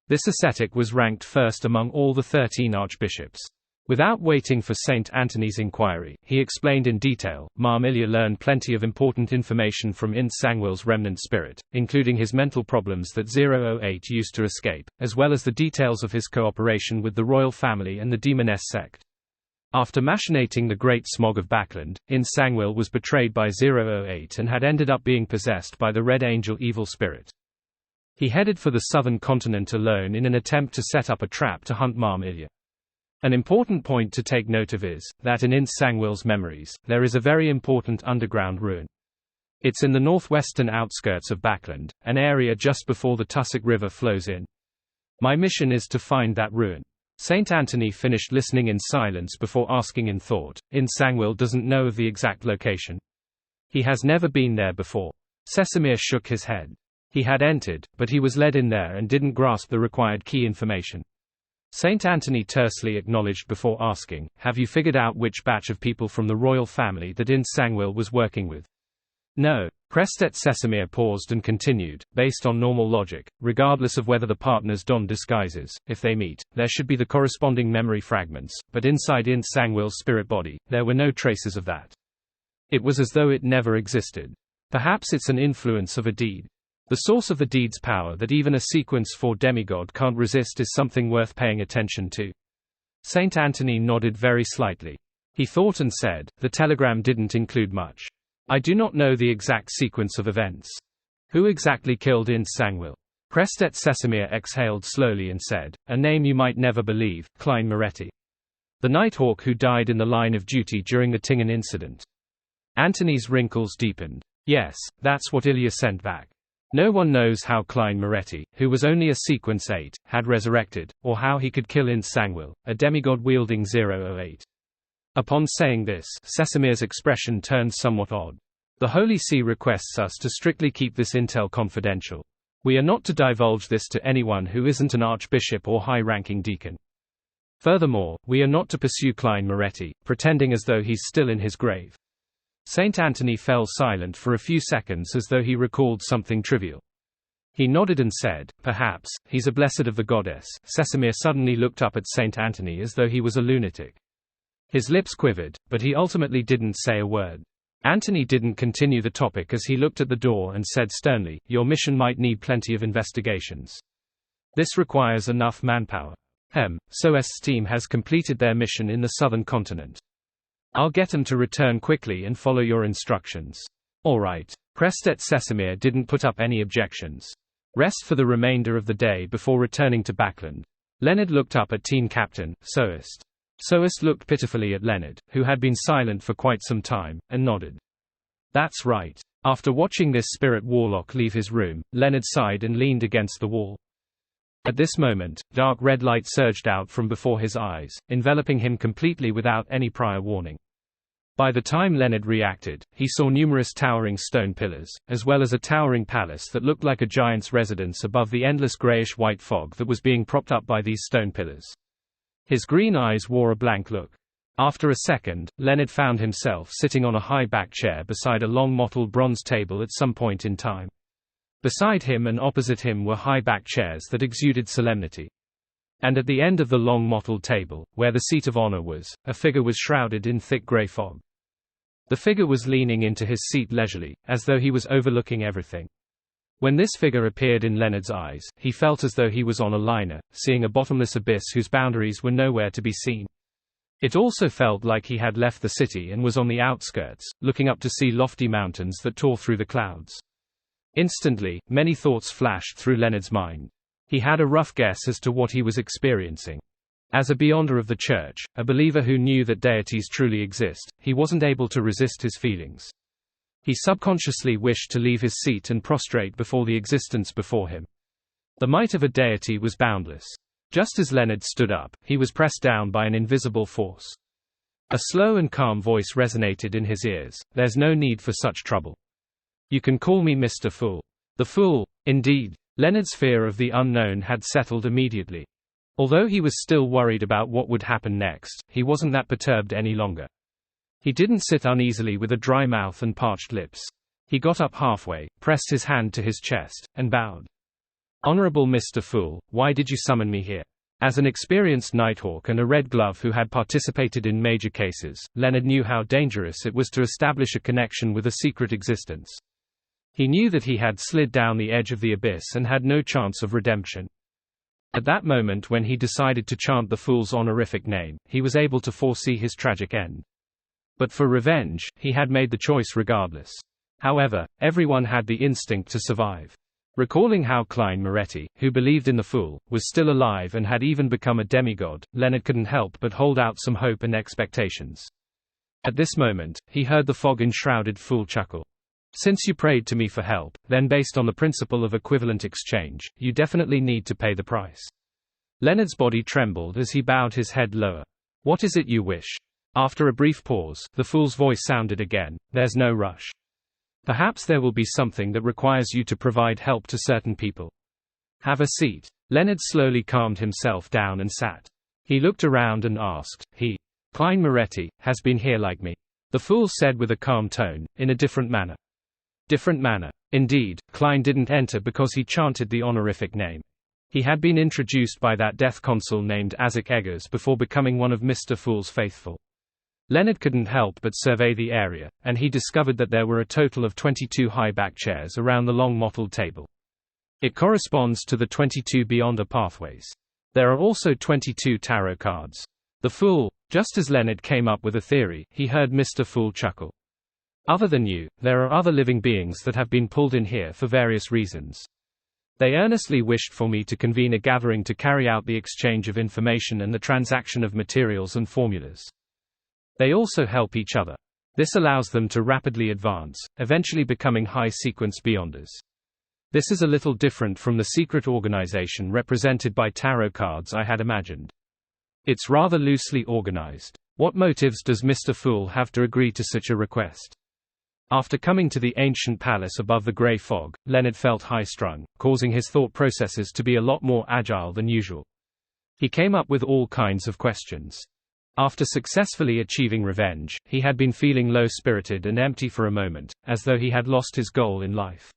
This ascetic was ranked first among all the 13 archbishops. Without waiting for St. Anthony's inquiry, he explained in detail. Ma Milia learned plenty of important information from Ince Sangwil's remnant spirit, including his mental problems that 008 used to escape, as well as the details of his cooperation with the royal family and the demoness sect. After machinating the Great Smog of Backland, Ince Sangwil was betrayed by 008 and had ended up being possessed by the Red Angel evil spirit. He headed for the southern continent alone in an attempt to set up a trap to hunt Ma Milia. An important point to take note of is that in Ince Sangwil's memories, there is a very important underground ruin. It's in the northwestern outskirts of Backland, an area just before the Tussock River flows in. My mission is to find that ruin. St. Anthony finished listening in silence before asking in thought, Ince Sangwil doesn't know of the exact location. He has never been there before. Sesamir shook his head. He had entered, but he was led in there and didn't grasp the required key information. St. Anthony tersely acknowledged before asking, have you figured out which batch of people from the royal family that Ince Sangwil was working with? No. Crestet Sesamir paused and continued, based on normal logic, regardless of whether the partners don disguises, if they meet, there should be the corresponding memory fragments, but inside Ince Sangwil's spirit body, there were no traces of that. It was as though it never existed. Perhaps it's an influence of a deed. The source of the deed's power that even a Sequence 4 demigod can't resist is something worth paying attention to. St. Anthony nodded very slightly. He thought and said, the telegram didn't include much. I do not know the exact sequence of events. Who exactly killed Ince Sangwil? Crestet Sesamir exhaled slowly and said, a name you might never believe, Klein Moretti. The Nighthawk who died in the line of duty during the Tingen incident. Anthony's wrinkles deepened. Yes, that's what Ilya sent back. No one knows how Klein Moretti, who was only a Sequence 8, had resurrected, or how he could kill Ince Sangwil, a demigod wielding 008. Upon saying this, Sesamir's expression turned somewhat odd. The Holy See requests us to strictly keep this intel confidential. We are not to divulge this to anyone who isn't an archbishop or high-ranking deacon. Furthermore, we are not to pursue Klein Moretti, pretending as though he's still in his grave. Saint Anthony fell silent for a few seconds as though he recalled something trivial. He nodded and said, "Perhaps, he's a blessed of the goddess." Sesamir suddenly looked up at Saint Anthony as though he was a lunatic. His lips quivered, but he ultimately didn't say a word. Anthony didn't continue the topic as he looked at the door and said sternly, "Your mission might need plenty of investigations. This requires enough manpower. SOS's team has completed their mission in the southern continent. I'll get them to return quickly and follow your instructions." "All right." Prestet Sesamir didn't put up any objections. Rest for the remainder of the day before returning to Backland. Leonard looked up at team captain, Soest. Soest looked pitifully at Leonard, who had been silent for quite some time, and nodded. "That's right." After watching this spirit warlock leave his room, Leonard sighed and leaned against the wall. At this moment, dark red light surged out from before his eyes, enveloping him completely without any prior warning. By the time Leonard reacted, he saw numerous towering stone pillars, as well as a towering palace that looked like a giant's residence above the endless grayish-white fog that was being propped up by these stone pillars. His green eyes wore a blank look. After a second, Leonard found himself sitting on a high-back chair beside a long mottled bronze table at some point in time. Beside him and opposite him were high-back chairs that exuded solemnity. And at the end of the long mottled table, where the seat of honor was, a figure was shrouded in thick gray fog. The figure was leaning into his seat leisurely, as though he was overlooking everything. When this figure appeared in Leonard's eyes, he felt as though he was on a liner, seeing a bottomless abyss whose boundaries were nowhere to be seen. It also felt like he had left the city and was on the outskirts, looking up to see lofty mountains that tore through the clouds. Instantly, many thoughts flashed through Leonard's mind. He had a rough guess as to what he was experiencing. As a beyonder of the church, a believer who knew that deities truly exist, he wasn't able to resist his feelings. He subconsciously wished to leave his seat and prostrate before the existence before him. The might of a deity was boundless. Just as Leonard stood up, he was pressed down by an invisible force. A slow and calm voice resonated in his ears. "There's no need for such trouble. You can call me Mr. Fool." The Fool, indeed. Leonard's fear of the unknown had settled immediately. Although he was still worried about what would happen next, he wasn't that perturbed any longer. He didn't sit uneasily with a dry mouth and parched lips. He got up halfway, pressed his hand to his chest, and bowed. "Honorable Mr. Fool, why did you summon me here?" As an experienced Nighthawk and a Red Glove who had participated in major cases, Leonard knew how dangerous it was to establish a connection with a secret existence. He knew that he had slid down the edge of the abyss and had no chance of redemption. At that moment when he decided to chant the Fool's honorific name, he was able to foresee his tragic end. But for revenge, he had made the choice regardless. However, everyone had the instinct to survive. Recalling how Klein Moretti, who believed in the Fool, was still alive and had even become a demigod, Leonard couldn't help but hold out some hope and expectations. At this moment, he heard the fog-enshrouded Fool chuckle. "Since you prayed to me for help, then based on the principle of equivalent exchange, you definitely need to pay the price." Leonard's body trembled as he bowed his head lower. "What is it you wish?" After a brief pause, the Fool's voice sounded again. "There's no rush. Perhaps there will be something that requires you to provide help to certain people. Have a seat." Leonard slowly calmed himself down and sat. He looked around and asked, Klein Moretti, has been here like me?" The Fool said with a calm tone, in a different manner. Different manner. Indeed, Klein didn't enter because he chanted the honorific name. He had been introduced by that death consul named Azek Eggers before becoming one of Mr. Fool's faithful. Leonard couldn't help but survey the area, and he discovered that there were a total of 22 high-back chairs around the long mottled table. It corresponds to the 22 Beyonder pathways. There are also 22 tarot cards. The Fool. Just as Leonard came up with a theory, he heard Mr. Fool chuckle. "Other than you, there are other living beings that have been pulled in here for various reasons. They earnestly wished for me to convene a gathering to carry out the exchange of information and the transaction of materials and formulas. They also help each other. This allows them to rapidly advance, eventually becoming high-sequence Beyonders. This is a little different from the secret organization represented by tarot cards I had imagined. It's rather loosely organized. What motives does Mr. Fool have to agree to such a request?" After coming to the ancient palace above the grey fog, Leonard felt high-strung, causing his thought processes to be a lot more agile than usual. He came up with all kinds of questions. After successfully achieving revenge, he had been feeling low-spirited and empty for a moment, as though he had lost his goal in life.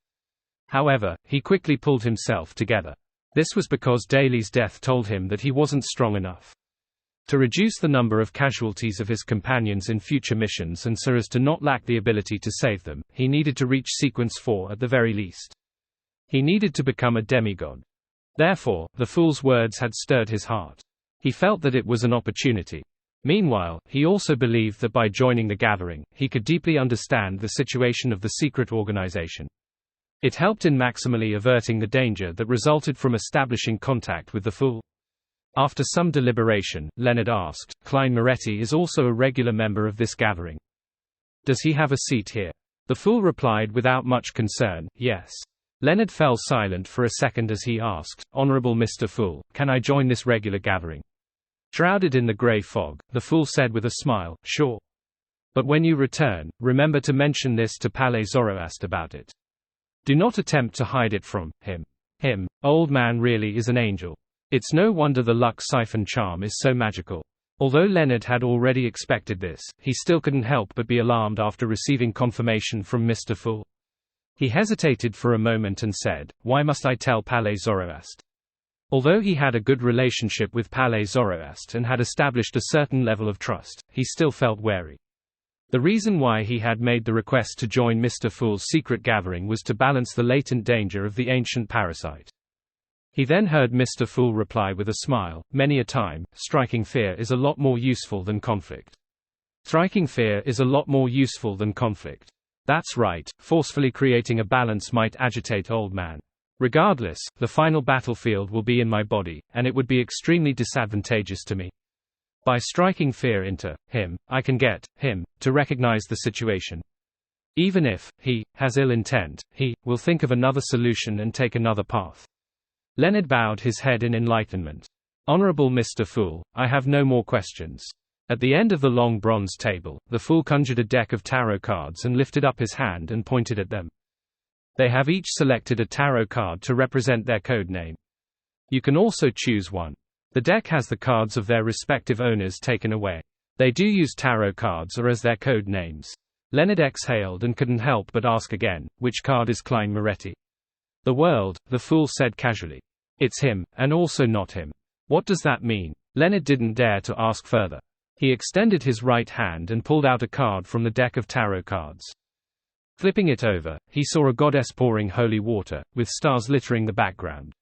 However, he quickly pulled himself together. This was because Daly's death told him that he wasn't strong enough. To reduce the number of casualties of his companions in future missions and so as to not lack the ability to save them, he needed to reach Sequence 4 at the very least. He needed to become a demigod. Therefore, the fool's words had stirred his heart. He felt that it was an opportunity. Meanwhile, he also believed that by joining the gathering, he could deeply understand the situation of the secret organization. It helped in maximally averting the danger that resulted from establishing contact with the fool. After some deliberation, Leonard asked, "Klein Moretti is also a regular member of this gathering. Does he have a seat here?" The fool replied without much concern, "Yes." Leonard fell silent for a second as he asked, "Honorable Mr. Fool, can I join this regular gathering?" Shrouded in the grey fog, the fool said with a smile, "Sure. But when you return, remember to mention this to Palais Zoroaster about it. Do not attempt to hide it from him. Old man really is an angel. It's no wonder the luck siphon charm is so magical." Although Leonard had already expected this, he still couldn't help but be alarmed after receiving confirmation from Mr. Fool. He hesitated for a moment and said, "Why must I tell Palais Zoroaster?" Although he had a good relationship with Palais Zoroaster and had established a certain level of trust, he still felt wary. The reason why he had made the request to join Mr. Fool's secret gathering was to balance the latent danger of the ancient parasite. He then heard Mr. Fool reply with a smile, "Many a time, striking fear is a lot more useful than conflict. Striking fear is a lot more useful than conflict. That's right, forcefully creating a balance might agitate old man. Regardless, the final battlefield will be in my body, and it would be extremely disadvantageous to me. By striking fear into him, I can get him to recognize the situation. Even if he has ill intent, he will think of another solution and take another path." Leonard bowed his head in enlightenment. "Honorable Mr. Fool, I have no more questions." At the end of the long bronze table, the fool conjured a deck of tarot cards and lifted up his hand and pointed at them. They have each selected a tarot card to represent their code name. You can also choose one. The deck has the cards of their respective owners taken away. They do use tarot cards or as their code names. Leonard exhaled and couldn't help but ask again, "Which card is Klein Moretti?" "The world," the fool said casually. "It's him, and also not him." "What does that mean?" Leonard didn't dare to ask further. He extended his right hand and pulled out a card from the deck of tarot cards. Flipping it over, he saw a goddess pouring holy water, with stars littering the background.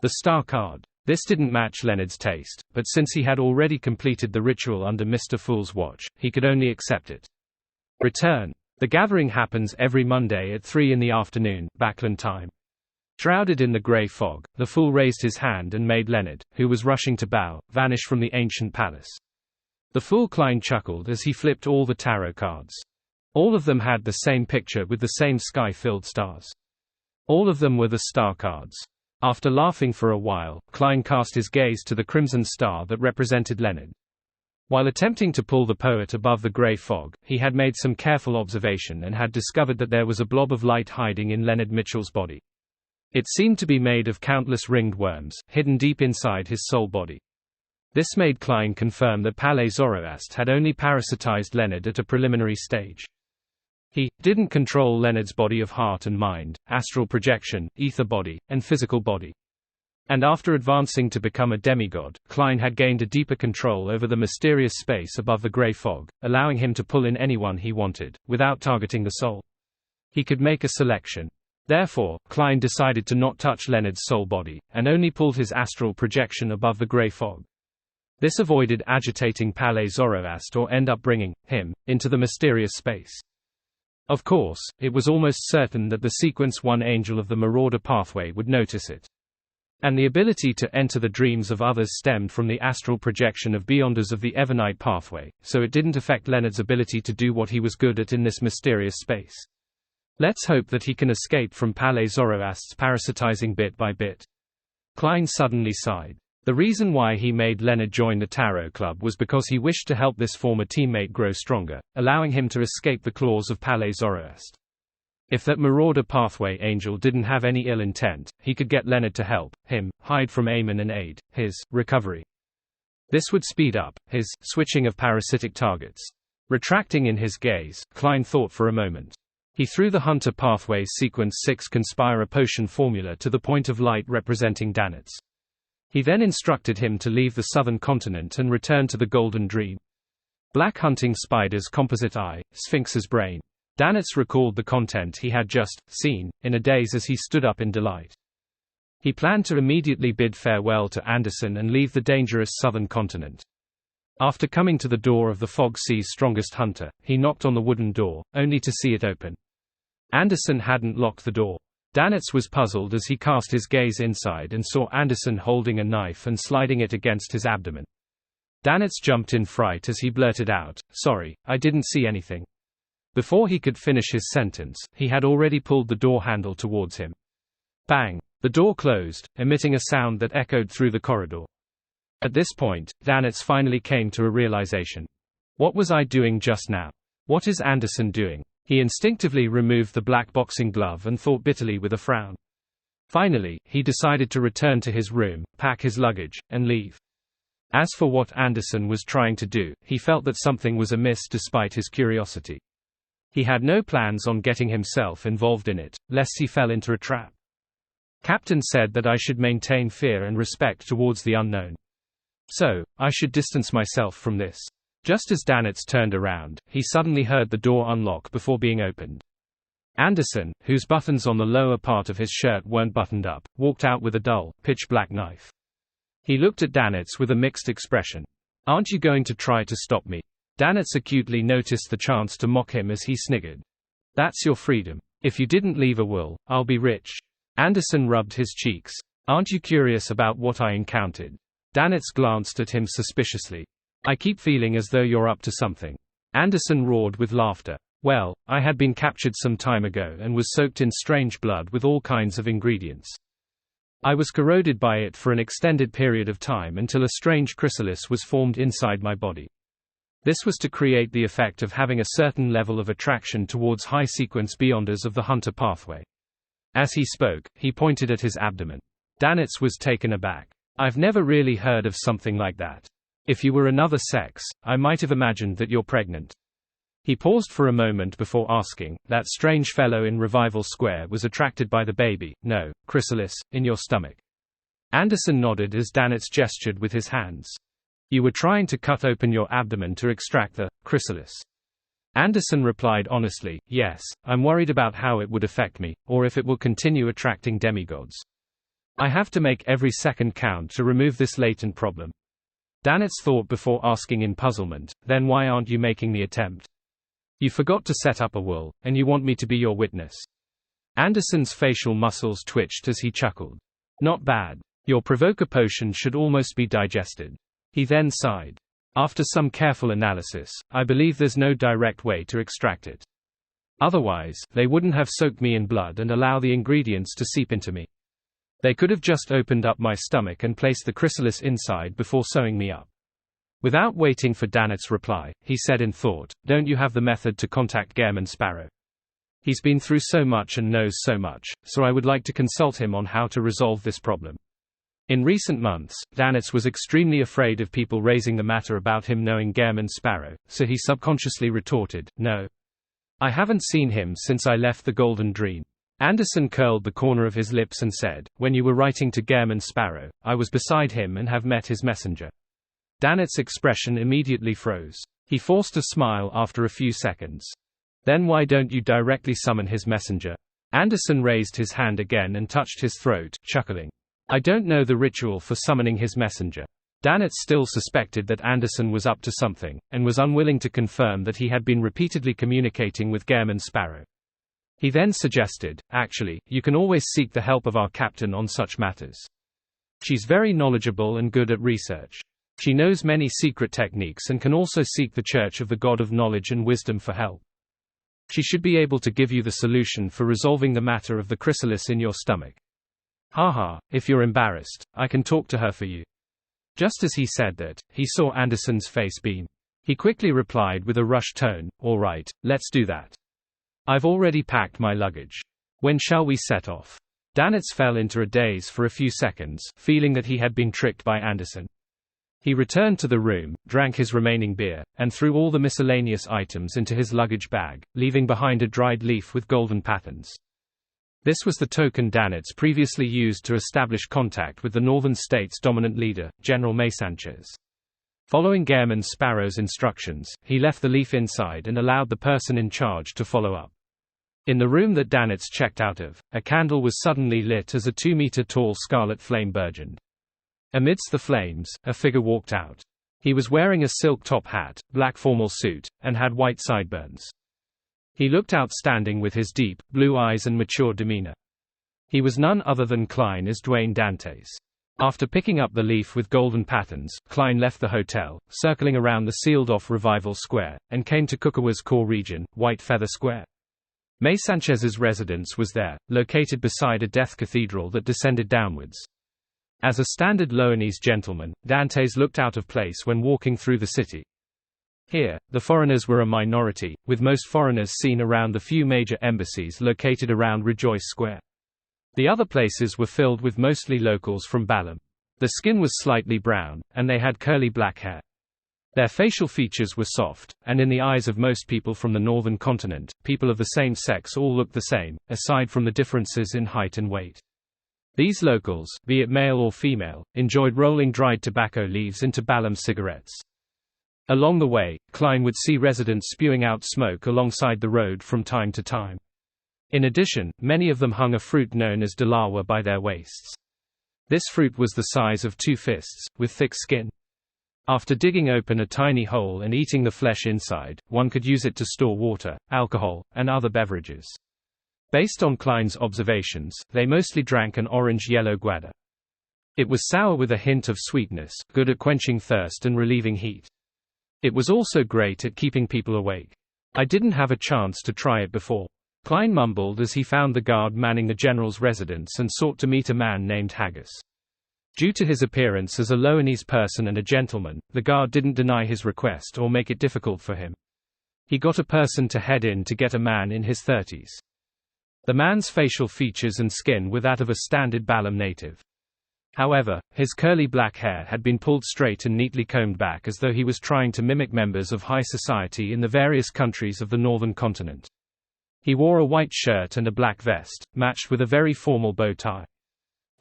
The star card. This didn't match Leonard's taste, but since he had already completed the ritual under Mr. Fool's watch, he could only accept it. Return. The gathering happens every Monday at 3 in the afternoon, Backland time. Shrouded in the grey fog, the fool raised his hand and made Leonard, who was rushing to bow, vanish from the ancient palace. The fool Klein chuckled as he flipped all the tarot cards. All of them had the same picture with the same sky-filled stars. All of them were the star cards. After laughing for a while, Klein cast his gaze to the crimson star that represented Leonard. While attempting to pull the poet above the grey fog, he had made some careful observation and had discovered that there was a blob of light hiding in Leonard Mitchell's body. It seemed to be made of countless ringed worms, hidden deep inside his soul body. This made Klein confirm that Palais Zoroaster had only parasitized Leonard at a preliminary stage. He didn't control Leonard's body of heart and mind, astral projection, ether body, and physical body. And after advancing to become a demigod, Klein had gained a deeper control over the mysterious space above the grey fog, allowing him to pull in anyone he wanted, without targeting the soul. He could make a selection. Therefore, Klein decided to not touch Leonard's soul body, and only pulled his astral projection above the grey fog. This avoided agitating Palais Zoroaster or end up bringing him into the mysterious space. Of course, it was almost certain that the Sequence 1 angel of the Marauder pathway would notice it. And the ability to enter the dreams of others stemmed from the astral projection of Beyonders of the Evernight pathway, so it didn't affect Leonard's ability to do what he was good at in this mysterious space. Let's hope that he can escape from Palais Zoroaster's parasitizing bit by bit. Klein suddenly sighed. The reason why he made Leonard join the Tarot Club was because he wished to help this former teammate grow stronger, allowing him to escape the claws of Palais Zoroaster. If that Marauder pathway angel didn't have any ill intent, he could get Leonard to help him hide from Eamon and aid his recovery. This would speed up his switching of parasitic targets. Retracting in his gaze, Klein thought for a moment. He threw the Hunter Pathways Sequence 6 Conspira potion formula to the point of light representing Danitz. He then instructed him to leave the southern continent and return to the Golden Dream. Black Hunting Spider's Composite Eye, Sphinx's Brain. Danitz recalled the content he had just seen, in a daze as he stood up in delight. He planned to immediately bid farewell to Anderson and leave the dangerous southern continent. After coming to the door of the Fog Sea's strongest hunter, he knocked on the wooden door, only to see it open. Anderson hadn't locked the door. Danitz was puzzled as he cast his gaze inside and saw Anderson holding a knife and sliding it against his abdomen. Danitz jumped in fright as he blurted out, "Sorry, I didn't see anything." Before he could finish his sentence, he had already pulled the door handle towards him. Bang! The door closed, emitting a sound that echoed through the corridor. At this point, Danitz finally came to a realization. What was I doing just now? What is Anderson doing? He instinctively removed the black boxing glove and thought bitterly with a frown. Finally, he decided to return to his room, pack his luggage, and leave. As for what Anderson was trying to do, he felt that something was amiss despite his curiosity. He had no plans on getting himself involved in it, lest he fell into a trap. Captain said that I should maintain fear and respect towards the unknown. So, I should distance myself from this. Just as Danitz turned around, he suddenly heard the door unlock before being opened. Anderson, whose buttons on the lower part of his shirt weren't buttoned up, walked out with a dull, pitch-black knife. He looked at Danitz with a mixed expression. "Aren't you going to try to stop me?" Danitz acutely noticed the chance to mock him as he sniggered. "That's your freedom. If you didn't leave a will, I'll be rich." Anderson rubbed his cheeks. "Aren't you curious about what I encountered?" Danitz glanced at him suspiciously. "I keep feeling as though you're up to something." Anderson roared with laughter. "Well, I had been captured some time ago and was soaked in strange blood with all kinds of ingredients. I was corroded by it for an extended period of time until a strange chrysalis was formed inside my body. This was to create the effect of having a certain level of attraction towards high-sequence beyonders of the Hunter pathway." As he spoke, he pointed at his abdomen. Danitz was taken aback. "I've never really heard of something like that. If you were another sex, I might have imagined that you're pregnant." He paused for a moment before asking, "That strange fellow in Revival Square was attracted by the baby, no, chrysalis, in your stomach?" Anderson nodded as Danitz gestured with his hands. "You were trying to cut open your abdomen to extract the chrysalis?" Anderson replied honestly, "Yes, I'm worried about how it would affect me, or if it will continue attracting demigods. I have to make every second count to remove this latent problem." Danitz thought before asking in puzzlement, "Then why aren't you making the attempt? You forgot to set up a will, and you want me to be your witness." Anderson's facial muscles twitched as he chuckled. "Not bad. Your provoker potion should almost be digested." He then sighed. "After some careful analysis, I believe there's no direct way to extract it. Otherwise, they wouldn't have soaked me in blood and allow the ingredients to seep into me. They could have just opened up my stomach and placed the chrysalis inside before sewing me up." Without waiting for Danitz's reply, he said in thought, "Don't you have the method to contact Gehrman Sparrow? He's been through so much and knows so much, so I would like to consult him on how to resolve this problem." In recent months, Danitz was extremely afraid of people raising the matter about him knowing Gehrman Sparrow, so he subconsciously retorted, "No. I haven't seen him since I left the Golden Dream." Anderson curled the corner of his lips and said, "When you were writing to Gehrman Sparrow, I was beside him and have met his messenger." Danitz's expression immediately froze. He forced a smile after a few seconds. "Then why don't you directly summon his messenger?" Anderson raised his hand again and touched his throat, chuckling. "I don't know the ritual for summoning his messenger." Danitz still suspected that Anderson was up to something, and was unwilling to confirm that he had been repeatedly communicating with Gehrman Sparrow. He then suggested, "Actually, you can always seek the help of our captain on such matters. She's very knowledgeable and good at research. She knows many secret techniques and can also seek the Church of the God of Knowledge and Wisdom for help. She should be able to give you the solution for resolving the matter of the chrysalis in your stomach. Haha, if you're embarrassed, I can talk to her for you." Just as he said that, he saw Anderson's face beam. He quickly replied with a rushed tone, "All right, let's do that. I've already packed my luggage. When shall we set off?" Danitz fell into a daze for a few seconds, feeling that he had been tricked by Anderson. He returned to the room, drank his remaining beer, and threw all the miscellaneous items into his luggage bag, leaving behind a dried leaf with golden patterns. This was the token Danitz previously used to establish contact with the Northern States' dominant leader, General Maysanchez. Following Gairman Sparrow's instructions, he left the leaf inside and allowed the person in charge to follow up. In the room that Danitz checked out of, a candle was suddenly lit as a 2-meter-tall scarlet flame burgeoned. Amidst the flames, a figure walked out. He was wearing a silk top hat, black formal suit, and had white sideburns. He looked outstanding with his deep, blue eyes and mature demeanor. He was none other than Klein as Duane Dantes. After picking up the leaf with golden patterns, Klein left the hotel, circling around the sealed-off Revival Square, and came to Kukawa's core region, White Feather Square. Maysanchez's residence was there, located beside a death cathedral that descended downwards. As a standard Loanese gentleman, Dantes looked out of place when walking through the city. Here, the foreigners were a minority, with most foreigners seen around the few major embassies located around Rejoice Square. The other places were filled with mostly locals from Balam. The skin was slightly brown, and they had curly black hair. Their facial features were soft, and in the eyes of most people from the northern continent, people of the same sex all looked the same, aside from the differences in height and weight. These locals, be it male or female, enjoyed rolling dried tobacco leaves into Balam cigarettes. Along the way, Klein would see residents spewing out smoke alongside the road from time to time. In addition, many of them hung a fruit known as dalawa by their waists. This fruit was the size of 2 fists, with thick skin. After digging open a tiny hole and eating the flesh inside, one could use it to store water, alcohol, and other beverages. Based on Klein's observations, they mostly drank an orange-yellow guada. It was sour with a hint of sweetness, good at quenching thirst and relieving heat. It was also great at keeping people awake. I didn't have a chance to try it before. Klein mumbled as he found the guard manning the general's residence and sought to meet a man named Haggis. Due to his appearance as a Loanese person and a gentleman, the guard didn't deny his request or make it difficult for him. He got a person to head in to get a man in his 30s. The man's facial features and skin were that of a standard Balam native. However, his curly black hair had been pulled straight and neatly combed back as though he was trying to mimic members of high society in the various countries of the northern continent. He wore a white shirt and a black vest, matched with a very formal bow tie.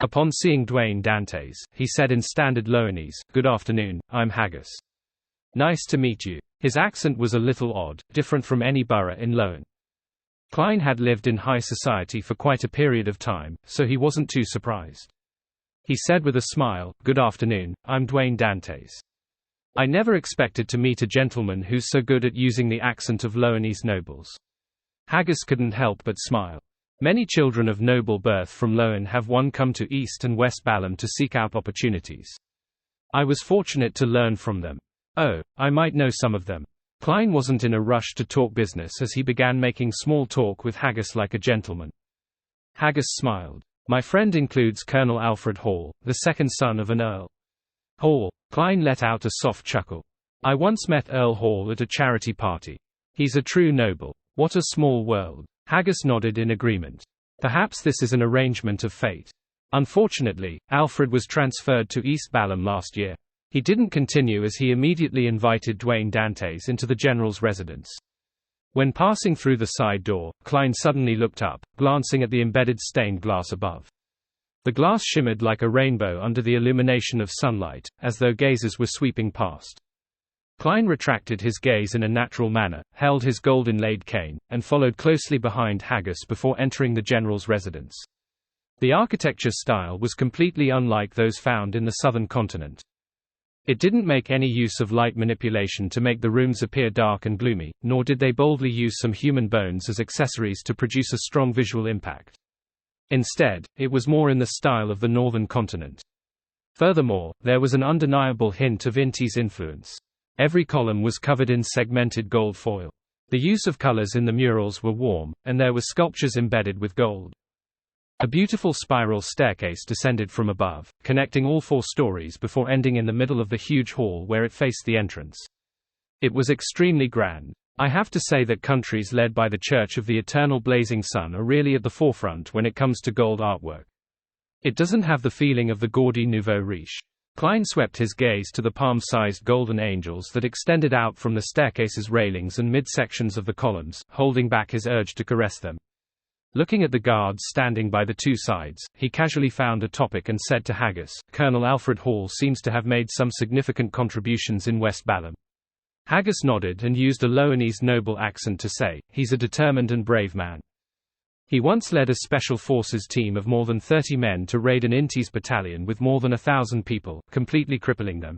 Upon seeing Duane Dantes, he said in standard Loanese, "Good afternoon, I'm Haggis. Nice to meet you." His accent was a little odd, different from any borough in Loan. Klein had lived in high society for quite a period of time, so he wasn't too surprised. He said with a smile, "Good afternoon, I'm Duane Dantes. I never expected to meet a gentleman who's so good at using the accent of Loanese nobles." Haggis couldn't help but smile. Many children of noble birth from Loan have come to East and West Balam to seek out opportunities. I was fortunate to learn from them. Oh, I might know some of them. Klein wasn't in a rush to talk business as he began making small talk with Haggis like a gentleman. Haggis smiled. "My friend includes Colonel Alfred Hall, the second son of an earl." Hall. Klein let out a soft chuckle. "I once met Earl Hall at a charity party. He's a true noble. What a small world." Haggis nodded in agreement. Perhaps this is an arrangement of fate. Unfortunately, Alfred was transferred to East Balam last year. He didn't continue as he immediately invited Duane Dantes into the general's residence. When passing through the side door, Klein suddenly looked up, glancing at the embedded stained glass above. The glass shimmered like a rainbow under the illumination of sunlight, as though gazers were sweeping past. Klein retracted his gaze in a natural manner, held his gold-inlaid cane, and followed closely behind Haggis before entering the general's residence. The architecture style was completely unlike those found in the southern continent. It didn't make any use of light manipulation to make the rooms appear dark and gloomy, nor did they boldly use some human bones as accessories to produce a strong visual impact. Instead, it was more in the style of the northern continent. Furthermore, there was an undeniable hint of Inti's influence. Every column was covered in segmented gold foil. The use of colors in the murals were warm, and there were sculptures embedded with gold. A beautiful spiral staircase descended from above, connecting all 4 stories before ending in the middle of the huge hall where it faced the entrance. It was extremely grand. I have to say that countries led by the Church of the Eternal Blazing Sun are really at the forefront when it comes to gold artwork. It doesn't have the feeling of the gaudy nouveau riche. Klein swept his gaze to the palm-sized golden angels that extended out from the staircase's railings and midsections of the columns, holding back his urge to caress them. Looking at the guards standing by the two sides, he casually found a topic and said to Haggis, "Colonel Alfred Hall seems to have made some significant contributions in West Balham." Haggis nodded and used a Loanese noble accent to say, "He's a determined and brave man. He once led a special forces team of more than 30 men to raid an Intis battalion with more than 1,000 people, completely crippling them.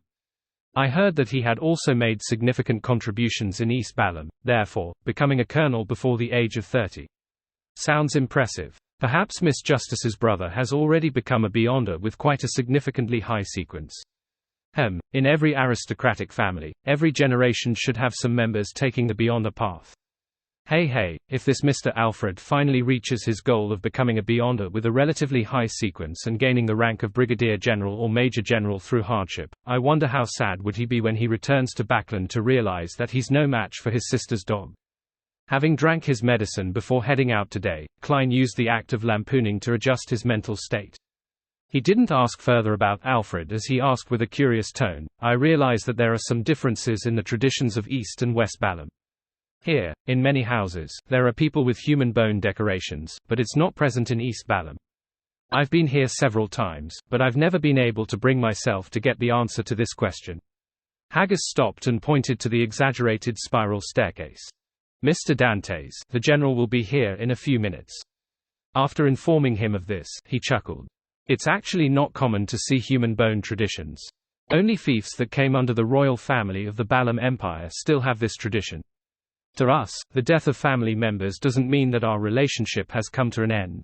I heard that he had also made significant contributions in East Balham, therefore, becoming a colonel before the age of 30. Sounds impressive. Perhaps Miss Justice's brother has already become a Beyonder with quite a significantly high sequence. In every aristocratic family, every generation should have some members taking the Beyonder path. Hey, if this Mr. Alfred finally reaches his goal of becoming a Beyonder with a relatively high sequence and gaining the rank of Brigadier General or Major General through hardship, I wonder how sad would he be when he returns to Backland to realize that he's no match for his sister's dog." Having drank his medicine before heading out today, Klein used the act of lampooning to adjust his mental state. He didn't ask further about Alfred as he asked with a curious tone, "I realize that there are some differences in the traditions of East and West Balham. Here, in many houses, there are people with human bone decorations, but it's not present in East Balham. I've been here several times, but I've never been able to bring myself to get the answer to this question." Haggis stopped and pointed to the exaggerated spiral staircase. "Mr. Dantes, the general will be here in a few minutes." After informing him of this, he chuckled. "It's actually not common to see human bone traditions. Only fiefs that came under the royal family of the Balham Empire still have this tradition. To us, the death of family members doesn't mean that our relationship has come to an end.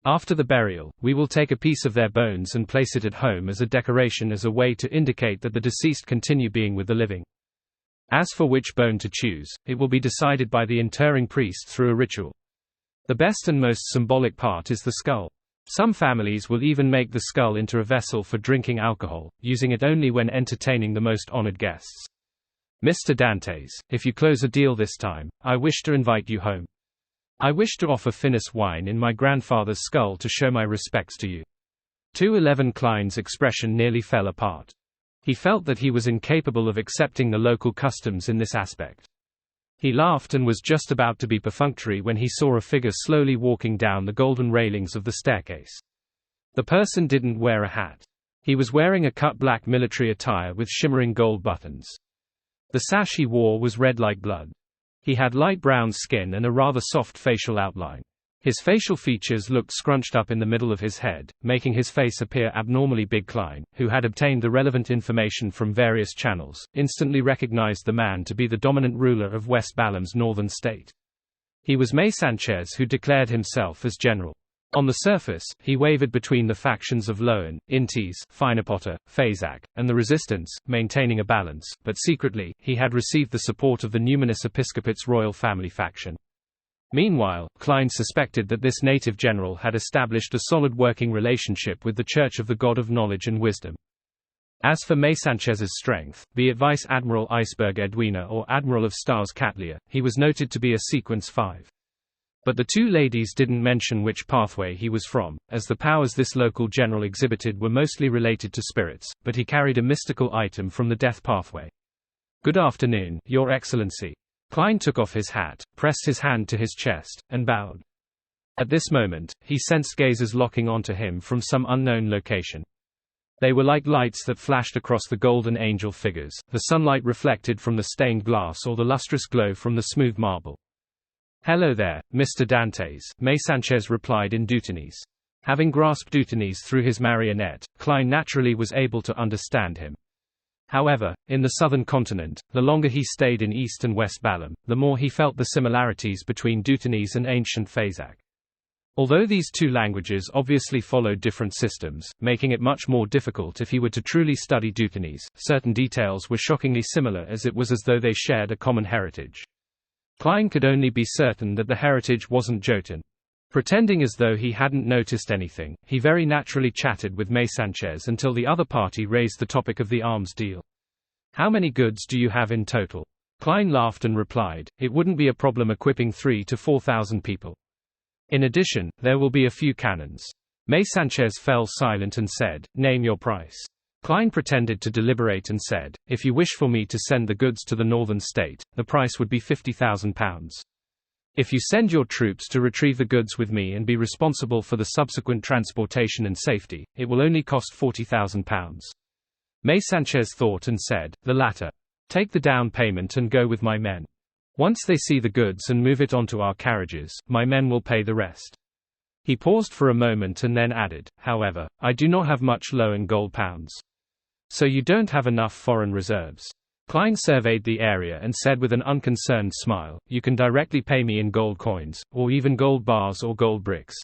After the burial, we will take a piece of their bones and place it at home as a decoration, as a way to indicate that the deceased continue being with the living. As for which bone to choose, it will be decided by the interring priest through a ritual. The best and most symbolic part is the skull. Some families will even make the skull into a vessel for drinking alcohol, using it only when entertaining the most honored guests. Mr. Dantes, if you close a deal this time, I wish to invite you home. I wish to offer Finnis wine in my grandfather's skull to show my respects to you." 211 Klein's expression nearly fell apart. He felt that he was incapable of accepting the local customs in this aspect. He laughed and was just about to be perfunctory when he saw a figure slowly walking down the golden railings of the staircase. The person didn't wear a hat. He was wearing a cut black military attire with shimmering gold buttons. The sash he wore was red like blood. He had light brown skin and a rather soft facial outline. His facial features looked scrunched up in the middle of his head, making his face appear abnormally big. Klein, who had obtained the relevant information from various channels, instantly recognized the man to be the dominant ruler of West Balham's northern state. He was May Sanchez, who declared himself as general. On the surface, he wavered between the factions of Loan, Intis, Finapota, Fazak, and the resistance, maintaining a balance, but secretly, he had received the support of the numinous Episcopate's royal family faction. Meanwhile, Klein suspected that this native general had established a solid working relationship with the Church of the God of Knowledge and Wisdom. As for May Sanchez's strength, be it Vice Admiral Iceberg Edwina or Admiral of Stars Catlia, he was noted to be a sequence 5. But the two ladies didn't mention which pathway he was from, as the powers this local general exhibited were mostly related to spirits, but he carried a mystical item from the death pathway. "Good afternoon, Your Excellency." Klein took off his hat, pressed his hand to his chest, and bowed. At this moment, he sensed gazes locking onto him from some unknown location. They were like lights that flashed across the golden angel figures, the sunlight reflected from the stained glass or the lustrous glow from the smooth marble. "Hello there, Mr. Dantes," May Sanchez replied in Deutanese. Having grasped Deutanese through his marionette, Klein naturally was able to understand him. However, in the southern continent, the longer he stayed in East and West Balham, the more he felt the similarities between Deutanese and ancient Fazak. Although these two languages obviously followed different systems, making it much more difficult if he were to truly study Deutanese, certain details were shockingly similar, as it was as though they shared a common heritage. Klein could only be certain that the heritage wasn't Jotun. Pretending as though he hadn't noticed anything, he very naturally chatted with May Sanchez until the other party raised the topic of the arms deal. "How many goods do you have in total?" Klein laughed and replied, "It wouldn't be a problem equipping 3,000 to 4,000 people. In addition, there will be a few cannons." May Sanchez fell silent and said, "Name your price." Klein pretended to deliberate and said, "If you wish for me to send the goods to the northern state, the price would be £50,000. If you send your troops to retrieve the goods with me and be responsible for the subsequent transportation and safety, it will only cost £40,000. May Sanchez thought and said, "The latter. Take the down payment and go with my men. Once they see the goods and move it onto our carriages, my men will pay the rest." He paused for a moment and then added, "However, I do not have much low in gold pounds. So you don't have enough foreign reserves?" Klein surveyed the area and said with an unconcerned smile, "You can directly pay me in gold coins, or even gold bars or gold bricks."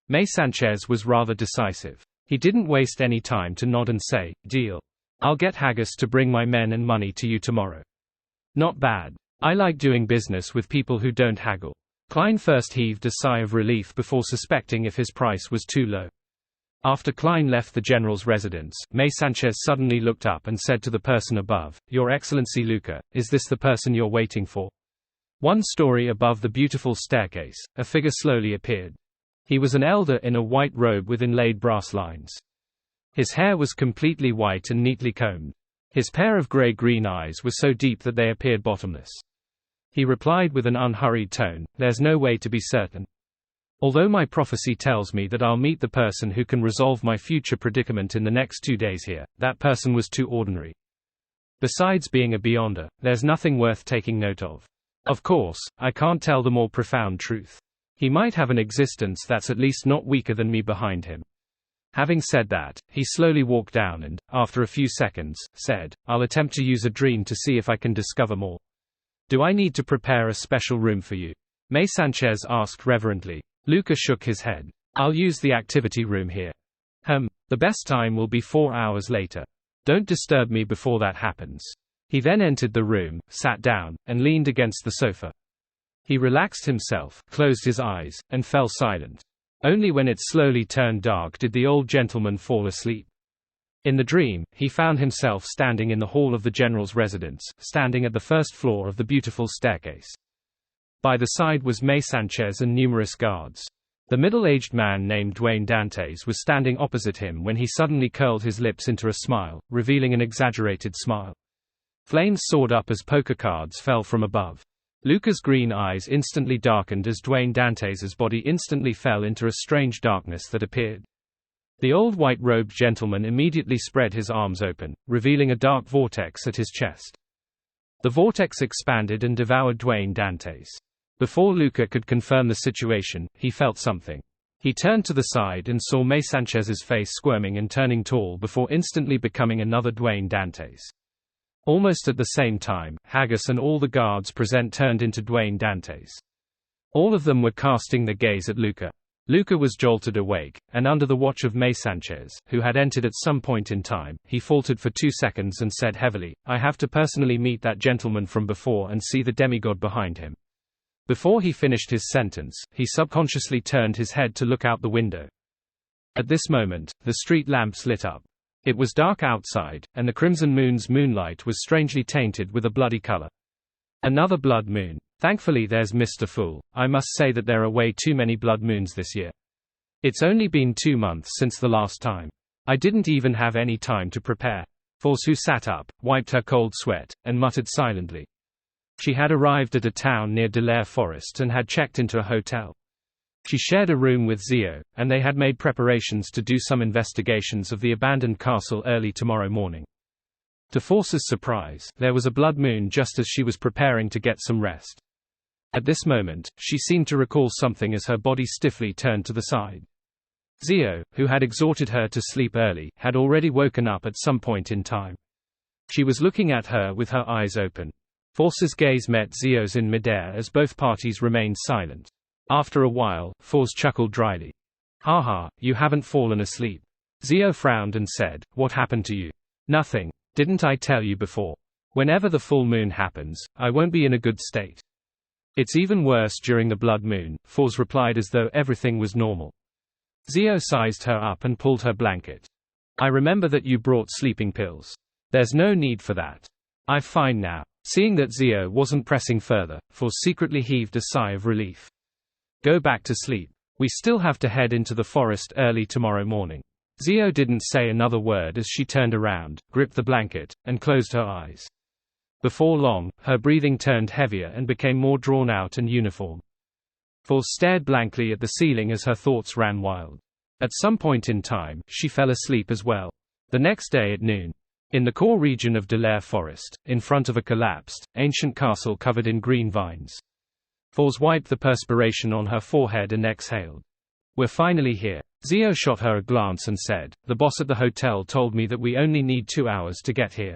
May Sanchez was rather decisive. He didn't waste any time to nod and say, "Deal. I'll get Haggis to bring my men and money to you tomorrow." "Not bad. I like doing business with people who don't haggle." Klein first heaved a sigh of relief before suspecting if his price was too low. After Klein left the general's residence, May Sanchez suddenly looked up and said to the person above, "Your Excellency Luca, is this the person you're waiting for?" One story above the beautiful staircase, a figure slowly appeared. He was an elder in a white robe with inlaid brass lines. His hair was completely white and neatly combed. His pair of grey-green eyes were so deep that they appeared bottomless. He replied with an unhurried tone, "There's no way to be certain. Although my prophecy tells me that I'll meet the person who can resolve my future predicament in the next 2 days here, that person was too ordinary. Besides being a beyonder, there's nothing worth taking note of. Of course, I can't tell the more profound truth. He might have an existence that's at least not weaker than me behind him." Having said that, he slowly walked down and, after a few seconds, said, "I'll attempt to use a dream to see if I can discover more. Do I need to prepare a special room for you?" May Sanchez asked reverently. Luca shook his head. "I'll use the activity room here." The best time will be 4 hours later. Don't disturb me before that happens." He then entered the room, sat down, and leaned against the sofa. He relaxed himself, closed his eyes, and fell silent. Only when it slowly turned dark did the old gentleman fall asleep. In the dream, he found himself standing in the hall of the general's residence, standing at the first floor of the beautiful staircase. By the side was May Sanchez and numerous guards. The middle-aged man named Duane Dantes was standing opposite him when he suddenly curled his lips into a smile, revealing an exaggerated smile. Flames soared up as poker cards fell from above. Luca's green eyes instantly darkened as Duane Dantes's body instantly fell into a strange darkness that appeared. The old white-robed gentleman immediately spread his arms open, revealing a dark vortex at his chest. The vortex expanded and devoured Duane Dantes. Before Luca could confirm the situation, he felt something. He turned to the side and saw May Sanchez's face squirming and turning tall before instantly becoming another Duane Dantes. Almost at the same time, Haggis and all the guards present turned into Duane Dantes. All of them were casting their gaze at Luca. Luca was jolted awake, and under the watch of May Sanchez, who had entered at some point in time, he faltered for 2 seconds and said heavily, "I have to personally meet that gentleman from before and see the demigod behind him." Before he finished his sentence, he subconsciously turned his head to look out the window. At this moment, the street lamps lit up. It was dark outside, and the crimson moon's moonlight was strangely tainted with a bloody color. Another blood moon. Thankfully there's Mr. Fool. I must say that there are way too many blood moons this year. It's only been 2 months since the last time. I didn't even have any time to prepare. Forsu sat up, wiped her cold sweat, and muttered silently. She had arrived at a town near Delaire Forest and had checked into a hotel. She shared a room with Zio, and they had made preparations to do some investigations of the abandoned castle early tomorrow morning. To Force's surprise, there was a blood moon just as she was preparing to get some rest. At this moment, she seemed to recall something as her body stiffly turned to the side. Zio, who had exhorted her to sleep early, had already woken up at some point in time. She was looking at her with her eyes open. Force's gaze met Zio's in midair as both parties remained silent. After a while, Force chuckled dryly. "Haha, you haven't fallen asleep." Zio frowned and said, "What happened to you?" "Nothing. Didn't I tell you before? Whenever the full moon happens, I won't be in a good state." "It's even worse during the blood moon," Force replied as though everything was normal. Zio sized her up and pulled her blanket. "I remember that you brought sleeping pills. There's no need for that. I'm fine now." Seeing that Zio wasn't pressing further, Force secretly heaved a sigh of relief. "Go back to sleep. We still have to head into the forest early tomorrow morning." Zio didn't say another word as she turned around, gripped the blanket, and closed her eyes. Before long, her breathing turned heavier and became more drawn out and uniform. Force stared blankly at the ceiling as her thoughts ran wild. At some point in time, she fell asleep as well. The next day at noon, in the core region of Delaire Forest, in front of a collapsed, ancient castle covered in green vines. Force wiped the perspiration on her forehead and exhaled. "We're finally here." Zio shot her a glance and said, "The boss at the hotel told me that we only need 2 hours to get here."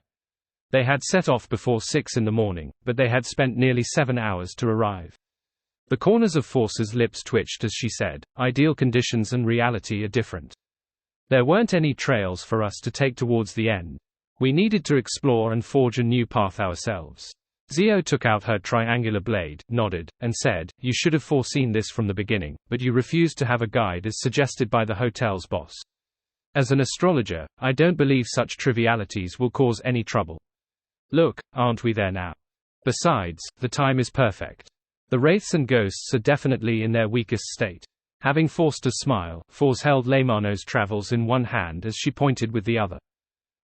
They had set off before 6 in the morning, but they had spent nearly 7 hours to arrive. The corners of Force's lips twitched as she said, "Ideal conditions and reality are different. There weren't any trails for us to take towards the end. We needed to explore and forge a new path ourselves." Zio took out her triangular blade, nodded, and said, "You should have foreseen this from the beginning, but you refused to have a guide as suggested by the hotel's boss. As an astrologer, I don't believe such trivialities will cause any trouble. Look, aren't we there now? Besides, the time is perfect. The wraiths and ghosts are definitely in their weakest state." Having forced a smile, Force held Leymano's travels in one hand as she pointed with the other.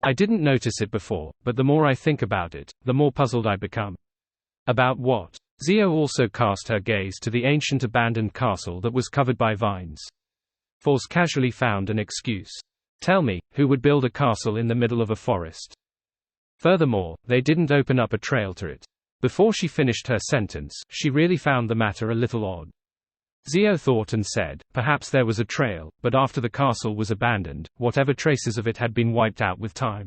"I didn't notice it before, but the more I think about it, the more puzzled I become." "About what?" Zio also cast her gaze to the ancient abandoned castle that was covered by vines. Force casually found an excuse. "Tell me, who would build a castle in the middle of a forest? Furthermore, they didn't open up a trail to it." Before she finished her sentence, she really found the matter a little odd. Zio thought and said, "Perhaps there was a trail, but after the castle was abandoned, whatever traces of it had been wiped out with time."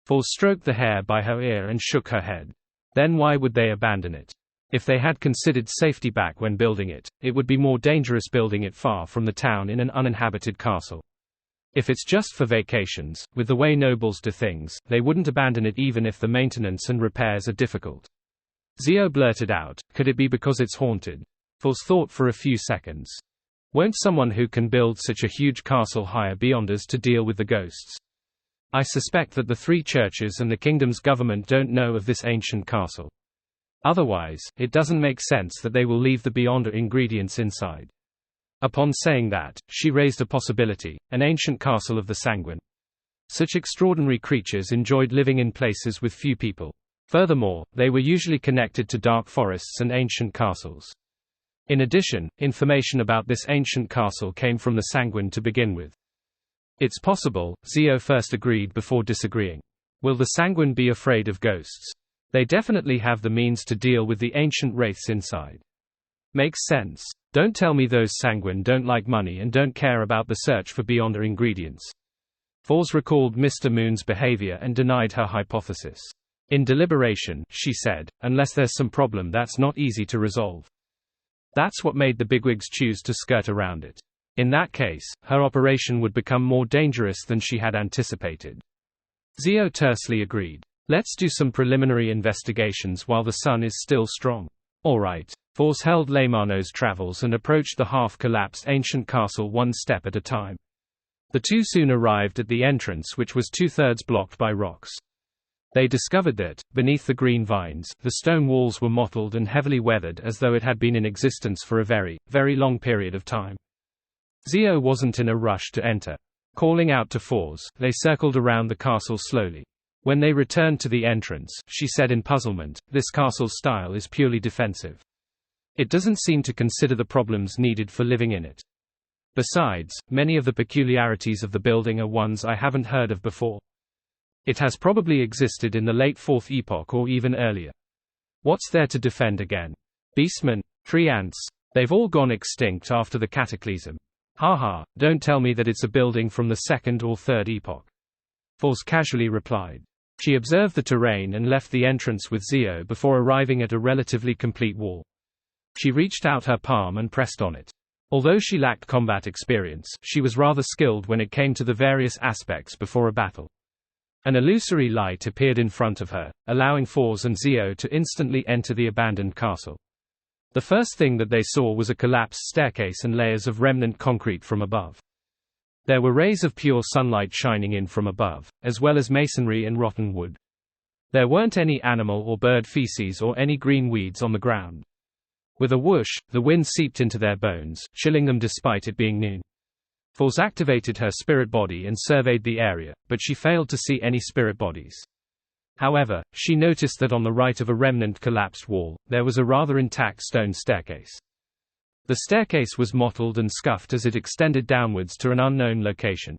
Force stroked the hair by her ear and shook her head. "Then why would they abandon it? If they had considered safety back when building it, it would be more dangerous building it far from the town in an uninhabited castle. If it's just for vacations, with the way nobles do things, they wouldn't abandon it even if the maintenance and repairs are difficult." Zio blurted out, "Could it be because it's haunted?" Force thought for a few seconds. "Won't someone who can build such a huge castle hire beyonders to deal with the ghosts? I suspect that the 3 churches and the kingdom's government don't know of this ancient castle. Otherwise, it doesn't make sense that they will leave the beyonder ingredients inside." Upon saying that, she raised a possibility, an ancient castle of the Sanguine. Such extraordinary creatures enjoyed living in places with few people. Furthermore, they were usually connected to dark forests and ancient castles. In addition, information about this ancient castle came from the Sanguine to begin with. "It's possible," Zio first agreed before disagreeing. "Will the Sanguine be afraid of ghosts? They definitely have the means to deal with the ancient wraiths inside." "Makes sense. Don't tell me those Sanguine don't like money and don't care about the search for beyonder ingredients." Force recalled Mr. Moon's behavior and denied her hypothesis. In deliberation, she said, "Unless there's some problem that's not easy to resolve. That's what made the bigwigs choose to skirt around it. In that case, her operation would become more dangerous than she had anticipated." Zio tersely agreed. "Let's do some preliminary investigations while the sun is still strong." "All right." Force held Leymano's travels and approached the half-collapsed ancient castle one step at a time. The two soon arrived at the entrance, which was 2/3 blocked by rocks. They discovered that, beneath the green vines, the stone walls were mottled and heavily weathered as though it had been in existence for a very, very long period of time. Zio wasn't in a rush to enter. Calling out to Force, they circled around the castle slowly. When they returned to the entrance, she said in puzzlement, "This castle's style is purely defensive. It doesn't seem to consider the problems needed for living in it. Besides, many of the peculiarities of the building are ones I haven't heard of before. It has probably existed in the late 4th epoch or even earlier. What's there to defend again? Beastmen? Tree ants? They've all gone extinct after the cataclysm. Haha, don't tell me that it's a building from the 2nd or 3rd epoch." Force casually replied. She observed the terrain and left the entrance with Zio before arriving at a relatively complete wall. She reached out her palm and pressed on it. Although she lacked combat experience, she was rather skilled when it came to the various aspects before a battle. An illusory light appeared in front of her, allowing Force and Zio to instantly enter the abandoned castle. The first thing that they saw was a collapsed staircase and layers of remnant concrete from above. There were rays of pure sunlight shining in from above, as well as masonry and rotten wood. There weren't any animal or bird feces or any green weeds on the ground. With a whoosh, the wind seeped into their bones, chilling them despite it being noon. Force activated her spirit body and surveyed the area, but she failed to see any spirit bodies. However, she noticed that on the right of a remnant collapsed wall, there was a rather intact stone staircase. The staircase was mottled and scuffed as it extended downwards to an unknown location.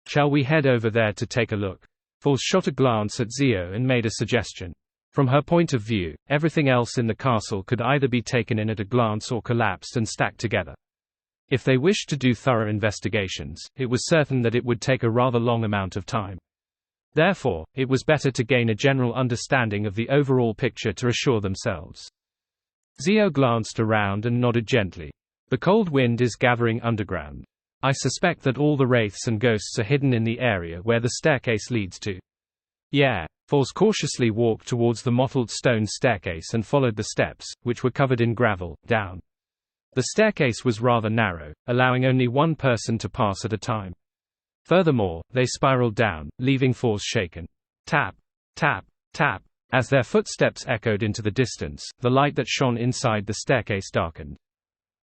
"Shall we head over there to take a look?" Force shot a glance at Zio and made a suggestion. From her point of view, everything else in the castle could either be taken in at a glance or collapsed and stacked together. If they wished to do thorough investigations, it was certain that it would take a rather long amount of time. Therefore, it was better to gain a general understanding of the overall picture to assure themselves. Zio glanced around and nodded gently. "The cold wind is gathering underground. I suspect that all the wraiths and ghosts are hidden in the area where the staircase leads to." "Yeah." Force cautiously walked towards the mottled stone staircase and followed the steps, which were covered in gravel, down. The staircase was rather narrow, allowing only one person to pass at a time. Furthermore, they spiraled down, leaving Force shaken. Tap, tap, tap. As their footsteps echoed into the distance, the light that shone inside the staircase darkened.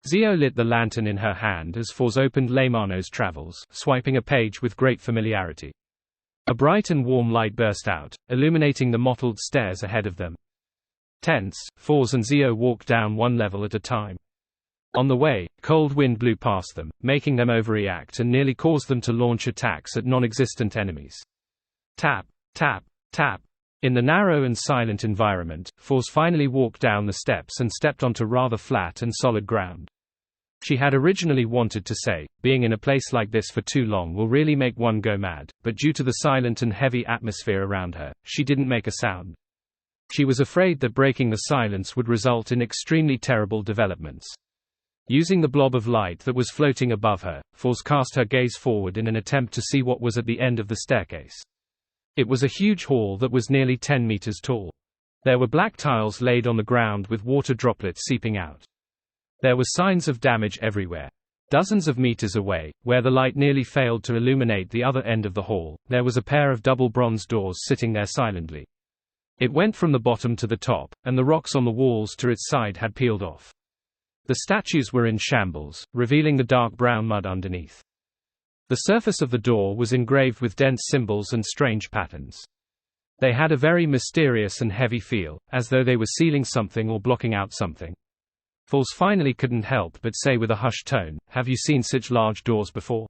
Zio lit the lantern in her hand as Force opened Leymano's Travels, swiping a page with great familiarity. A bright and warm light burst out, illuminating the mottled stairs ahead of them. Tense, Force and Zio walked down one level at a time. On the way, cold wind blew past them, making them overreact and nearly caused them to launch attacks at non-existent enemies. Tap, tap, tap. In the narrow and silent environment, Force finally walked down the steps and stepped onto rather flat and solid ground. She had originally wanted to say, being in a place like this for too long will really make one go mad, but due to the silent and heavy atmosphere around her, she didn't make a sound. She was afraid that breaking the silence would result in extremely terrible developments. Using the blob of light that was floating above her, Force cast her gaze forward in an attempt to see what was at the end of the staircase. It was a huge hall that was nearly 10 meters tall. There were black tiles laid on the ground with water droplets seeping out. There were signs of damage everywhere. Dozens of meters away, where the light nearly failed to illuminate the other end of the hall, there was a pair of double bronze doors sitting there silently. It went from the bottom to the top, and the rocks on the walls to its side had peeled off. The statues were in shambles, revealing the dark brown mud underneath. The surface of the door was engraved with dense symbols and strange patterns. They had a very mysterious and heavy feel, as though they were sealing something or blocking out something. Force finally couldn't help but say with a hushed tone, "Have you seen such large doors before?"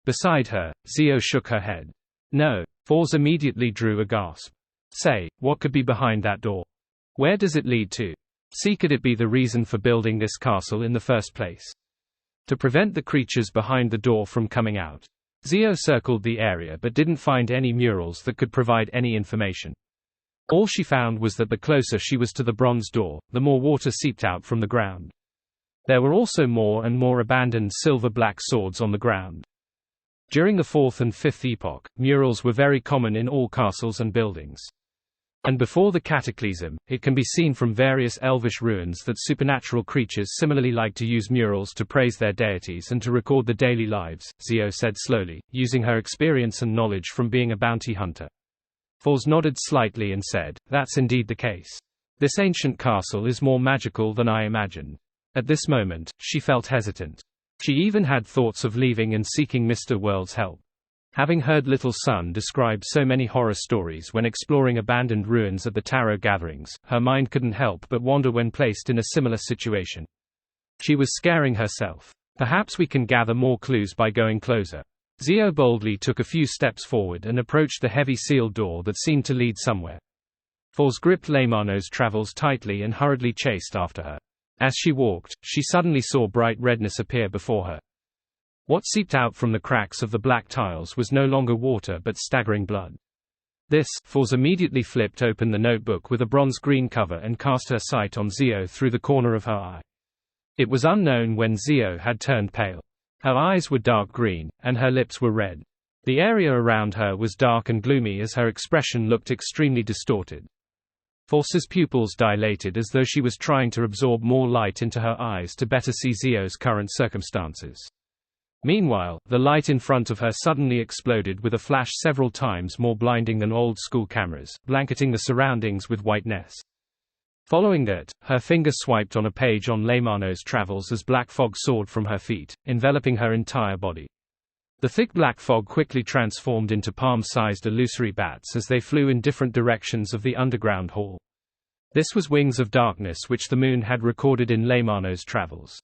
Beside her, Zio shook her head. "No." Force immediately drew a gasp. "Say, what could be behind that door? Where does it lead to? See, could it be the reason for building this castle in the first place? To prevent the creatures behind the door from coming out?" Zio circled the area but didn't find any murals that could provide any information. All she found was that the closer she was to the bronze door, the more water seeped out from the ground. There were also more and more abandoned silver-black swords on the ground. During the 4th and 5th epoch, murals were very common in all castles and buildings. And before the Cataclysm, it can be seen from various elvish ruins that supernatural creatures similarly like to use murals to praise their deities and to record the daily lives, Zio said slowly, using her experience and knowledge from being a bounty hunter. Force nodded slightly and said, "That's indeed the case. This ancient castle is more magical than I imagined." At this moment, she felt hesitant. She even had thoughts of leaving and seeking Mr. World's help. Having heard Little Sun describe so many horror stories when exploring abandoned ruins at the tarot gatherings, her mind couldn't help but wander when placed in a similar situation. She was scaring herself. "Perhaps we can gather more clues by going closer." Zio boldly took a few steps forward and approached the heavy sealed door that seemed to lead somewhere. Force gripped Leymano's Travels tightly and hurriedly chased after her. As she walked, she suddenly saw bright redness appear before her. What seeped out from the cracks of the black tiles was no longer water but staggering blood. Force immediately flipped open the notebook with a bronze-green cover and cast her sight on Zio through the corner of her eye. It was unknown when Zio had turned pale. Her eyes were dark green, and her lips were red. The area around her was dark and gloomy as her expression looked extremely distorted. Force's pupils dilated as though she was trying to absorb more light into her eyes to better see Zio's current circumstances. Meanwhile, the light in front of her suddenly exploded with a flash several times more blinding than old-school cameras, blanketing the surroundings with whiteness. Following that, her finger swiped on a page on Leymano's Travels as black fog soared from her feet, enveloping her entire body. The thick black fog quickly transformed into palm-sized illusory bats as they flew in different directions of the underground hall. This was Wings of Darkness, which the Moon had recorded in Leymano's travels.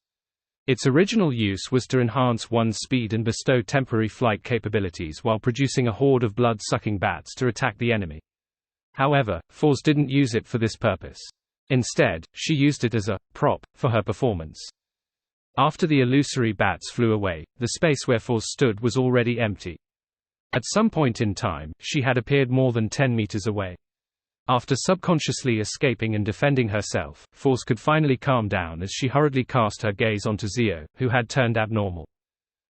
Its original use was to enhance one's speed and bestow temporary flight capabilities while producing a horde of blood-sucking bats to attack the enemy. However, Force didn't use it for this purpose. Instead, she used it as a prop for her performance. After the illusory bats flew away, the space where Force stood was already empty. At some point in time, she had appeared more than 10 meters away. After subconsciously escaping and defending herself, Force could finally calm down as she hurriedly cast her gaze onto Zio, who had turned abnormal.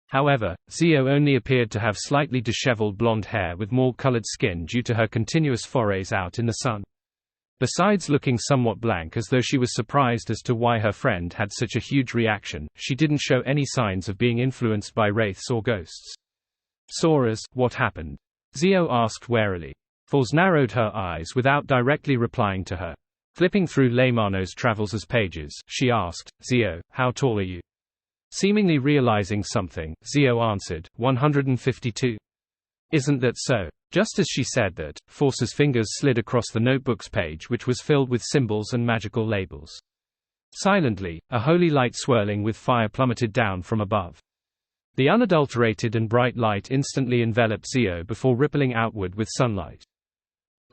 However, Zio only appeared to have slightly disheveled blonde hair with more colored skin due to her continuous forays out in the sun. Besides looking somewhat blank as though she was surprised as to why her friend had such a huge reaction, she didn't show any signs of being influenced by wraiths or ghosts. Soras, what happened? Zio asked warily. Force narrowed her eyes without directly replying to her. Flipping through Leymano's travels pages, she asked, Zio, how tall are you? Seemingly realizing something, Zio answered, 152. Isn't that so? Just as she said that, Force's fingers slid across the notebook's page, which was filled with symbols and magical labels. Silently, a holy light swirling with fire plummeted down from above. The unadulterated and bright light instantly enveloped Zio before rippling outward with sunlight.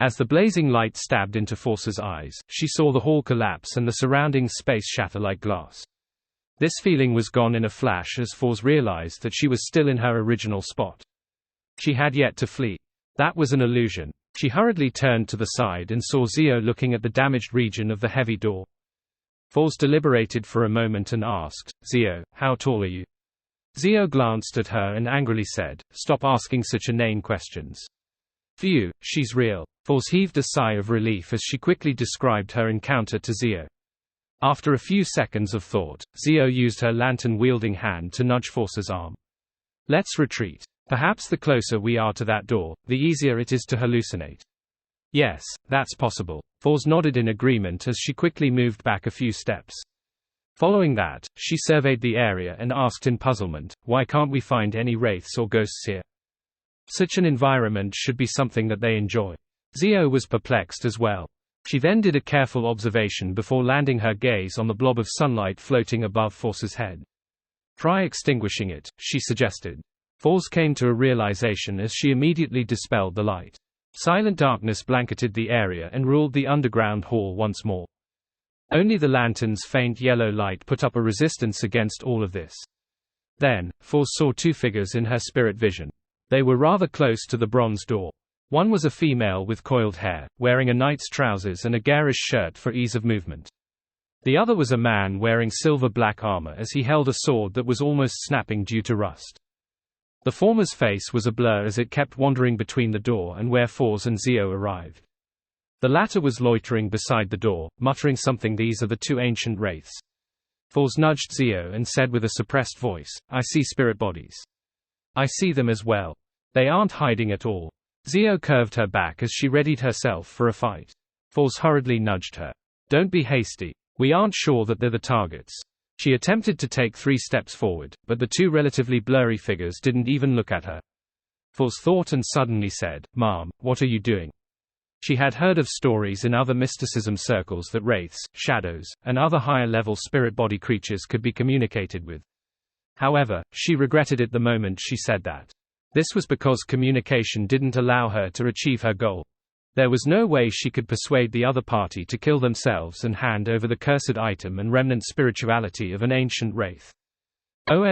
As the blazing light stabbed into Force's eyes, she saw the hall collapse and the surrounding space shatter like glass. This feeling was gone in a flash as Force realized that she was still in her original spot. She had yet to flee. That was an illusion. She hurriedly turned to the side and saw Zio looking at the damaged region of the heavy door. Force deliberated for a moment and asked, Zio, how tall are you? Zio glanced at her and angrily said, stop asking such inane questions. Phew, she's real. Force heaved a sigh of relief as she quickly described her encounter to Zio. After a few seconds of thought, Zio used her lantern-wielding hand to nudge Force's arm. Let's retreat. Perhaps the closer we are to that door, the easier it is to hallucinate. Yes, that's possible. Force nodded in agreement as she quickly moved back a few steps. Following that, she surveyed the area and asked in puzzlement, why can't we find any wraiths or ghosts here? Such an environment should be something that they enjoy. Zio was perplexed as well. She then did a careful observation before landing her gaze on the blob of sunlight floating above Force's head. Try extinguishing it, she suggested. Force came to a realization as she immediately dispelled the light. Silent darkness blanketed the area and ruled the underground hall once more. Only the lantern's faint yellow light put up a resistance against all of this. Then, Force saw two figures in her spirit vision. They were rather close to the bronze door. One was a female with coiled hair, wearing a knight's trousers and a garish shirt for ease of movement. The other was a man wearing silver-black armor as he held a sword that was almost snapping due to rust. The former's face was a blur as it kept wandering between the door and where Force and Zio arrived. The latter was loitering beside the door, muttering something. These are the two ancient wraiths. Force nudged Zio and said with a suppressed voice, I see spirit bodies. I see them as well. They aren't hiding at all. Zio curved her back as she readied herself for a fight. Force hurriedly nudged her. Don't be hasty. We aren't sure that they're the targets. She attempted to take 3 steps forward, but the two relatively blurry figures didn't even look at her. Force thought and suddenly said, Mom, what are you doing? She had heard of stories in other mysticism circles that wraiths, shadows, and other higher-level spirit body creatures could be communicated with. However, she regretted it the moment she said that. This was because communication didn't allow her to achieve her goal. There was no way she could persuade the other party to kill themselves and hand over the cursed item and remnant spirituality of an ancient wraith.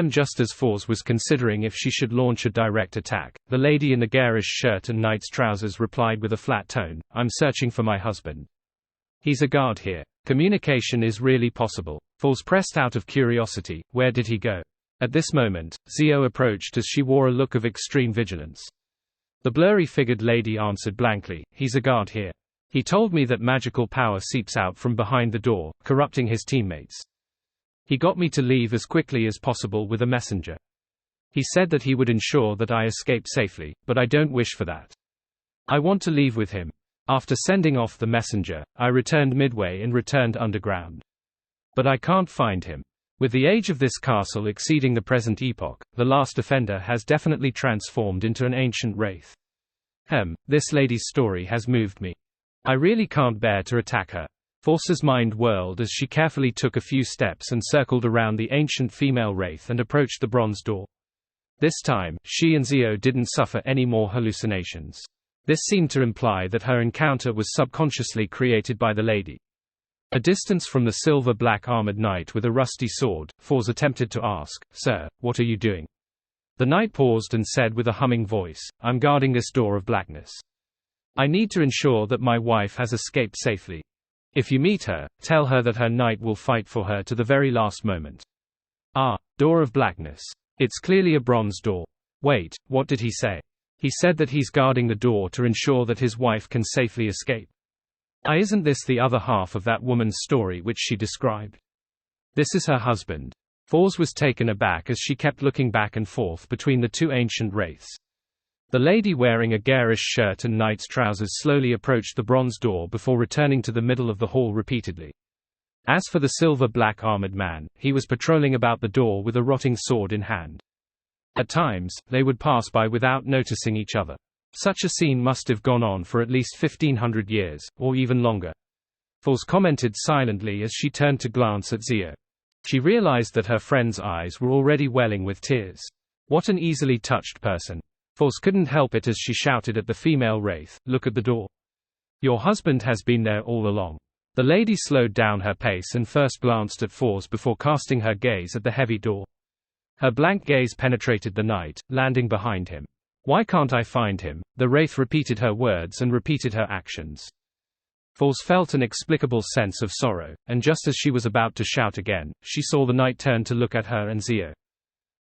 Just as Force was considering if she should launch a direct attack, the lady in the garish shirt and knight's trousers replied with a flat tone, I'm searching for my husband. He's a guard here. Communication is really possible. Force pressed out of curiosity, where did he go? At this moment, Zio approached as she wore a look of extreme vigilance. The blurry-figured lady answered blankly, he's a guard here. He told me that magical power seeps out from behind the door, corrupting his teammates. He got me to leave as quickly as possible with a messenger. He said that he would ensure that I escape safely, but I don't wish for that. I want to leave with him. After sending off the messenger, I returned midway and returned underground. But I can't find him. With the age of this castle exceeding the present epoch, the last offender has definitely transformed into an ancient wraith. This lady's story has moved me. I really can't bear to attack her. Force's mind whirled as she carefully took a few steps and circled around the ancient female wraith and approached the bronze door. This time, she and Zio didn't suffer any more hallucinations. This seemed to imply that her encounter was subconsciously created by the lady. A distance from the silver-black armored knight with a rusty sword, Force attempted to ask, "Sir, what are you doing?" The knight paused and said with a humming voice, "I'm guarding this door of blackness. I need to ensure that my wife has escaped safely. If you meet her, tell her that her knight will fight for her to the very last moment." Ah, door of blackness. It's clearly a bronze door. Wait, what did he say? He said that he's guarding the door to ensure that his wife can safely escape. Isn't this the other half of that woman's story which she described? This is her husband. Force was taken aback as she kept looking back and forth between the two ancient wraiths. The lady wearing a garish shirt and knight's trousers slowly approached the bronze door before returning to the middle of the hall repeatedly. As for the silver-black armored man, he was patrolling about the door with a rotting sword in hand. At times, they would pass by without noticing each other. Such a scene must have gone on for at least 1500 years, or even longer. Force commented silently as she turned to glance at Zio. She realized that her friend's eyes were already welling with tears. What an easily touched person. Force couldn't help it as she shouted at the female wraith, "Look at the door. Your husband has been there all along." The lady slowed down her pace and first glanced at Force before casting her gaze at the heavy door. Her blank gaze penetrated the knight, landing behind him. "Why can't I find him?" The wraith repeated her words and repeated her actions. Force felt an inexplicable sense of sorrow, and just as she was about to shout again, she saw the knight turn to look at her and Zio.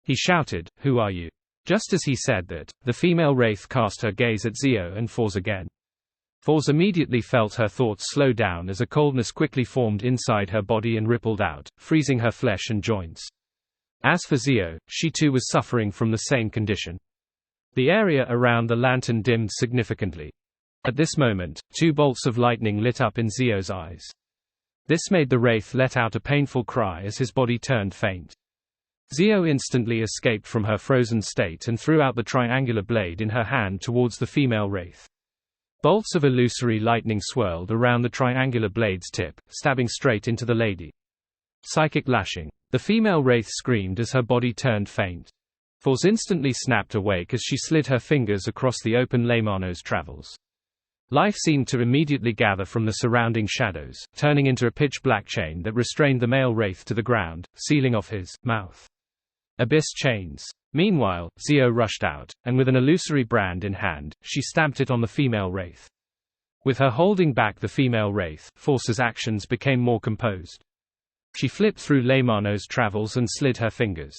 He shouted, "Who are you?" Just as he said that, the female wraith cast her gaze at Zio and Force again. Force immediately felt her thoughts slow down as a coldness quickly formed inside her body and rippled out, freezing her flesh and joints. As for Zio, she too was suffering from the same condition. The area around the lantern dimmed significantly. At this moment, two bolts of lightning lit up in Zio's eyes. This made the wraith let out a painful cry as his body turned faint. Zio instantly escaped from her frozen state and threw out the triangular blade in her hand towards the female wraith. Bolts of illusory lightning swirled around the triangular blade's tip, stabbing straight into the lady. Psychic lashing. The female wraith screamed as her body turned faint. Force instantly snapped awake as she slid her fingers across the open Leymano's travels. Life seemed to immediately gather from the surrounding shadows, turning into a pitch-black chain that restrained the male wraith to the ground, sealing off his mouth. Abyss chains. Meanwhile, Zio rushed out, and with an illusory brand in hand, she stamped it on the female wraith. With her holding back the female wraith, Force's actions became more composed. She flipped through Leymano's travels and slid her fingers.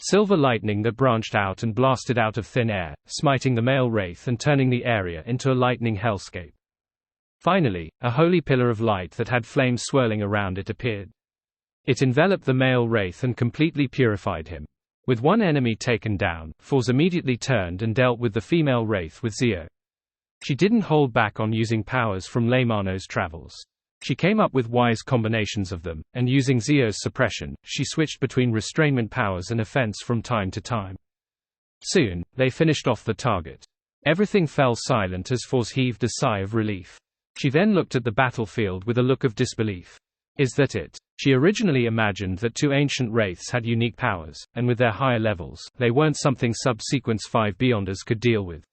Silver lightning that branched out and blasted out of thin air, smiting the male wraith and turning the area into a lightning hellscape. Finally, a holy pillar of light that had flames swirling around it appeared. It enveloped the male wraith and completely purified him. With one enemy taken down, Force immediately turned and dealt with the female wraith with Zio. She didn't hold back on using powers from Leymano's travels. She came up with wise combinations of them, and using Zio's suppression, she switched between restrainment powers and offense from time to time. Soon, they finished off the target. Everything fell silent as Force heaved a sigh of relief. She then looked at the battlefield with a look of disbelief. Is that it? She originally imagined that two ancient wraiths had unique powers, and with their higher levels, they weren't something Subsequence 5 Beyonders could deal with.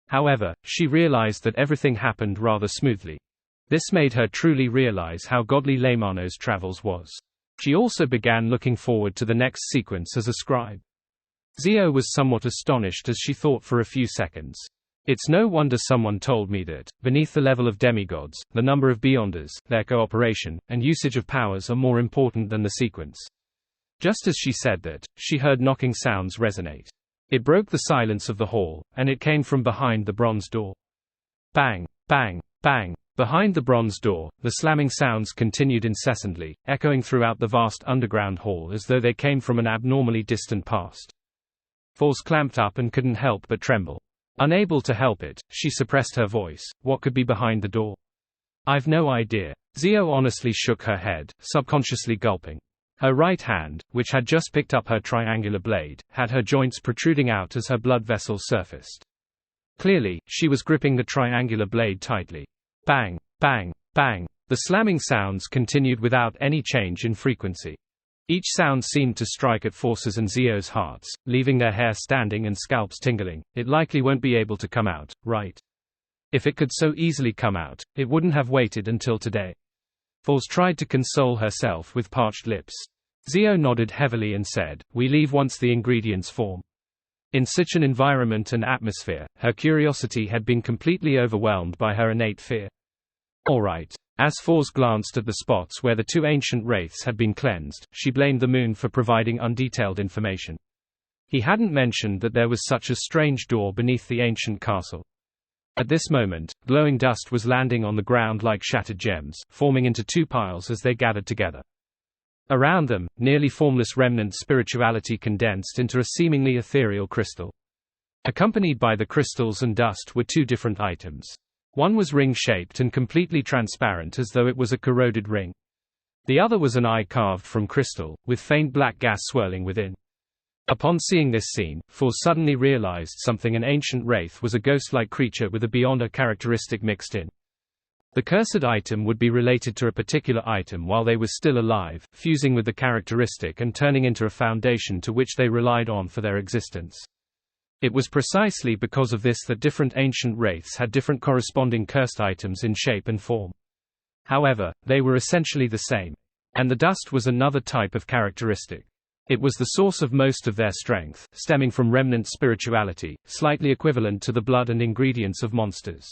However, she realized that everything happened rather smoothly. This made her truly realize how godly Leymano's travels was. She also began looking forward to the next sequence as a scribe. Zio was somewhat astonished as she thought for a few seconds. It's no wonder someone told me that, beneath the level of demigods, the number of Beyonders, their cooperation, and usage of powers are more important than the sequence. Just as she said that, she heard knocking sounds resonate. It broke the silence of the hall, and it came from behind the bronze door. Bang, bang, bang. Behind the bronze door, the slamming sounds continued incessantly, echoing throughout the vast underground hall as though they came from an abnormally distant past. Force clamped up and couldn't help but tremble. Unable to help it, she suppressed her voice. What could be behind the door? I've no idea. Zio honestly shook her head, subconsciously gulping. Her right hand, which had just picked up her triangular blade, had her joints protruding out as her blood vessels surfaced. Clearly, she was gripping the triangular blade tightly. Bang, bang, bang. The slamming sounds continued without any change in frequency. Each sound seemed to strike at Force's and Zio's hearts, leaving their hair standing and scalps tingling. It likely won't be able to come out, right? If it could so easily come out, it wouldn't have waited until today. Force tried to console herself with parched lips. Zio nodded heavily and said, "We leave once the ingredients form." In such an environment and atmosphere, her curiosity had been completely overwhelmed by her innate fear. All right. As Force glanced at the spots where the two ancient wraiths had been cleansed, she blamed the moon for providing undetailed information. He hadn't mentioned that there was such a strange door beneath the ancient castle. At this moment, glowing dust was landing on the ground like shattered gems, forming into two piles as they gathered together. Around them, nearly formless remnant spirituality condensed into a seemingly ethereal crystal. Accompanied by the crystals and dust were two different items. One was ring-shaped and completely transparent as though it was a corroded ring. The other was an eye carved from crystal, with faint black gas swirling within. Upon seeing this scene, Force suddenly realized something. An ancient wraith was a ghost-like creature with a beyonder characteristic mixed in. The cursed item would be related to a particular item while they were still alive, fusing with the characteristic and turning into a foundation to which they relied on for their existence. It was precisely because of this that different ancient wraiths had different corresponding cursed items in shape and form. However, they were essentially the same. And the dust was another type of characteristic. It was the source of most of their strength, stemming from remnant spirituality, slightly equivalent to the blood and ingredients of monsters.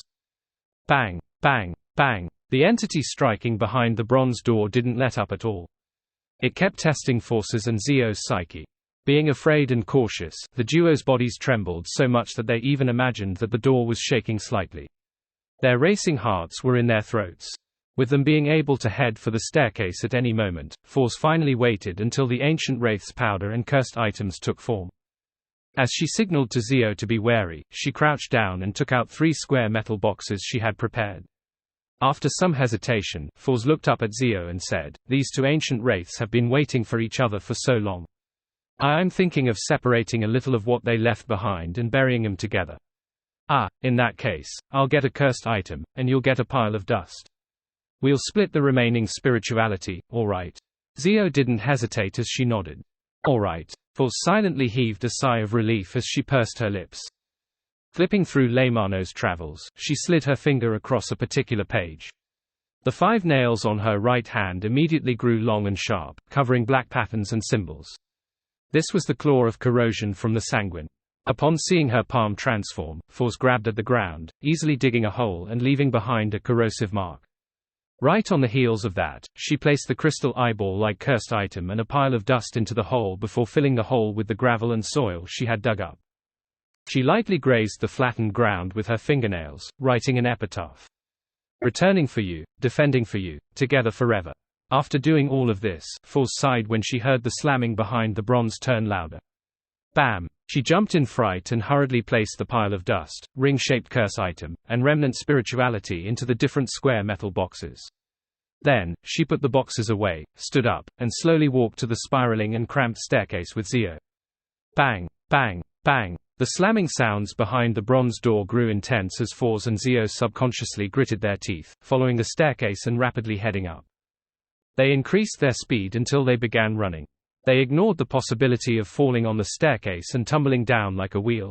Bang, bang, bang. The entity striking behind the bronze door didn't let up at all. It kept testing Force's and Zio's psyche. Being afraid and cautious, the duo's bodies trembled so much that they even imagined that the door was shaking slightly. Their racing hearts were in their throats. With them being able to head for the staircase at any moment, Force finally waited until the ancient wraith's powder and cursed items took form. As she signaled to Zio to be wary, she crouched down and took out 3 square metal boxes she had prepared. After some hesitation, Force looked up at Zio and said, "These two ancient wraiths have been waiting for each other for so long. I'm thinking of separating a little of what they left behind and burying them together." In that case, I'll get a cursed item, and you'll get a pile of dust. We'll split the remaining spirituality, alright? Zio didn't hesitate as she nodded. Alright. Force silently heaved a sigh of relief as she pursed her lips. Flipping through Leymano's travels, she slid her finger across a particular page. The 5 nails on her right hand immediately grew long and sharp, covering black patterns and symbols. This was the claw of corrosion from the sanguine. Upon seeing her palm transform, Force grabbed at the ground, easily digging a hole and leaving behind a corrosive mark. Right on the heels of that, she placed the crystal eyeball-like cursed item and a pile of dust into the hole before filling the hole with the gravel and soil she had dug up. She lightly grazed the flattened ground with her fingernails, writing an epitaph. "Returning for you, defending for you, together forever." After doing all of this, Force sighed when she heard the slamming behind the bronze turn louder. Bam! She jumped in fright and hurriedly placed the pile of dust, ring-shaped curse item, and remnant spirituality into the different square metal boxes. Then, she put the boxes away, stood up, and slowly walked to the spiraling and cramped staircase with Zio. Bang! Bang! Bang! The slamming sounds behind the bronze door grew intense as Force and Zio subconsciously gritted their teeth, following the staircase and rapidly heading up. They increased their speed until they began running. They ignored the possibility of falling on the staircase and tumbling down like a wheel.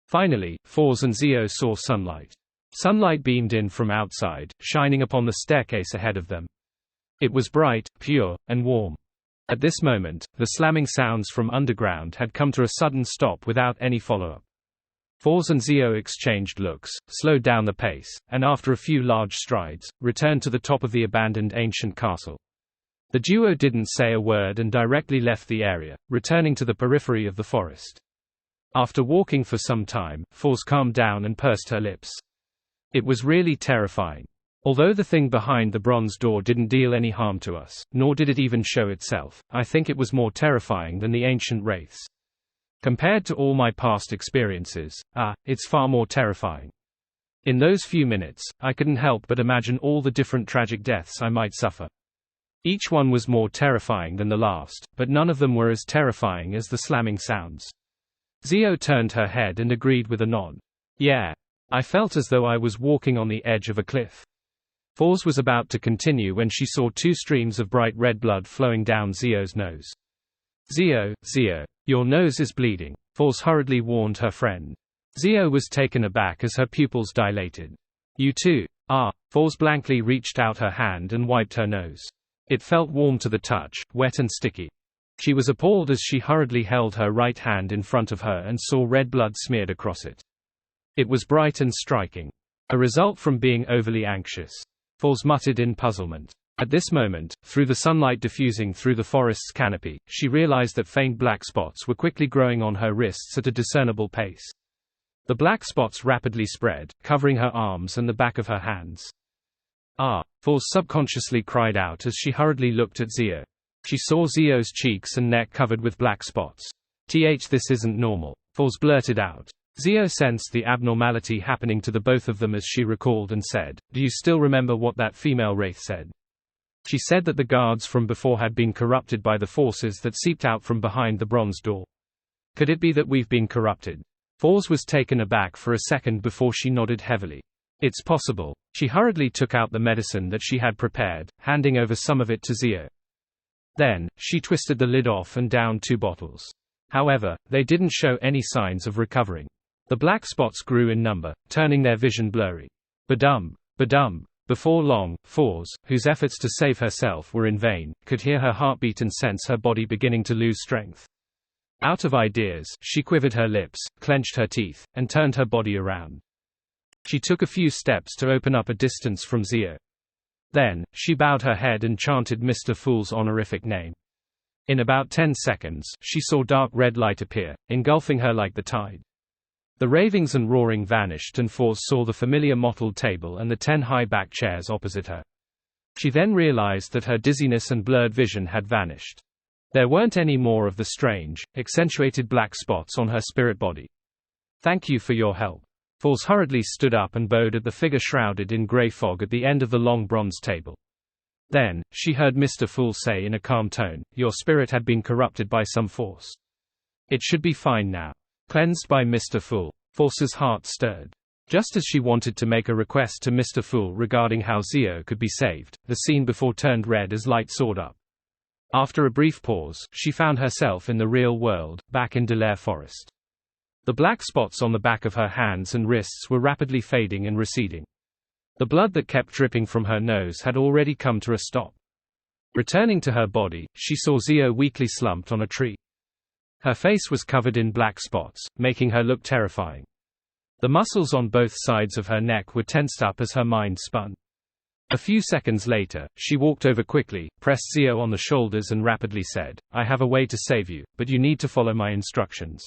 Finally, Force and Zio saw sunlight. Sunlight beamed in from outside, shining upon the staircase ahead of them. It was bright, pure, and warm. At this moment, the slamming sounds from underground had come to a sudden stop without any follow-up. Force and Zio exchanged looks, slowed down the pace, and after a few large strides, returned to the top of the abandoned ancient castle. The duo didn't say a word and directly left the area, returning to the periphery of the forest. After walking for some time, Force calmed down and pursed her lips. It was really terrifying. Although the thing behind the bronze door didn't deal any harm to us, nor did it even show itself, I think it was more terrifying than the ancient wraiths. Compared to all my past experiences, it's far more terrifying. In those few minutes, I couldn't help but imagine all the different tragic deaths I might suffer. Each one was more terrifying than the last, but none of them were as terrifying as the slamming sounds. Zio turned her head and agreed with a nod. Yeah. I felt as though I was walking on the edge of a cliff. Fours was about to continue when she saw 2 streams of bright red blood flowing down Zio's nose. Zio, your nose is bleeding, Fours hurriedly warned her friend. Zio was taken aback as her pupils dilated. You too. Fours blankly reached out her hand and wiped her nose. It felt warm to the touch, wet and sticky. She was appalled as she hurriedly held her right hand in front of her and saw red blood smeared across it. It was bright and striking. A result from being overly anxious. Fours muttered in puzzlement. At this moment, through the sunlight diffusing through the forest's canopy, she realized that faint black spots were quickly growing on her wrists at a discernible pace. The black spots rapidly spread, covering her arms and the back of her hands. Fours subconsciously cried out as she hurriedly looked at Zio. She saw Zio's cheeks and neck covered with black spots. This isn't normal, Fours blurted out. Zio sensed the abnormality happening to the both of them as she recalled and said, Do you still remember what that female wraith said? She said that the guards from before had been corrupted by the forces that seeped out from behind the bronze door. Could it be that we've been corrupted? Fours was taken aback for a second before she nodded heavily. It's possible. She hurriedly took out the medicine that she had prepared, handing over some of it to Zio. Then, she twisted the lid off and downed 2 bottles. However, they didn't show any signs of recovering. The black spots grew in number, turning their vision blurry. Badum. Before long, Fours, whose efforts to save herself were in vain, could hear her heartbeat and sense her body beginning to lose strength. Out of ideas, she quivered her lips, clenched her teeth, and turned her body around. She took a few steps to open up a distance from Zio. Then, she bowed her head and chanted Mr. Fool's honorific name. In about 10 seconds, she saw dark red light appear, engulfing her like the tide. The ravings and roaring vanished and Fours saw the familiar mottled table and the 10 high-backed chairs opposite her. She then realized that her dizziness and blurred vision had vanished. There weren't any more of the strange, accentuated black spots on her spirit body. Thank you for your help. Fours hurriedly stood up and bowed at the figure shrouded in grey fog at the end of the long bronze table. Then, she heard Mr. Fool say in a calm tone, Your spirit had been corrupted by some force. It should be fine now. Cleansed by Mr. Fool. Fours' heart stirred. Just as she wanted to make a request to Mr. Fool regarding how Zio could be saved, the scene before turned red as light soared up. After a brief pause, she found herself in the real world, back in Delair Forest. The black spots on the back of her hands and wrists were rapidly fading and receding. The blood that kept dripping from her nose had already come to a stop. Returning to her body, she saw Zio weakly slumped on a tree. Her face was covered in black spots, making her look terrifying. The muscles on both sides of her neck were tensed up as her mind spun. A few seconds later, she walked over quickly, pressed Zio on the shoulders and rapidly said, I have a way to save you, but you need to follow my instructions.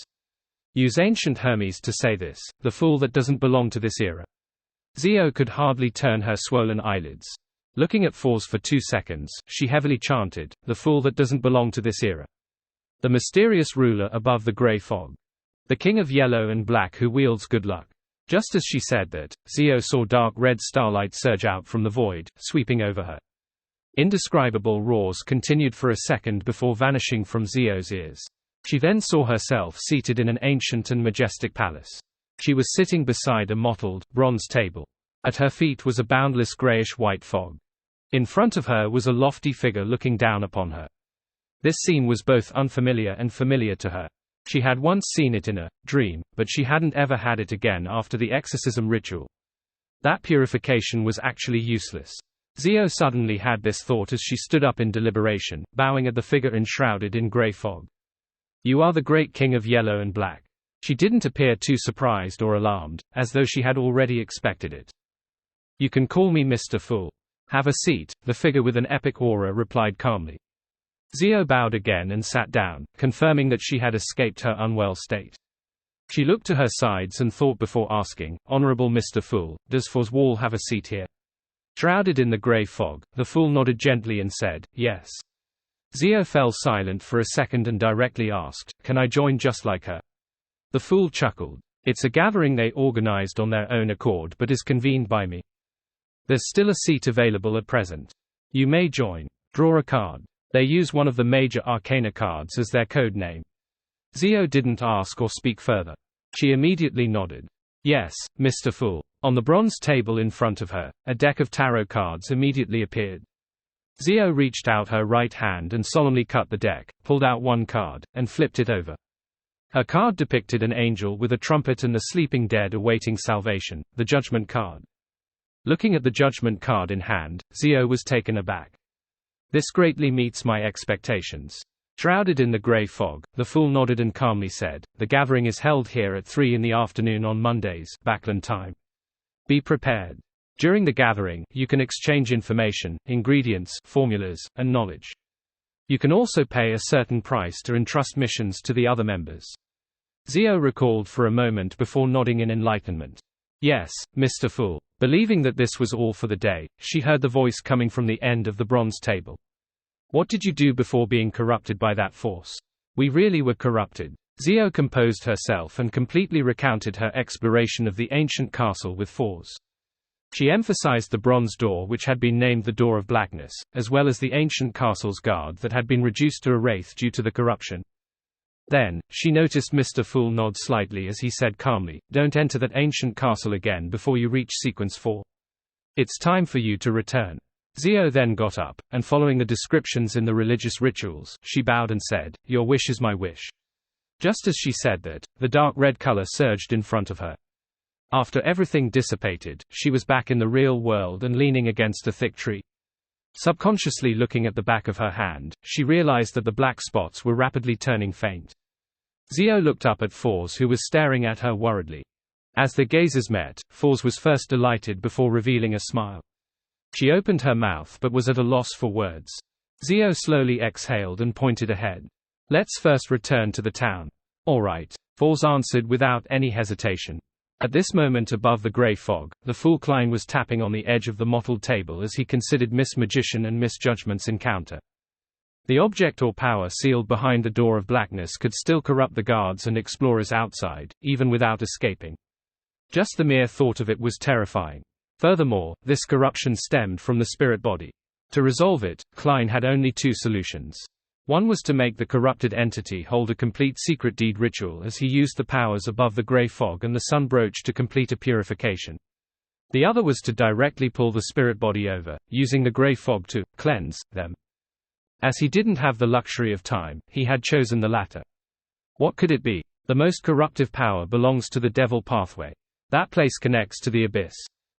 Use ancient Hermes to say this, the fool that doesn't belong to this era. Zio could hardly turn her swollen eyelids. Looking at Fours for 2 seconds, she heavily chanted, the fool that doesn't belong to this era. The mysterious ruler above the grey fog. The king of yellow and black who wields good luck. Just as she said that, Zio saw dark red starlight surge out from the void, sweeping over her. Indescribable roars continued for a second before vanishing from Zio's ears. She then saw herself seated in an ancient and majestic palace. She was sitting beside a mottled, bronze table. At her feet was a boundless grayish-white fog. In front of her was a lofty figure looking down upon her. This scene was both unfamiliar and familiar to her. She had once seen it in a dream, but she hadn't ever had it again after the exorcism ritual. That purification was actually useless. Zio suddenly had this thought as she stood up in deliberation, bowing at the figure enshrouded in grey fog. You are the great king of yellow and black. She didn't appear too surprised or alarmed, as though she had already expected it. You can call me Mr. Fool. Have a seat, the figure with an epic aura replied calmly. Zio bowed again and sat down, confirming that she had escaped her unwell state. She looked to her sides and thought before asking, Honorable Mr. Fool, does Fours Wall have a seat here? Shrouded in the grey fog, the fool nodded gently and said, yes. Zio fell silent for a second and directly asked, can I join just like her? The fool chuckled. It's a gathering they organized on their own accord but is convened by me. There's still a seat available at present. You may join. Draw a card. They use one of the major arcana cards as their code name. Zio didn't ask or speak further. She immediately nodded. Yes, Mr. Fool. On the bronze table in front of her, a deck of tarot cards immediately appeared. Zio reached out her right hand and solemnly cut the deck, pulled out one card, and flipped it over. Her card depicted an angel with a trumpet and the sleeping dead awaiting salvation, the Judgment card. Looking at the Judgment card in hand, Zio was taken aback. This greatly meets my expectations. Shrouded in the grey fog, the Fool nodded and calmly said, the gathering is held here at 3 in the afternoon on Mondays, Backland time. Be prepared. During the gathering, you can exchange information, ingredients, formulas, and knowledge. You can also pay a certain price to entrust missions to the other members. Zio recalled for a moment before nodding in enlightenment. Yes, Mr. Fool. Believing that this was all for the day, she heard the voice coming from the end of the bronze table. What did you do before being corrupted by that force? We really were corrupted. Zio composed herself and completely recounted her exploration of the ancient castle with Fours. She emphasized the bronze door which had been named the Door of Blackness, as well as the ancient castle's guard that had been reduced to a wraith due to the corruption. Then, she noticed Mr. Fool nod slightly as he said calmly, don't enter that ancient castle again before you reach sequence 4. It's time for you to return. Zio then got up, and following the descriptions in the religious rituals, she bowed and said, your wish is my wish. Just as she said that, the dark red color surged in front of her. After everything dissipated, she was back in the real world and leaning against a thick tree. Subconsciously looking at the back of her hand, she realized that the black spots were rapidly turning faint. Zio looked up at Fours who was staring at her worriedly. As their gazes met, Fours was first delighted before revealing a smile. She opened her mouth but was at a loss for words. Zio slowly exhaled and pointed ahead. Let's first return to the town. All right, Fours answered without any hesitation. At this moment above the grey fog, the Fool Klein was tapping on the edge of the mottled table as he considered Miss Magician and Miss Judgment's encounter. The object or power sealed behind the Door of Blackness could still corrupt the guards and explorers outside, even without escaping. Just the mere thought of it was terrifying. Furthermore, this corruption stemmed from the spirit body. To resolve it, Klein had only two solutions. One was to make the corrupted entity hold a complete secret deed ritual as he used the powers above the grey fog and the sun brooch to complete a purification. The other was to directly pull the spirit body over, using the grey fog to cleanse them. As he didn't have the luxury of time, he had chosen the latter. What could it be? The most corruptive power belongs to the Devil Pathway. That place connects to the abyss.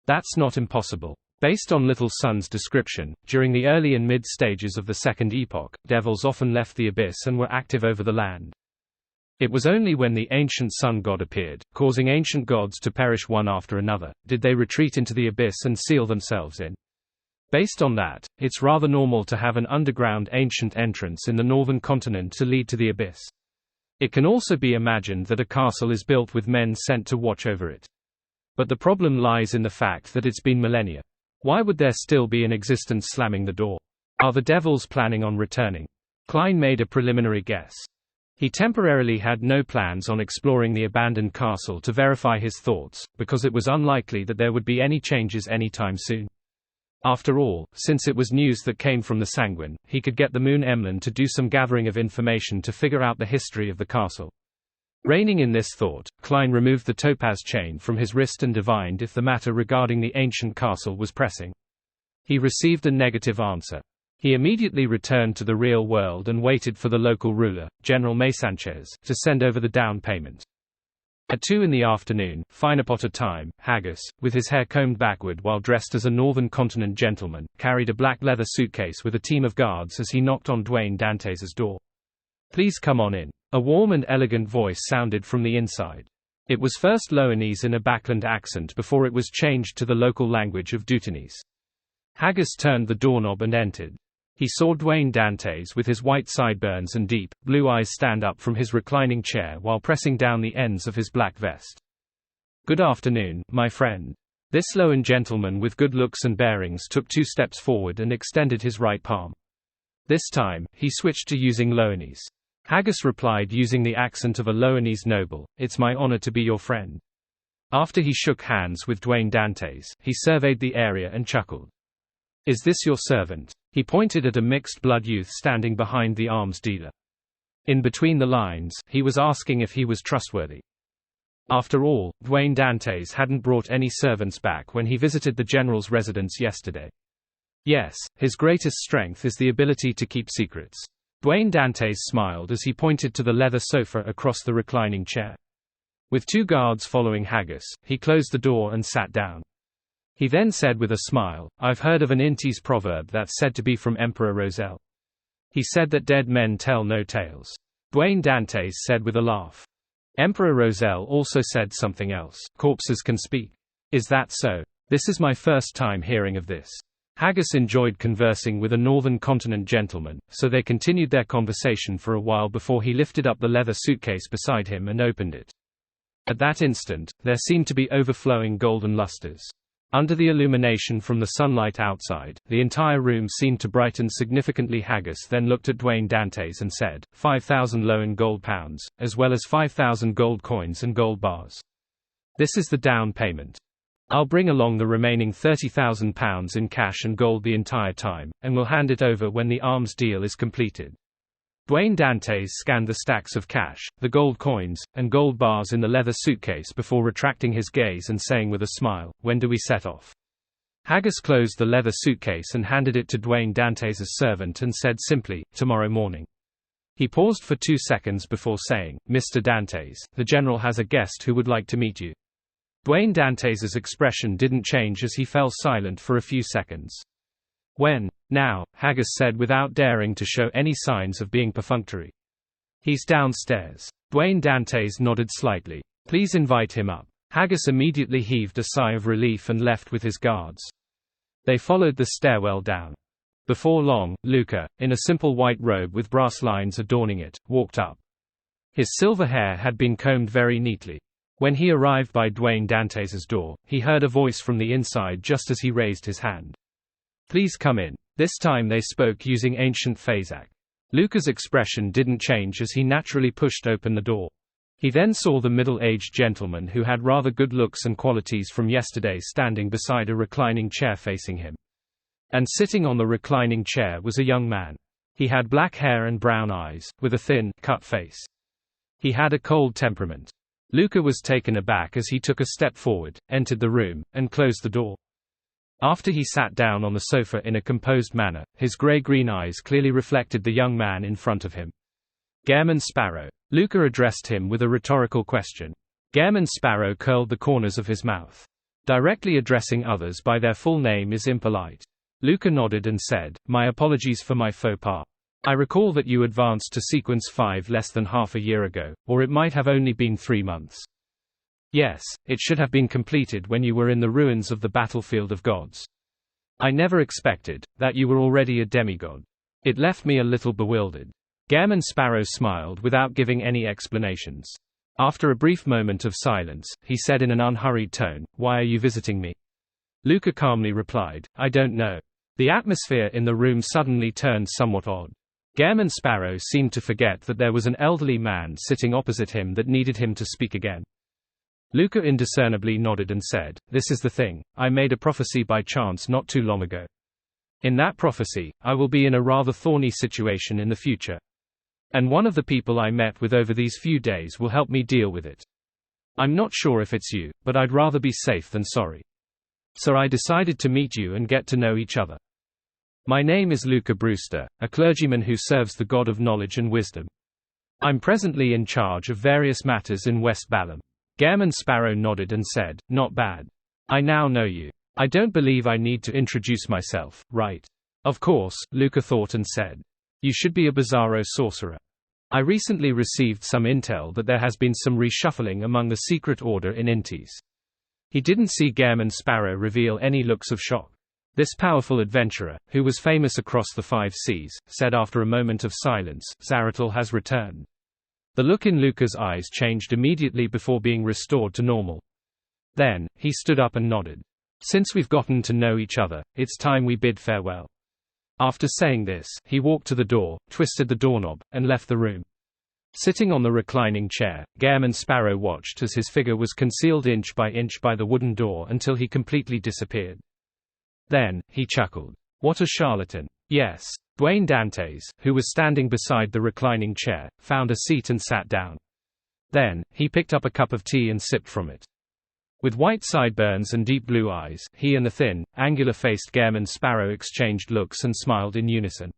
That's not impossible. Based on Little Sun's description, during the early and mid stages of the Second Epoch, devils often left the abyss and were active over the land. It was only when the ancient sun god appeared, causing ancient gods to perish one after another, did they retreat into the abyss and seal themselves in. Based on that, it's rather normal to have an underground ancient entrance in the northern continent to lead to the abyss. It can also be imagined that a castle is built with men sent to watch over it. But the problem lies in the fact that it's been millennia. Why would there still be an existence slamming the door? Are the devils planning on returning? Klein made a preliminary guess. He temporarily had no plans on exploring the abandoned castle to verify his thoughts, because it was unlikely that there would be any changes anytime soon. After all, since it was news that came from the Sanguine, he could get the Moon Emlyn to do some gathering of information to figure out the history of the castle. Reining in this thought, Klein removed the topaz chain from his wrist and divined if the matter regarding the ancient castle was pressing. He received a negative answer. He immediately returned to the real world and waited for the local ruler, General Maysanchez, to send over the down payment. At 2 in the afternoon, Finepotter time, Haggis, with his hair combed backward while dressed as a Northern Continent gentleman, carried a black leather suitcase with a team of guards as he knocked on Dwayne Dantes' door. Please come on in. A warm and elegant voice sounded from the inside. It was first Loanese in a Backland accent before it was changed to the local language of Dutanese. Haggis turned the doorknob and entered. He saw Dwayne Dantes with his white sideburns and deep, blue eyes stand up from his reclining chair while pressing down the ends of his black vest. Good afternoon, my friend. This Loan gentleman with good looks and bearings took 2 steps forward and extended his right palm. This time, he switched to using Loanese. Haggis replied using the accent of a Loanese noble, "It's my honor to be your friend." After he shook hands with Dwayne Dantes, he surveyed the area and chuckled. "Is this your servant?" He pointed at a mixed-blood youth standing behind the arms dealer. In between the lines, he was asking if he was trustworthy. After all, Dwayne Dantes hadn't brought any servants back when he visited the general's residence yesterday. Yes, his greatest strength is the ability to keep secrets. Dwayne Dantes smiled as he pointed to the leather sofa across the reclining chair. With 2 guards following Haggis, he closed the door and sat down. He then said with a smile, "I've heard of an Intis proverb that's said to be from Emperor Roselle. He said that dead men tell no tales." Dwayne Dantes said with a laugh. "Emperor Roselle also said something else. Corpses can speak. Is that so? This is my first time hearing of this." Haggis enjoyed conversing with a Northern Continent gentleman, so they continued their conversation for a while before he lifted up the leather suitcase beside him and opened it. At that instant, there seemed to be overflowing golden lusters. Under the illumination from the sunlight outside, the entire room seemed to brighten significantly. Haggis then looked at Dwayne Dantes and said, 5,000 Loan gold pounds, as well as 5,000 gold coins and gold bars. This is the down payment. I'll bring along the remaining £30,000 in cash and gold the entire time, and will hand it over when the arms deal is completed. Dwayne Dantes scanned the stacks of cash, the gold coins, and gold bars in the leather suitcase before retracting his gaze and saying with a smile, "When do we set off?" Haggis closed the leather suitcase and handed it to Dwayne Dantes' servant and said simply, "Tomorrow morning." He paused for 2 seconds before saying, "Mr. Dantes, the general has a guest who would like to meet you." Dwayne Dantes' expression didn't change as he fell silent for a few seconds. "When?" "Now," Haggis said without daring to show any signs of being perfunctory. "He's downstairs." Dwayne Dantes nodded slightly. "Please invite him up." Haggis immediately heaved a sigh of relief and left with his guards. They followed the stairwell down. Before long, Luca, in a simple white robe with brass lines adorning it, walked up. His silver hair had been combed very neatly. When he arrived by Dwayne Dantes' door, he heard a voice from the inside just as he raised his hand. "Please come in." This time they spoke using ancient Phasak. Luca's expression didn't change as he naturally pushed open the door. He then saw the middle-aged gentleman who had rather good looks and qualities from yesterday standing beside a reclining chair facing him. And sitting on the reclining chair was a young man. He had black hair and brown eyes, with a thin, cut face. He had a cold temperament. Luca was taken aback as he took a step forward, entered the room, and closed the door. After he sat down on the sofa in a composed manner, his grey-green eyes clearly reflected the young man in front of him. "Gairman Sparrow?" Luca addressed him with a rhetorical question. Gairman Sparrow curled the corners of his mouth. Directly addressing others by their full name is impolite. Luca nodded and said, "My apologies for my faux pas. I recall that you advanced to Sequence 5 less than half a year ago, or it might have only been 3 months. Yes, it should have been completed when you were in the ruins of the battlefield of gods. I never expected that you were already a demigod. It left me a little bewildered." Gairman Sparrow smiled without giving any explanations. After a brief moment of silence, he said in an unhurried tone, "Why are you visiting me?" Luca calmly replied, "I don't know." The atmosphere in the room suddenly turned somewhat odd. Gairman Sparrow seemed to forget that there was an elderly man sitting opposite him that needed him to speak again. Luca indiscernibly nodded and said, "This is the thing, I made a prophecy by chance not too long ago. In that prophecy, I will be in a rather thorny situation in the future. And one of the people I met with over these few days will help me deal with it. I'm not sure if it's you, but I'd rather be safe than sorry. So I decided to meet you and get to know each other. My name is Luca Brewster, a clergyman who serves the God of knowledge and wisdom. I'm presently in charge of various matters in West Balam." Gairman Sparrow nodded and said, "Not bad. I now know you. I don't believe I need to introduce myself, right?" "Of course," Luca thought and said. "You should be a Bizarro sorcerer. I recently received some intel that there has been some reshuffling among the secret order in Intis." He didn't see Gairman Sparrow reveal any looks of shock. This powerful adventurer, who was famous across the 5 seas, said after a moment of silence, "Zaratul has returned." The look in Luca's eyes changed immediately before being restored to normal. Then, he stood up and nodded. "Since we've gotten to know each other, it's time we bid farewell." After saying this, he walked to the door, twisted the doorknob, and left the room. Sitting on the reclining chair, Gairman Sparrow watched as his figure was concealed inch by the wooden door until he completely disappeared. Then, he chuckled. "What a charlatan. Yes. Dwayne Dantes, who was standing beside the reclining chair, found a seat and sat down. Then, he picked up a cup of tea and sipped from it. With white sideburns and deep blue eyes, he and the thin, angular-faced Gairman Sparrow exchanged looks and smiled in unison.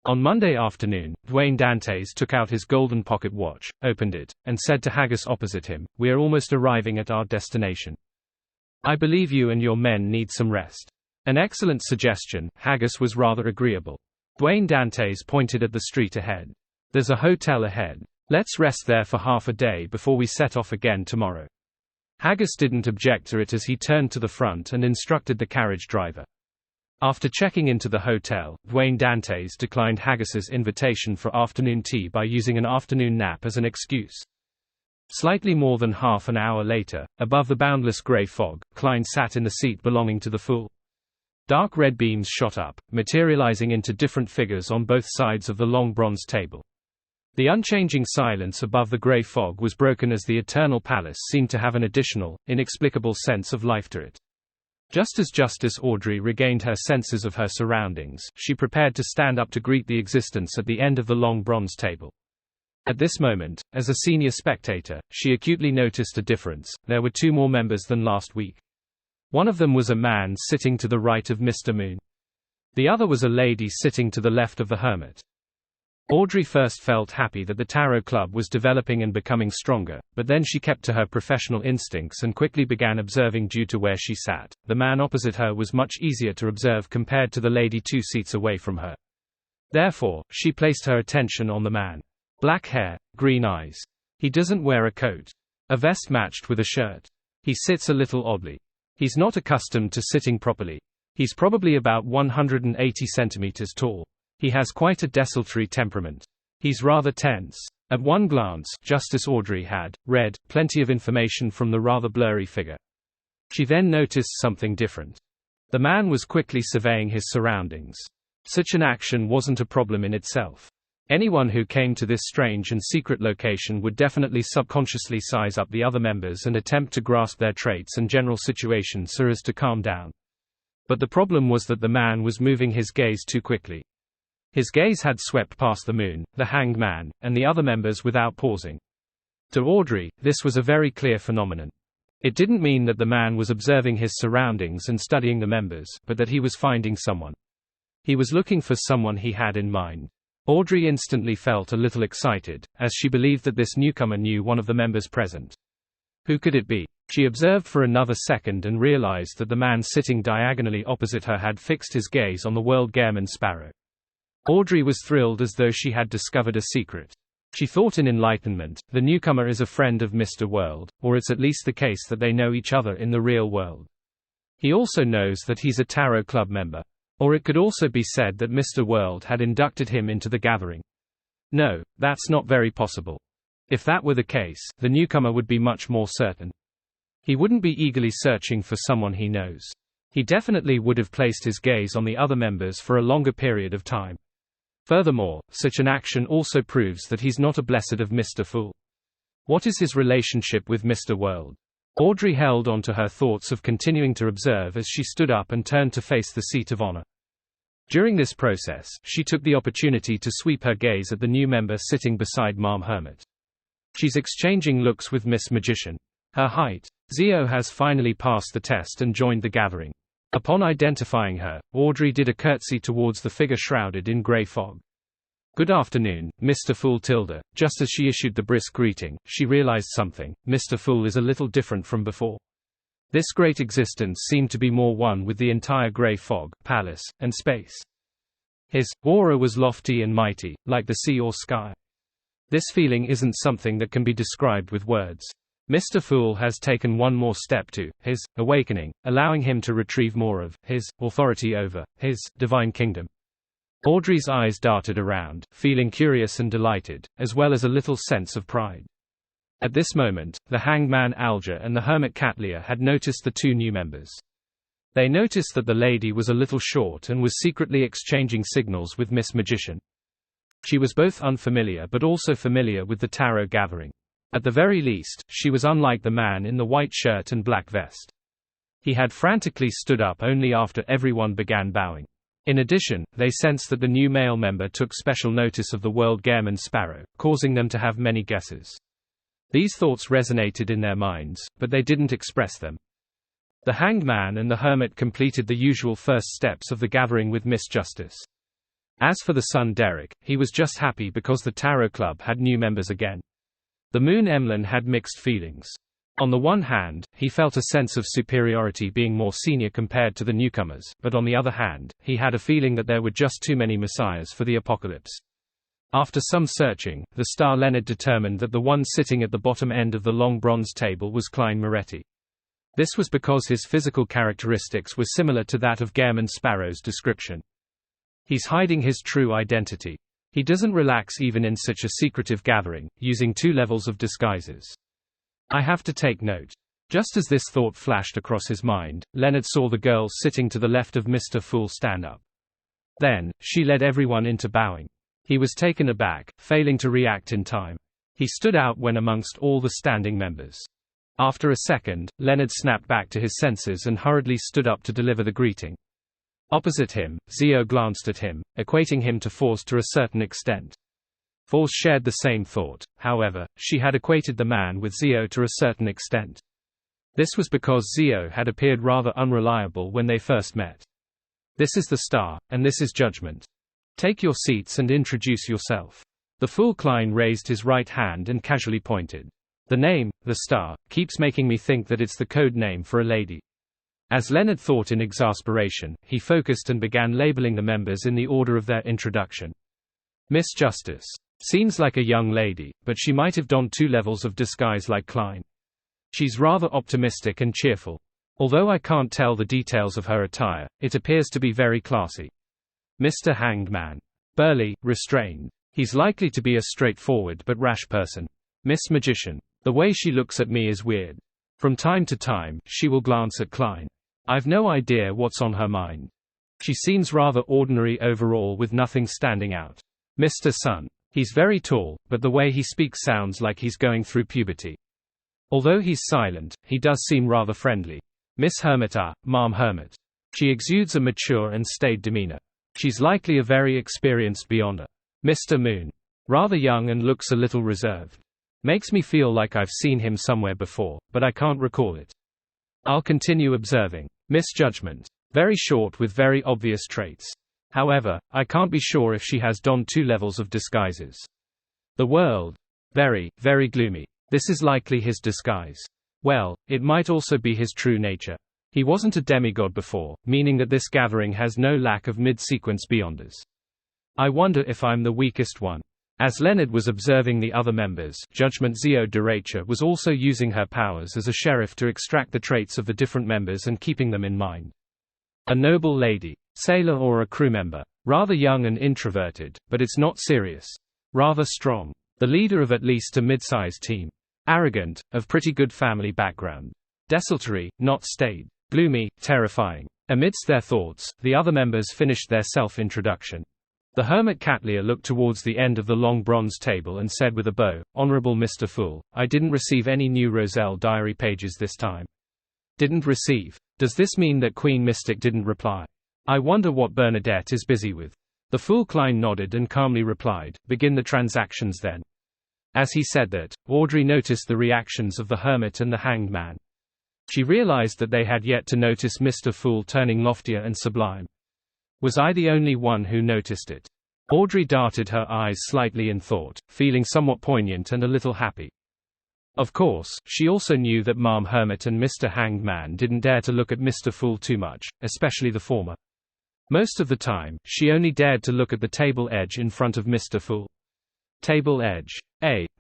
On Monday afternoon, Dwayne Dantes took out his golden pocket watch, opened it, and said to Haggis opposite him, "We are almost arriving at our destination. I believe you and your men need some rest." An excellent suggestion. Haggis was rather agreeable. Dwayne Dantes pointed at the street ahead. "There's a hotel ahead. Let's rest there for half a day before we set off again tomorrow." Haggis didn't object to it as he turned to the front and instructed the carriage driver. After checking into the hotel, Dwayne Dantes declined Haggis's invitation for afternoon tea by using an afternoon nap as an excuse. Slightly more than half an hour later, above the boundless grey fog, Klein sat in the seat belonging to the Fool. Dark red beams shot up, materializing into different figures on both sides of the long bronze table. The unchanging silence above the grey fog was broken as the Eternal Palace seemed to have an additional, inexplicable sense of life to it. Just as Justice Audrey regained her senses of her surroundings, she prepared to stand up to greet the existence at the end of the long bronze table. At this moment, as a senior spectator, she acutely noticed a difference. There were two more members than last week. One of them was a man sitting to the right of Mr. Moon. The other was a lady sitting to the left of the Hermit. Audrey first felt happy that the Tarot Club was developing and becoming stronger, but then she kept to her professional instincts and quickly began observing. Due to where she sat, the man opposite her was much easier to observe compared to the lady 2 seats away from her. Therefore, she placed her attention on the man. Black hair, green eyes. He doesn't wear a coat. A vest matched with a shirt. He sits a little oddly. He's not accustomed to sitting properly. He's probably about 180 centimeters tall. He has quite a desultory temperament. He's rather tense. At one glance, Justice Audrey had read plenty of information from the rather blurry figure. She then noticed something different. The man was quickly surveying his surroundings. Such an action wasn't a problem in itself. Anyone who came to this strange and secret location would definitely subconsciously size up the other members and attempt to grasp their traits and general situation so as to calm down. But the problem was that the man was moving his gaze too quickly. His gaze had swept past the Moon, the Hanged Man, and the other members without pausing. To Audrey, this was a very clear phenomenon. It didn't mean that the man was observing his surroundings and studying the members, but that he was finding someone. He was looking for someone he had in mind. Audrey instantly felt a little excited, as she believed that this newcomer knew one of the members present. Who could it be? She observed for another second and realized that the man sitting diagonally opposite her had fixed his gaze on the World Gairman Sparrow. Audrey was thrilled as though she had discovered a secret. She thought in enlightenment, the newcomer is a friend of Mr. World, or it's at least the case that they know each other in the real world. He also knows that he's a Tarot Club member. Or it could also be said that Mr. World had inducted him into the gathering. No, that's not very possible. If that were the case, the newcomer would be much more certain. He wouldn't be eagerly searching for someone he knows. He definitely would have placed his gaze on the other members for a longer period of time. Furthermore, such an action also proves that he's not a blessed of Mr. Fool. What is his relationship with Mr. World? Audrey held on to her thoughts of continuing to observe as she stood up and turned to face the seat of honor. During this process, she took the opportunity to sweep her gaze at the new member sitting beside Ma'am Hermit. She's exchanging looks with Miss Magician. Her height. Zio has finally passed the test and joined the gathering. Upon identifying her, Audrey did a curtsy towards the figure shrouded in grey fog. Good afternoon, Mr. Fool tilde. Just as she issued the brisk greeting, she realized something. Mr. Fool is a little different from before. This great existence seemed to be more one with the entire grey fog, palace, and space. His aura was lofty and mighty, like the sea or sky. This feeling isn't something that can be described with words. Mr. Fool has taken one more step to his awakening, allowing him to retrieve more of his authority over his divine kingdom. Audrey's eyes darted around, feeling curious and delighted, as well as a little sense of pride. At this moment, the Hanged Man Alger and the Hermit Catlia had noticed the two new members. They noticed that the lady was a little short and was secretly exchanging signals with Miss Magician. She was both unfamiliar but also familiar with the tarot gathering. At the very least, she was unlike the man in the white shirt and black vest. He had frantically stood up only after everyone began bowing. In addition, they sensed that the new male member took special notice of the World Gairman Sparrow, causing them to have many guesses. These thoughts resonated in their minds, but they didn't express them. The Hanged Man and the Hermit completed the usual first steps of the gathering with Miss Justice. As for the son Derek, he was just happy because the Tarot Club had new members again. The Moon Emlyn had mixed feelings. On the one hand, he felt a sense of superiority being more senior compared to the newcomers, but on the other hand, he had a feeling that there were just too many messiahs for the apocalypse. After some searching, the star Leonard determined that the one sitting at the bottom end of the long bronze table was Klein Moretti. This was because his physical characteristics were similar to that of Gairman Sparrow's description. He's hiding his true identity. He doesn't relax even in such a secretive gathering, using 2 levels of disguises. I have to take note. Just as this thought flashed across his mind, Leonard saw the girl sitting to the left of Mr. Fool stand up. Then, she led everyone into bowing. He was taken aback, failing to react in time. He stood out when amongst all the standing members. After a second, Leonard snapped back to his senses and hurriedly stood up to deliver the greeting. Opposite him, Zio glanced at him, equating him to Force to a certain extent. Force shared the same thought, however, she had equated the man with Zio to a certain extent. This was because Zio had appeared rather unreliable when they first met. This is the star, and this is judgment. Take your seats and introduce yourself. The Fool Klein raised his right hand and casually pointed. The name, the star, keeps making me think that it's the code name for a lady. As Leonard thought in exasperation, he focused and began labeling the members in the order of their introduction. Miss Justice. Seems like a young lady, but she might have donned 2 levels of disguise like Klein. She's rather optimistic and cheerful. Although I can't tell the details of her attire, it appears to be very classy. Mr. Hanged Man. Burly, restrained. He's likely to be a straightforward but rash person. Miss Magician. The way she looks at me is weird. From time to time, she will glance at Klein. I've no idea what's on her mind. She seems rather ordinary overall with nothing standing out. Mr. Sun. He's very tall, but the way he speaks sounds like he's going through puberty. Although he's silent, he does seem rather friendly. Miss Hermit. Ma'am Hermit. She exudes a mature and staid demeanor. She's likely a very experienced beyonder. Mr. Moon. Rather young and looks a little reserved. Makes me feel like I've seen him somewhere before, but I can't recall it. I'll continue observing. Miss Judgment. Very short with very obvious traits. However, I can't be sure if she has donned 2 levels of disguises. The World. Very, very gloomy. This is likely his disguise. Well, it might also be his true nature. He wasn't a demigod before, meaning that this gathering has no lack of mid-sequence beyonders. I wonder if I'm the weakest one. As Leonard was observing the other members, Judgment Zio Derecha was also using her powers as a sheriff to extract the traits of the different members and keeping them in mind. A noble lady. Sailor or a crew member. Rather young and introverted, but it's not serious. Rather strong. The leader of at least a mid-sized team. Arrogant, of pretty good family background. Desultory, not staid. Gloomy, terrifying. Amidst their thoughts, the other members finished their self-introduction. The Hermit Catlia looked towards the end of the long bronze table and said with a bow, "Honorable Mr. Fool, I didn't receive any new Roselle diary pages this time." Didn't receive. Does this mean that Queen Mystic didn't reply? I wonder what Bernadette is busy with. The Fool Klein nodded and calmly replied, "Begin the transactions then." As he said that, Audrey noticed the reactions of the Hermit and the Hanged Man. She realized that they had yet to notice Mr. Fool turning loftier and sublime. Was I the only one who noticed it? Audrey darted her eyes slightly in thought, feeling somewhat poignant and a little happy. Of course, she also knew that Ma'am Hermit and Mr. Hanged Man didn't dare to look at Mr. Fool too much, especially the former. Most of the time, she only dared to look at the table edge in front of Mr. Fool. Table edge.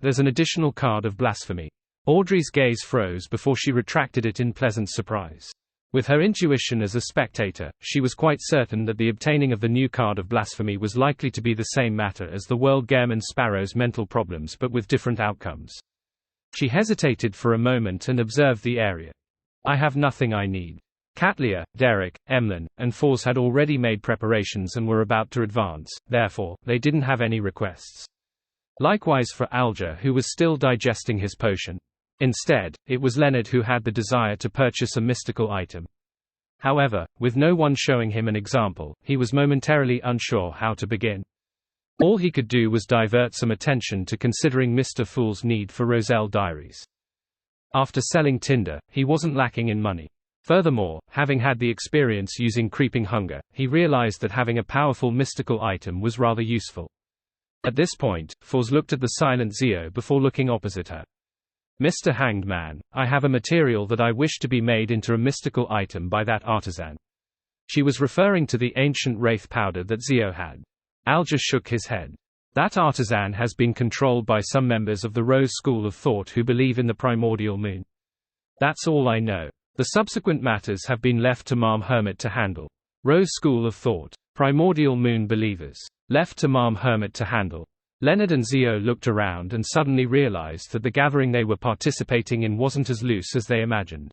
There's an additional card of blasphemy. Audrey's gaze froze before she retracted it in pleasant surprise. With her intuition as a spectator, she was quite certain that the obtaining of the new card of blasphemy was likely to be the same matter as the World Gairman Sparrow's mental problems but with different outcomes. She hesitated for a moment and observed the area. I have nothing I need. Catlia, Derek, Emlyn, and Force had already made preparations and were about to advance, therefore, they didn't have any requests. Likewise for Alger, who was still digesting his potion. Instead, it was Leonard who had the desire to purchase a mystical item. However, with no one showing him an example, he was momentarily unsure how to begin. All he could do was divert some attention to considering Mr. Fool's need for Roselle diaries. After selling Tinder, he wasn't lacking in money. Furthermore, having had the experience using creeping hunger, he realized that having a powerful mystical item was rather useful. At this point, Foz looked at the silent Zio before looking opposite her. "Mr. Hanged Man, I have a material that I wish to be made into a mystical item by that artisan." She was referring to the ancient wraith powder that Zio had. Alger shook his head. "That artisan has been controlled by some members of the Rose School of Thought who believe in the primordial moon. That's all I know. The subsequent matters have been left to Ma'am Hermit to handle." Rose School of Thought. Primordial moon believers. Left to Ma'am Hermit to handle. Leonard and Zio looked around and suddenly realized that the gathering they were participating in wasn't as loose as they imagined.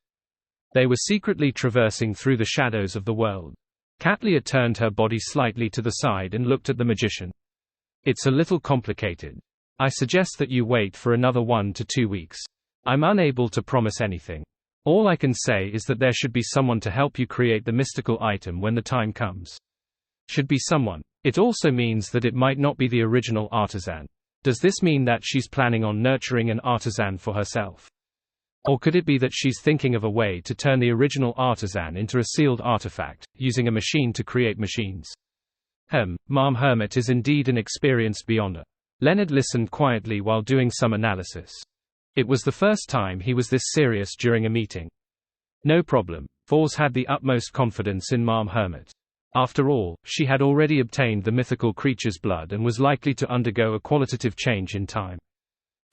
They were secretly traversing through the shadows of the world. Katlia turned her body slightly to the side and looked at the magician. "It's a little complicated. I suggest that you wait for another 1 to 2 weeks. I'm unable to promise anything. All I can say is that there should be someone to help you create the mystical item when the time comes." Should be someone. It also means that it might not be the original artisan. Does this mean that she's planning on nurturing an artisan for herself? Or could it be that she's thinking of a way to turn the original artisan into a sealed artifact, using a machine to create machines? Ma'am Hermit is indeed an experienced beyonder. Leonard listened quietly while doing some analysis. It was the first time he was this serious during a meeting. No problem. Foz had the utmost confidence in Ma'am Hermit. After all, she had already obtained the mythical creature's blood and was likely to undergo a qualitative change in time.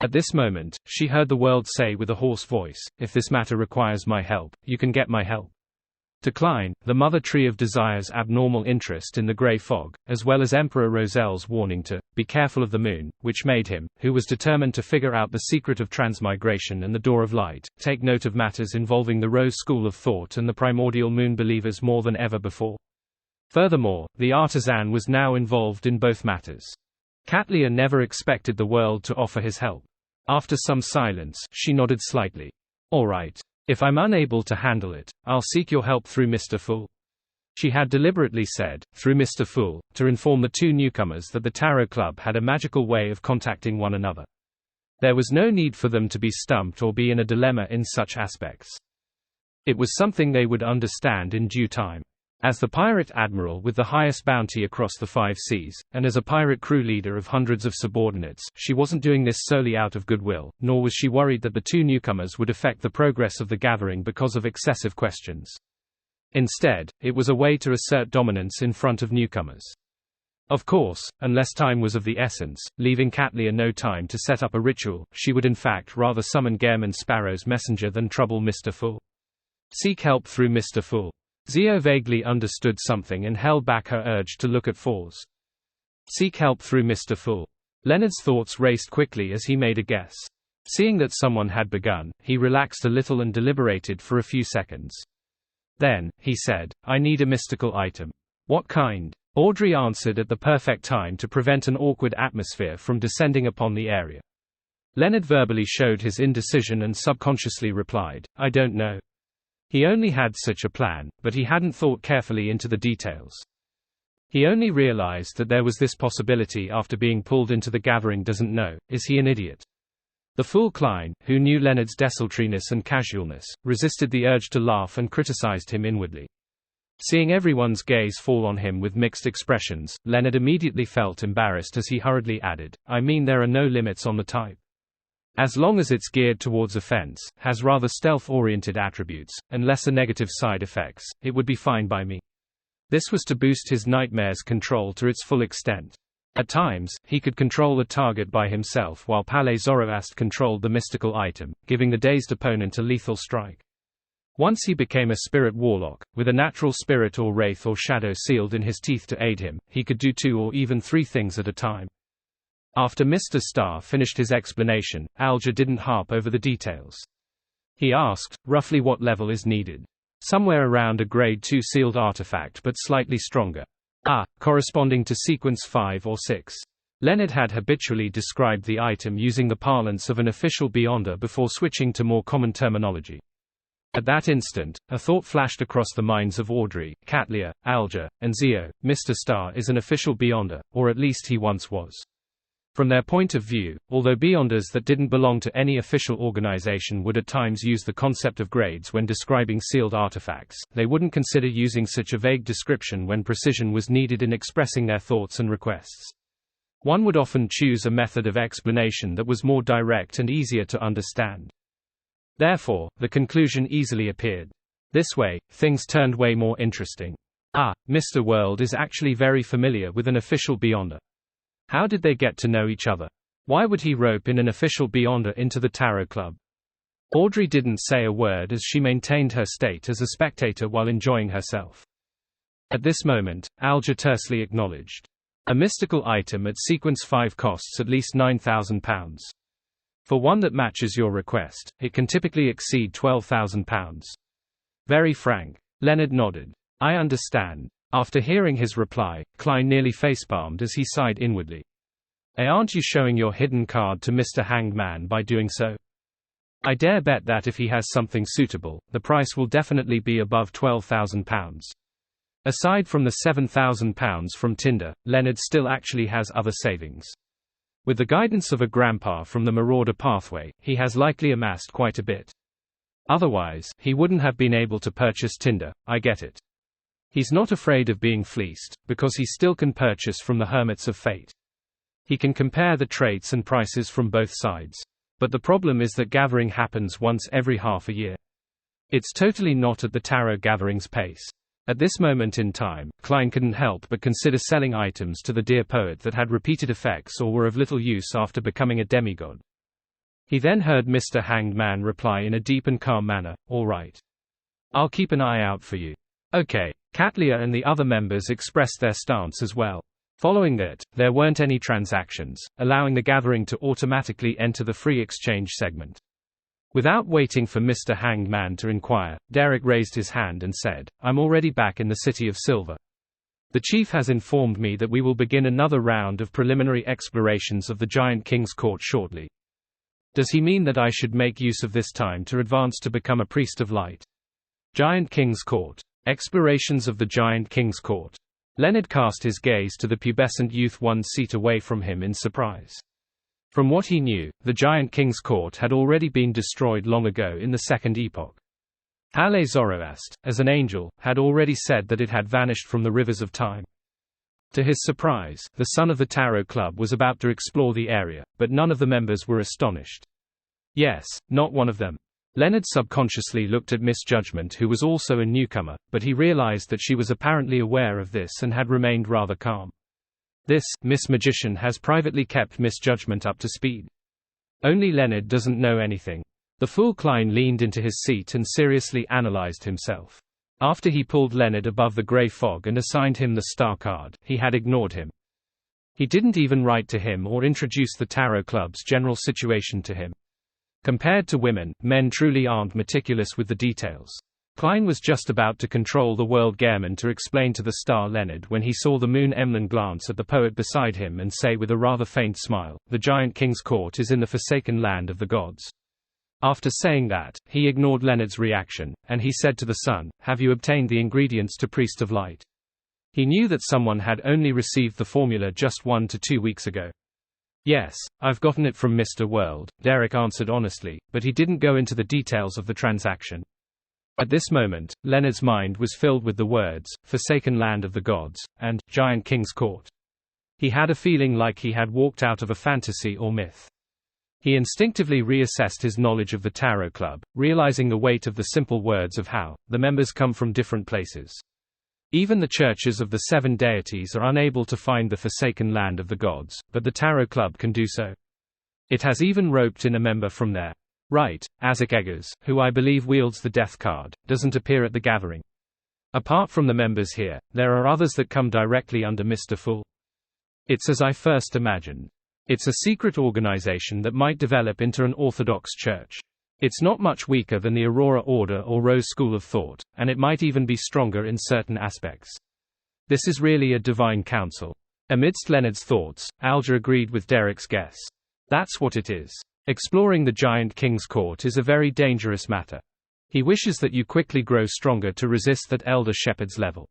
At this moment, she heard the world say with a hoarse voice, "If this matter requires my help, you can get my help." Decline, the Mother Tree of Desire's abnormal interest in the grey fog, as well as Emperor Roselle's warning to be careful of the moon, which made him, who was determined to figure out the secret of transmigration and the door of light, take note of matters involving the Rose School of Thought and the primordial moon believers more than ever before. Furthermore, the artisan was now involved in both matters. Katlia never expected the world to offer his help. After some silence, she nodded slightly. "All right. If I'm unable to handle it, I'll seek your help through Mr. Fool." She had deliberately said, through Mr. Fool, to inform the two newcomers that the Tarot Club had a magical way of contacting one another. There was no need for them to be stumped or be in a dilemma in such aspects. It was something they would understand in due time. As the pirate admiral with the highest bounty across the 5 seas, and as a pirate crew leader of hundreds of subordinates, she wasn't doing this solely out of goodwill, nor was she worried that the two newcomers would affect the progress of the gathering because of excessive questions. Instead, it was a way to assert dominance in front of newcomers. Of course, unless time was of the essence, leaving Katlia no time to set up a ritual, she would in fact rather summon Gairman Sparrow's messenger than trouble Mr. Fool. Seek help through Mr. Fool. Zio vaguely understood something and held back her urge to look at Foz. Seek help through Mr. Fool. Leonard's thoughts raced quickly as he made a guess. Seeing that someone had begun, he relaxed a little and deliberated for a few seconds. Then, he said, "I need a mystical item." "What kind?" Audrey answered at the perfect time to prevent an awkward atmosphere from descending upon the area. Leonard verbally showed his indecision and subconsciously replied, "I don't know." He only had such a plan, but he hadn't thought carefully into the details. He only realized that there was this possibility after being pulled into the gathering. Doesn't know, is he an idiot? The fool Klein, who knew Leonard's desultoriness and casualness, resisted the urge to laugh and criticized him inwardly. Seeing everyone's gaze fall on him with mixed expressions, Leonard immediately felt embarrassed as he hurriedly added, "I mean there are no limits on the type. As long as it's geared towards offense, has rather stealth-oriented attributes, and lesser negative side effects, it would be fine by me." This was to boost his nightmare's control to its full extent. At times, he could control the target by himself while Palais Zoroast controlled the mystical item, giving the dazed opponent a lethal strike. Once he became a spirit warlock, with a natural spirit or wraith or shadow sealed in his teeth to aid him, he could do 2 or even 3 things at a time. After Mr. Starr finished his explanation, Alger didn't harp over the details. He asked, roughly what level is needed. Somewhere around a grade 2 sealed artifact but slightly stronger. Corresponding to sequence 5 or 6. Leonard had habitually described the item using the parlance of an official beyonder before switching to more common terminology. At that instant, a thought flashed across the minds of Audrey, Katlia, Alger, and Zio. Mr. Star is an official Beyonder, or at least he once was. From their point of view, although Beyonders that didn't belong to any official organization would at times use the concept of grades when describing sealed artifacts, they wouldn't consider using such a vague description when precision was needed in expressing their thoughts and requests. One would often choose a method of explanation that was more direct and easier to understand. Therefore, the conclusion easily appeared. This way, things turned way more interesting. Mr. World is actually very familiar with an official Beyonder. How did they get to know each other? Why would he rope in an official Beyonder into the Tarot Club? Audrey didn't say a word as she maintained her state as a spectator while enjoying herself. At this moment, Alger tersely acknowledged. A mystical item at sequence 5 costs at least £9,000. For one that matches your request, it can typically exceed £12,000. Very frank. Leonard nodded. I understand. After hearing his reply, Klein nearly facepalmed as he sighed inwardly. Aren't you showing your hidden card to Mr. Hanged Man by doing so? I dare bet that if he has something suitable, the price will definitely be above £12,000. Aside from the £7,000 from Tinder, Leonard still actually has other savings. With the guidance of a grandpa from the Marauder pathway, he has likely amassed quite a bit. Otherwise, he wouldn't have been able to purchase Tinder. I get it. He's not afraid of being fleeced, because he still can purchase from the Hermits of Fate. He can compare the traits and prices from both sides. But the problem is that gathering happens once every half a year. It's totally not at the tarot gathering's pace. At this moment in time, Klein couldn't help but consider selling items to the dear poet that had repeated effects or were of little use after becoming a demigod. He then heard Mr. Hanged Man reply in a deep and calm manner, "All right. I'll keep an eye out for you." Okay. Katlia and the other members expressed their stance as well. Following that, there weren't any transactions, allowing the gathering to automatically enter the free exchange segment. Without waiting for Mr. Hanged Man to inquire, Derek raised his hand and said, "I'm already back in the City of Silver. The chief has informed me that we will begin another round of preliminary explorations of the Giant King's Court shortly. Does he mean that I should make use of this time to advance to become a priest of light?" Giant King's Court. Explorations of the Giant King's Court. Leonard cast his gaze to the pubescent youth 1 seat away from him in surprise. From what he knew, the Giant King's Court had already been destroyed long ago in the Second Epoch. Halle Zoroast, as an angel, had already said that it had vanished from the rivers of time. To his surprise, the son of the Tarot Club was about to explore the area, but none of the members were astonished. Yes, not one of them. Leonard subconsciously looked at Miss Judgment, who was also a newcomer, but he realized that she was apparently aware of this and had remained rather calm. This Miss Magician has privately kept Miss Judgment up to speed. Only Leonard doesn't know anything. The fool Klein leaned into his seat and seriously analyzed himself. After he pulled Leonard above the grey fog and assigned him the star card, he had ignored him. He didn't even write to him or introduce the Tarot Club's general situation to him. Compared to women, men truly aren't meticulous with the details. Klein was just about to control the world Gehrman to explain to the star Leonard when he saw the moon Emlyn glance at the poet beside him and say with a rather faint smile, "The Giant King's Court is in the forsaken land of the gods." After saying that, he ignored Leonard's reaction, and he said to the son, "Have you obtained the ingredients to Priest of Light?" He knew that someone had only received the formula just 1 to 2 weeks ago. "Yes, I've gotten it from Mr. World," Derek answered honestly, but he didn't go into the details of the transaction. At this moment, Leonard's mind was filled with the words, "Forsaken Land of the Gods," and "Giant King's Court." He had a feeling like he had walked out of a fantasy or myth. He instinctively reassessed his knowledge of the Tarot Club, realizing the weight of the simple words of how the members come from different places. Even the churches of the 7 deities are unable to find the forsaken land of the gods, but the Tarot Club can do so. It has even roped in a member from there. Right, Isaac Eggers, who I believe wields the death card, doesn't appear at the gathering. Apart from the members here, there are others that come directly under Mr. Fool. It's as I first imagined. It's a secret organization that might develop into an orthodox church. It's not much weaker than the Aurora Order or Rose School of Thought, and it might even be stronger in certain aspects. This is really a divine council. Amidst Leonard's thoughts, Alger agreed with Derek's guess. That's what it is. Exploring the Giant King's Court is a very dangerous matter. He wishes that you quickly grow stronger to resist that elder shepherd's level.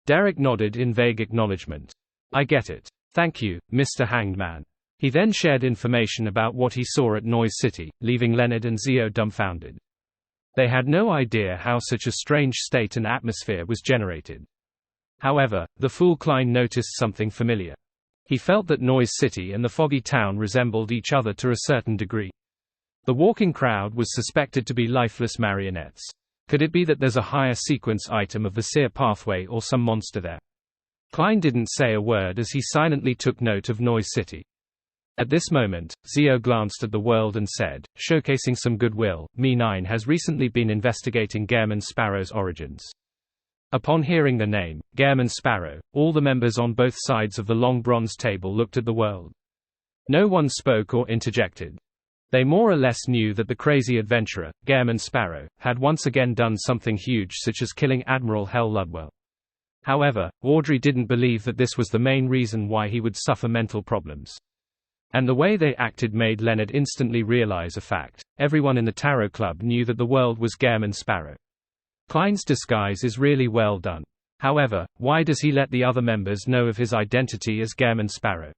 Derek nodded in vague acknowledgement. I get it. Thank you, Mr. Hanged Man. He then shared information about what he saw at Noise City, leaving Leonard and Zio dumbfounded. They had no idea how such a strange state and atmosphere was generated. However, the fool Klein noticed something familiar. He felt that Noise City and the foggy town resembled each other to a certain degree. The walking crowd was suspected to be lifeless marionettes. Could it be that there's a higher sequence item of the Seer pathway or some monster there? Klein didn't say a word as he silently took note of Noise City. At this moment, Zio glanced at the world and said, showcasing some goodwill, Me9 has recently been investigating Gehrman Sparrow's origins. Upon hearing the name, Gehrman Sparrow, all the members on both sides of the long bronze table looked at the world. No one spoke or interjected. They more or less knew that the crazy adventurer, Gehrman Sparrow, had once again done something huge such as killing Admiral Hell Ludwell. However, Audrey didn't believe that this was the main reason why he would suffer mental problems. And the way they acted made Leonard instantly realize a fact. Everyone in the Tarot Club knew that the world was Gehrman Sparrow. Klein's disguise is really well done. However, why does he let the other members know of his identity as Gehrman Sparrow?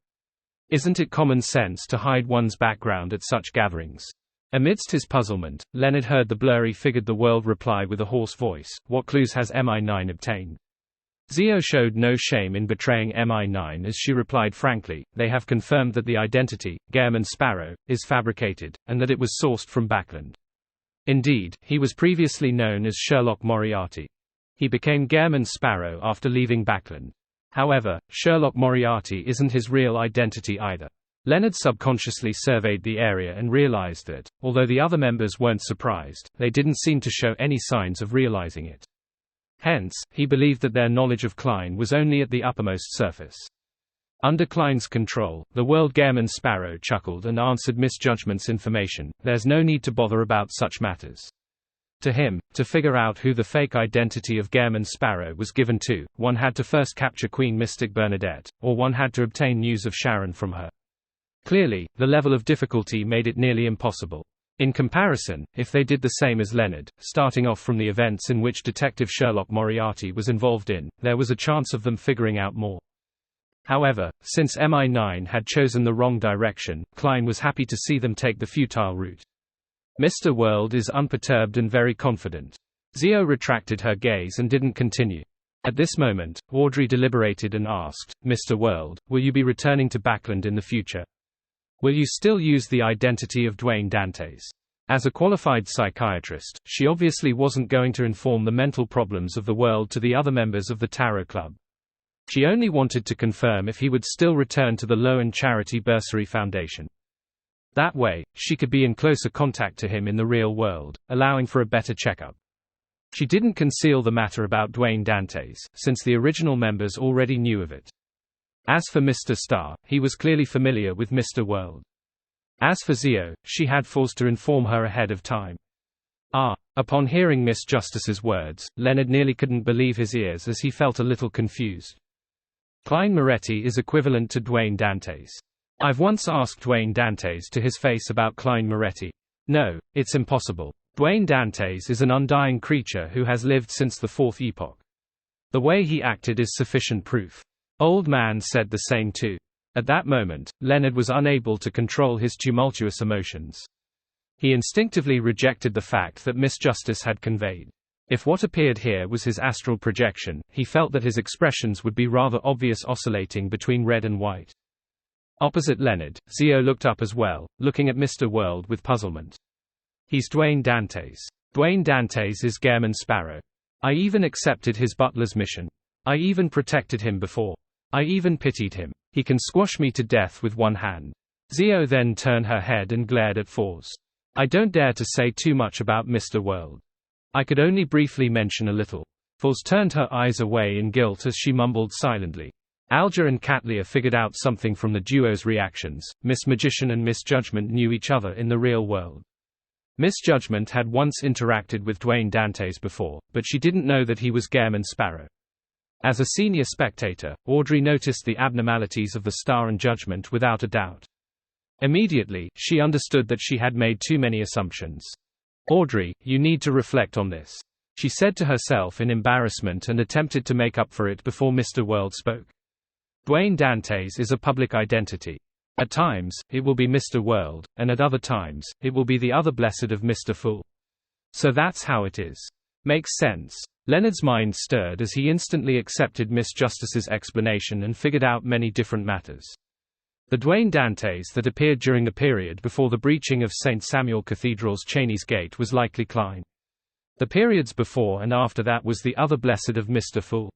Isn't it common sense to hide one's background at such gatherings? Amidst his puzzlement, Leonard heard the blurry-figured the world reply with a hoarse voice, what clues has MI9 obtained? Zio showed no shame in betraying MI9 as she replied frankly, they have confirmed that the identity, Gehrman Sparrow, is fabricated, and that it was sourced from Backland. Indeed, he was previously known as Sherlock Moriarty. He became Gehrman Sparrow after leaving Backland. However, Sherlock Moriarty isn't his real identity either. Leonard subconsciously surveyed the area and realized that, although the other members weren't surprised, they didn't seem to show any signs of realizing it. Hence, he believed that their knowledge of Klein was only at the uppermost surface. Under Klein's control, the world Gehrman Sparrow chuckled and answered Miss Judgment's information, there's no need to bother about such matters. To him, to figure out who the fake identity of Gehrman Sparrow was given to, one had to first capture Queen Mystic Bernadette, or one had to obtain news of Sharon from her. Clearly, the level of difficulty made it nearly impossible. In comparison, if they did the same as Leonard, starting off from the events in which Detective Sherlock Moriarty was involved in, there was a chance of them figuring out more. However, since MI9 had chosen the wrong direction, Klein was happy to see them take the futile route. Mr. World is unperturbed and very confident. Zio retracted her gaze and didn't continue. At this moment, Audrey deliberated and asked, Mr. World, will you be returning to Backland in the future? Will you still use the identity of Dwayne Dantes? As a qualified psychiatrist, she obviously wasn't going to inform the mental problems of the world to the other members of the Tarot Club. She only wanted to confirm if he would still return to the Loan Charity Bursary Foundation. That way, she could be in closer contact to him in the real world, allowing for a better checkup. She didn't conceal the matter about Dwayne Dantes, since the original members already knew of it. As for Mr. Star, he was clearly familiar with Mr. World. As for Zio, she had forced to inform her ahead of time. Upon hearing Miss Justice's words, Leonard nearly couldn't believe his ears as he felt a little confused. Klein Moretti is equivalent to Dwayne Dantes. I've once asked Dwayne Dantes to his face about Klein Moretti. No, it's impossible. Dwayne Dantes is an undying creature who has lived since the Fourth Epoch. The way he acted is sufficient proof. Old Man said the same too. At that moment, Leonard was unable to control his tumultuous emotions. He instinctively rejected the fact that Miss Justice had conveyed. If what appeared here was his astral projection, he felt that his expressions would be rather obvious, oscillating between red and white. Opposite Leonard, Zio looked up as well, looking at Mr. World with puzzlement. He's Dwayne Dantes. Dwayne Dantes is Gehrman Sparrow. I even accepted his butler's mission. I even protected him before. I even pitied him. He can squash me to death with one hand. Zio then turned her head and glared at Fours. I don't dare to say too much about Mr. World. I could only briefly mention a little. Fours turned her eyes away in guilt as she mumbled silently. Alger and Katlia figured out something from the duo's reactions. Miss Magician and Miss Judgment knew each other in the real world. Miss Judgment had once interacted with Dwayne Dantes before, but she didn't know that he was Gehrman Sparrow. As a senior spectator, Audrey noticed the abnormalities of the Star and Judgment without a doubt. Immediately, she understood that she had made too many assumptions. "Audrey, you need to reflect on this," she said to herself in embarrassment and attempted to make up for it before Mr. World spoke. Dwayne Dantes is a public identity. At times, it will be Mr. World, and at other times, it will be the other blessed of Mr. Fool. So that's how it is. Makes sense. Leonard's mind stirred as he instantly accepted Miss Justice's explanation and figured out many different matters. The Dwayne Dantes that appeared during the period before the breaching of St. Samuel Cathedral's Cheney's Gate was likely Klein. The periods before and after that was the other blessed of Mr. Fool.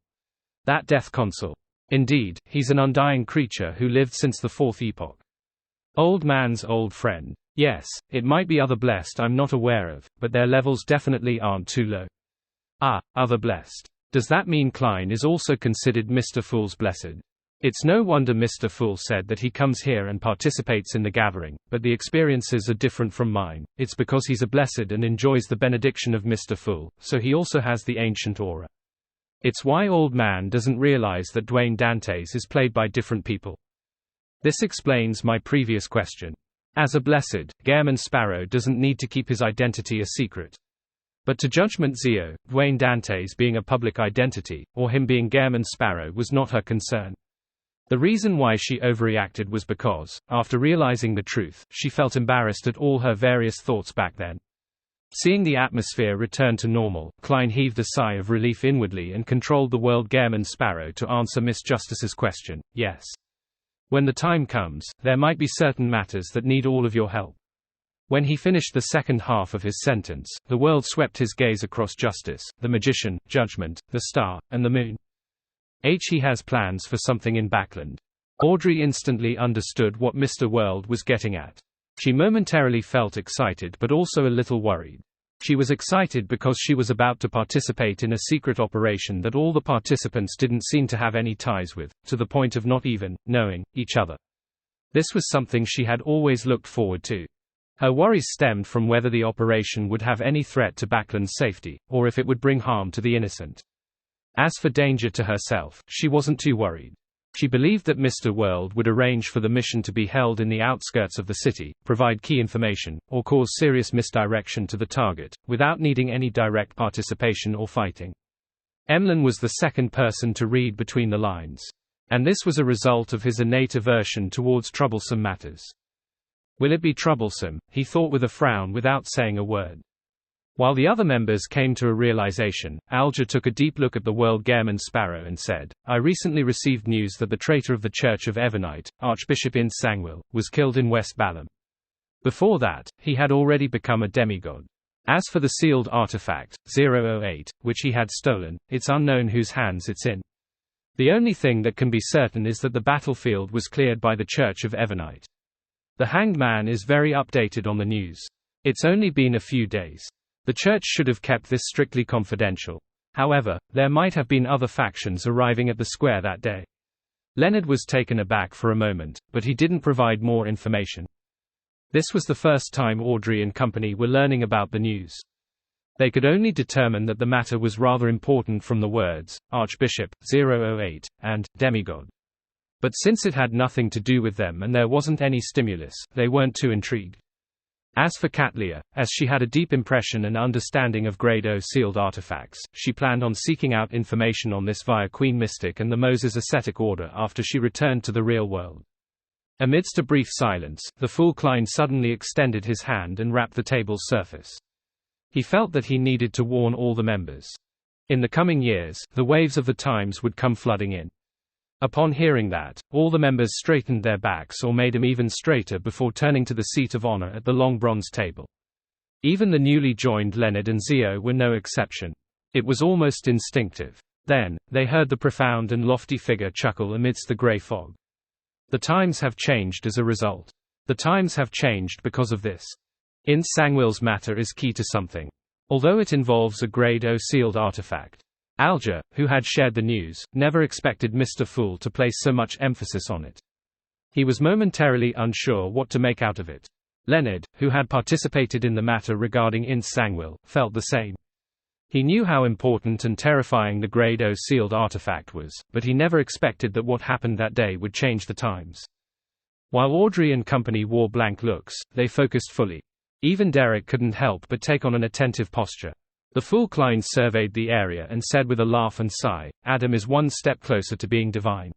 That death consul. Indeed, he's an undying creature who lived since the fourth epoch. Old man's old friend. Yes, it might be other blessed I'm not aware of, but their levels definitely aren't too low. Ah, other blessed. Does that mean Klein is also considered Mr. Fool's blessed? It's no wonder Mr. Fool said that he comes here and participates in the gathering, but the experiences are different from mine. It's because he's a blessed and enjoys the benediction of Mr. Fool, so he also has the ancient aura. It's why Old Man doesn't realize that Dwayne Dantes is played by different people. This explains my previous question. As a blessed, Gairman Sparrow doesn't need to keep his identity a secret. But to Judgment Zio, Dwayne Dantes being a public identity, or him being Gairman Sparrow was not her concern. The reason why she overreacted was because, after realizing the truth, she felt embarrassed at all her various thoughts back then. Seeing the atmosphere return to normal, Klein heaved a sigh of relief inwardly and controlled the world Gairman Sparrow to answer Miss Justice's question. Yes. When the time comes, there might be certain matters that need all of your help. When he finished the second half of his sentence, the world swept his gaze across Justice, the Magician, Judgment, the Star, and the Moon. He has plans for something in Backland. Audrey instantly understood what Mr. World was getting at. She momentarily felt excited but also a little worried. She was excited because she was about to participate in a secret operation that all the participants didn't seem to have any ties with, to the point of not even knowing each other. This was something she had always looked forward to. Her worries stemmed from whether the operation would have any threat to Backland's safety, or if it would bring harm to the innocent. As for danger to herself, she wasn't too worried. She believed that Mr. World would arrange for the mission to be held in the outskirts of the city, provide key information, or cause serious misdirection to the target, without needing any direct participation or fighting. Emlyn was the second person to read between the lines. And this was a result of his innate aversion towards troublesome matters. Will it be troublesome? He thought with a frown without saying a word. While the other members came to a realization, Alger took a deep look at the world Gairman Sparrow and said, I recently received news that the traitor of the Church of Evernite, Archbishop Ince Sangwil, was killed in West Balham. Before that, he had already become a demigod. As for the sealed artifact, 008, which he had stolen, it's unknown whose hands it's in. The only thing that can be certain is that the battlefield was cleared by the Church of Evernite. The Hanged Man is very updated on the news. It's only been a few days. The church should have kept this strictly confidential. However, there might have been other factions arriving at the square that day. Leonard was taken aback for a moment, but he didn't provide more information. This was the first time Audrey and company were learning about the news. They could only determine that the matter was rather important from the words, Archbishop, 008, and demigod. But since it had nothing to do with them and there wasn't any stimulus, they weren't too intrigued. As for Katlia, as she had a deep impression and understanding of Grade O sealed artifacts, she planned on seeking out information on this via Queen Mystic and the Moses Ascetic Order after she returned to the real world. Amidst a brief silence, the Fool Klein suddenly extended his hand and rapped the table's surface. He felt that he needed to warn all the members. In the coming years, the waves of the times would come flooding in. Upon hearing that, all the members straightened their backs or made them even straighter before turning to the seat of honor at the long bronze table. Even the newly joined Leonard and Zio were no exception. It was almost instinctive. Then, they heard the profound and lofty figure chuckle amidst the grey fog. The times have changed as a result. The times have changed because of this. Ince Sangwil's matter is key to something. Although it involves a Grade O sealed artifact. Alger, who had shared the news, never expected Mr. Fool to place so much emphasis on it. He was momentarily unsure what to make out of it. Leonard, who had participated in the matter regarding Ince Sangwil, felt the same. He knew how important and terrifying the Grade O sealed artifact was, but he never expected that what happened that day would change the times. While Audrey and company wore blank looks, they focused fully. Even Derek couldn't help but take on an attentive posture. The fool Klein surveyed the area and said with a laugh and sigh, "Adam is one step closer to being divine."